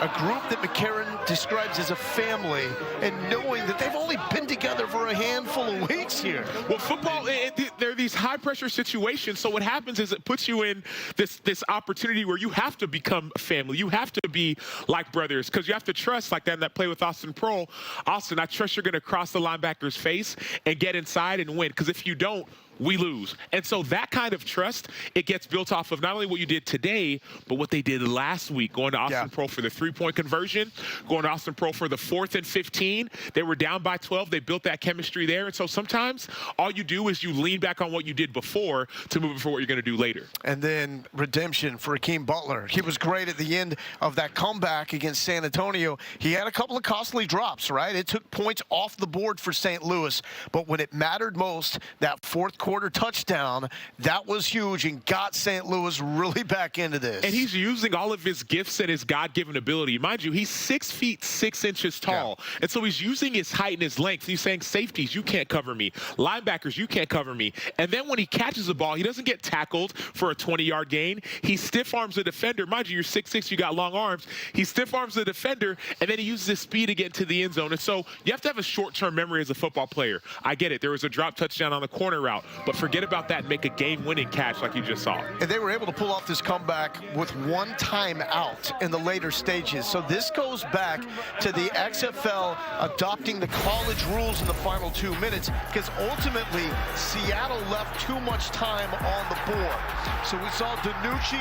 a group that McCarron describes as a family, and knowing that they've only been together for a handful of weeks here. Well, football, there are these high-pressure situations, so what happens is it puts you in this opportunity where you have to become a family. You have to be like brothers, because you have to trust, like that play with Austin Proehl. Austin, I trust you're going to cross the linebacker's face and get inside and win, because if you don't, we lose. And so that kind of trust, it gets built off of not only what you did today, but what they did last week, going to Austin Proehl for the 3-point conversion, going to Austin Proehl for the 4th and 15. They were down by 12. They built that chemistry there. And so sometimes all you do is you lean back on what you did before to move it for what you're going to do later. And then redemption for Akeem Butler. He was great at the end of that comeback against San Antonio. He had a couple of costly drops, right? It took points off the board for St. Louis. But when it mattered most, that fourth quarter touchdown, that was huge and got St. Louis really back into this. And he's using all of his gifts and his God-given ability. Mind you, he's 6 feet 6 inches tall. Yeah. And so he's using his height and his length. He's saying, safeties, you can't cover me. Linebackers, you can't cover me. And then when he catches the ball, he doesn't get tackled for a 20-yard gain. He stiff arms the defender. Mind you, you're 6'6", you got long arms. He stiff arms the defender, and then he uses his speed to get into the end zone. And so you have to have a short-term memory as a football player. I get it. There was a drop touchdown on the corner route. But forget about that and make a game-winning catch like you just saw. And they were able to pull off this comeback with one time out in the later stages. So this goes back to the XFL adopting the college rules in the final 2 minutes, because ultimately Seattle left too much time on the board. So we saw DiNucci,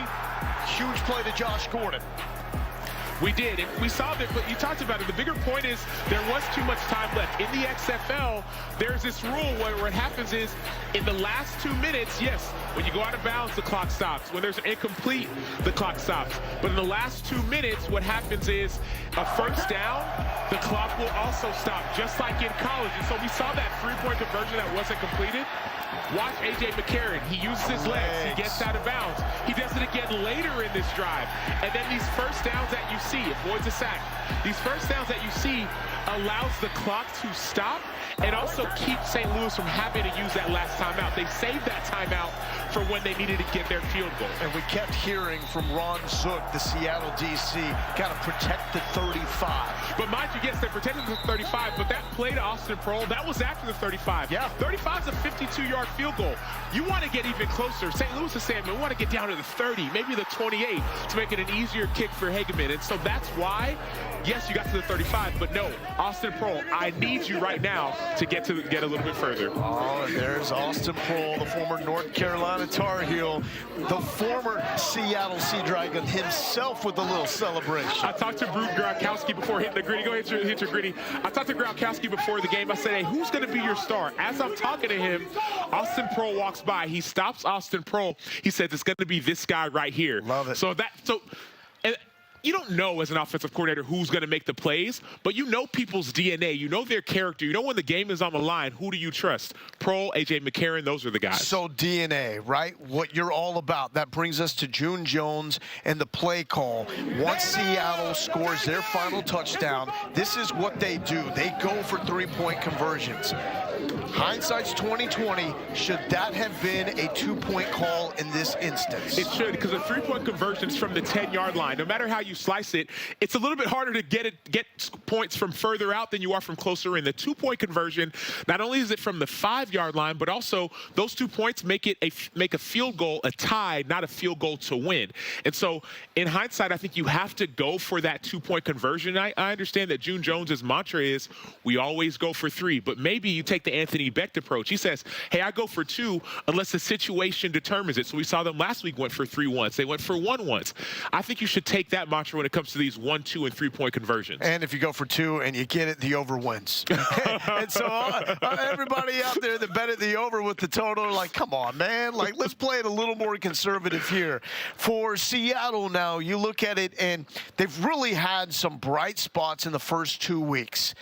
huge play to Josh Gordon. We did, and we saw that, but you talked about it. The bigger point is there was too much time left. In the XFL, there's this rule where what happens is in the last 2 minutes, yes, when you go out of bounds, the clock stops. When there's an incomplete, the clock stops. But in the last 2 minutes, what happens is a first down, the clock will also stop, just like in college. And so we saw that three-point conversion that wasn't completed. Watch A.J. McCarron. He uses his legs. He gets out of bounds. He does it again later in this drive. And then these first downs that you see, avoids a sack. These first downs that you see allows the clock to stop and also keep St. Louis from having to use that last timeout. They saved that timeout for when they needed to get their field goal. And we kept hearing from Ron Zook, the Seattle DC, got to protect the 35. But mind you, yes, they protected the 35, but that play to Austin Proehl, that was after the 35. Yeah. 35 is a 52-yard field goal. You want to get even closer. St. Louis is saying, we want to get down to the 30, maybe the 28, to make it an easier kick for Hageman. And so that's why, yes, you got to the 35, but no, Austin Proehl, I need you right now to get a little bit further. Oh, and there's Austin Proehl, the former North Carolina Tar Heel, the former Seattle Sea Dragon himself with a little celebration. I talked to Gronkowski before hitting the gritty. Go ahead, hit your gritty. I talked to Gronkowski before the game. I said, hey, who's going to be your star? As I'm talking to him, Austin Proehl walks by. He stops Austin Proehl. He says, it's going to be this guy right here. Love it. And you don't know as an offensive coordinator who's going to make the plays, but you know people's DNA. You know their character. You know when the game is on the line, who do you trust? Proehl, A.J. McCarron, those are the guys. So DNA, right? What you're all about. That brings us to June Jones and the play call. Once Seattle scores their final touchdown, this is what they do. They go for three-point conversions. Hindsight's 2020. Should that have been a two-point call in this instance? It should, because a three-point conversion is from the 10-yard line. No matter how you slice it, it's a little bit harder to get points from further out than you are from closer in. The two-point conversion, not only is it from the 5-yard line, but also those 2 points make a field goal a tie, not a field goal to win. And so in hindsight, I think you have to go for that two-point conversion. I understand that June Jones's mantra is we always go for 3, but maybe you take the Anthony Becht approach. He says, hey, I go for 2 unless the situation determines it. So we saw them last week went for 3 once. They went for 1 once. I think you should take that mantra when it comes to these 1, 2, and 3-point conversions. And if you go for 2 and you get it, the over wins. And so everybody out there that betted the over with the total are like, come on, man. Like, let's play it a little more conservative here. For Seattle now, you look at it, and they've really had some bright spots in the first 2 weeks.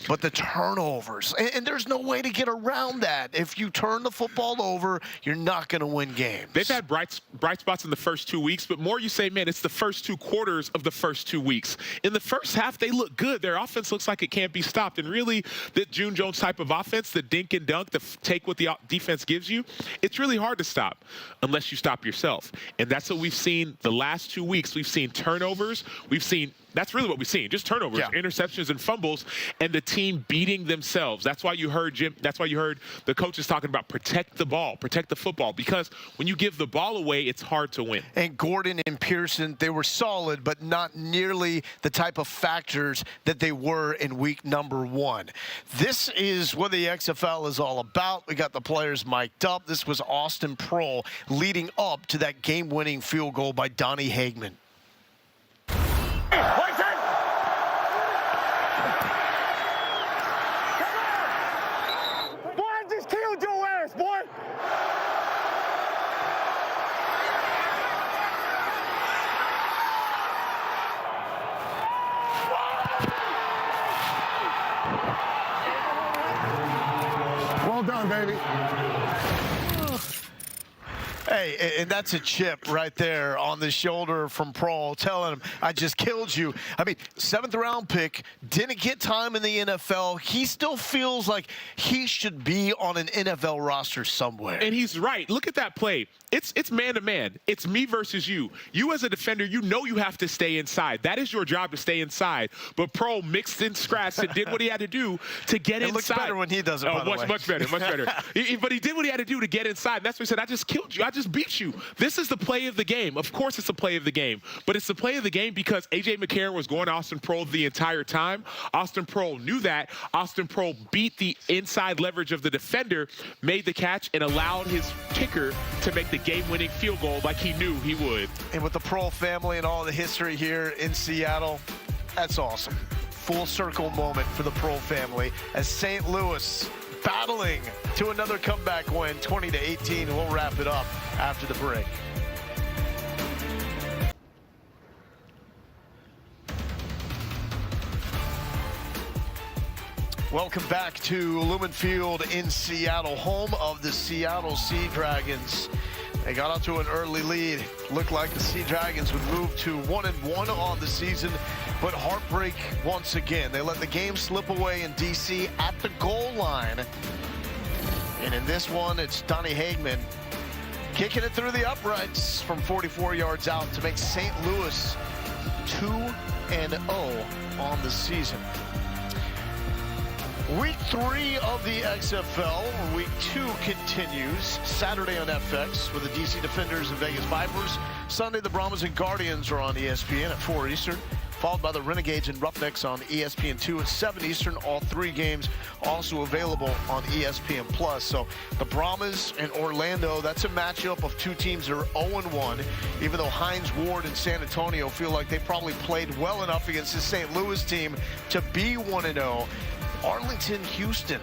But the turnovers, and there's no way to get around that. If you turn the football over, you're not going to win games. They've had bright spots in the first 2 weeks, but more you say, man, it's the first 2 quarters of the first 2 weeks. In the first half, they look good. Their offense looks like it can't be stopped. And really, the June Jones type of offense, the dink and dunk, the take what the defense gives you, it's really hard to stop unless you stop yourself. And that's what we've seen the last 2 weeks. We've seen turnovers. That's really what we've seen, just turnovers, interceptions, and fumbles, and the team beating themselves. That's why you heard the coaches talking about protect the ball, protect the football, because when you give the ball away, it's hard to win. And Gordon and Pearson, they were solid, but not nearly the type of factors that they were in week number 1. This is what the XFL is all about. We got the players mic'd up. This was Austin Proehl leading up to that game-winning field goal by Donnie Hageman. Well done, baby. Hey, and that's a chip right there on the shoulder from Proehl, telling him, I just killed you. I mean, 7th-round pick, didn't get time in the NFL. He still feels like he should be on an NFL roster somewhere. And he's right. Look at that play. It's man-to-man. It's me versus you. You as a defender, you know you have to stay inside. That is your job, to stay inside. But Proehl mixed and scratched and did what he had to do to get inside. It looks better when he does it, by the way. Much better, much better. But he did what he had to do to get inside. And that's what he said, I just killed you. I just just beat you. This is the play of the game. Of course it's the play of the game, but it's the play of the game because A.J. McCarron was going to Austin Proehl the entire time. Austin Proehl knew that. Austin Proehl beat the inside leverage of the defender, made the catch, and allowed his kicker to make the game-winning field goal like he knew he would. And with the Proehl family and all the history here in Seattle, that's awesome. Full circle moment for the Proehl family as St. Louis battling to another comeback win, 20-18. We'll wrap it up after the break. Welcome back to Lumen Field in Seattle, home of the Seattle Sea Dragons. They got up to an early lead. Looked like the Sea Dragons would move to 1-1 on the season, but heartbreak once again. They let the game slip away in D.C. at the goal line. And in this one, it's Donnie Hagman kicking it through the uprights from 44 yards out to make St. Louis 2-0 on the season. Week 3 of the XFL. Week 2 continues Saturday on FX with the DC Defenders and Vegas Vipers. Sunday, the Brahmas and Guardians are on ESPN at 4 Eastern, followed by the Renegades and Roughnecks on ESPN2 at 7 Eastern. All 3 games also available on ESPN+. So the Brahmas and Orlando, that's a matchup of 2 teams that are 0-1, even though Hines Ward and San Antonio feel like they probably played well enough against the St. Louis team to be 1-0. Arlington, Houston.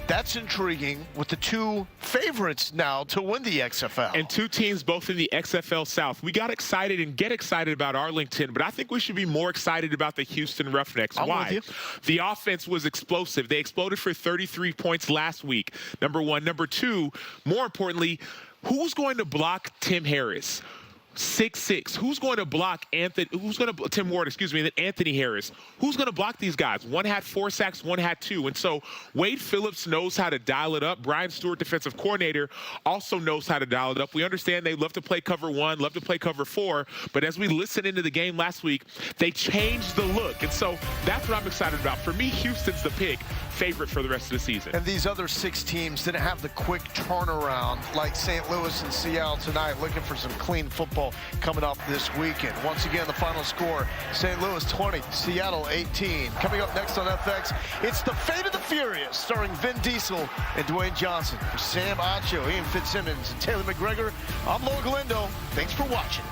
That's intriguing with the 2 favorites now to win the XFL. And 2 teams both in the XFL South. We got excited and get excited about Arlington, but I think we should be more excited about the Houston Roughnecks. Why? The offense was explosive. They exploded for 33 points last week, number 1. Number 2, more importantly, who's going to block Tim Harris? 6'6". Who's going to block Tim Ward, excuse me, and then Anthony Harris? Who's going to block these guys? One had 4 sacks, one had 2. And so Wade Phillips knows how to dial it up. Brian Stewart, defensive coordinator, also knows how to dial it up. We understand they love to play cover 1, love to play cover 4. But as we listened into the game last week, they changed the look. And so that's what I'm excited about. For me, Houston's the pick, favorite for the rest of the season. And these other 6 teams didn't have the quick turnaround like St. Louis and Seattle tonight, looking for some clean football coming up this weekend. Once again, the final score, St. Louis 20, Seattle 18. Coming up next on FX, it's The Fate of the Furious, starring Vin Diesel and Dwayne Johnson. For Sam Acho, Ian Fitzsimmons, and Taylor McGregor, I'm Lo Galindo. Thanks for watching.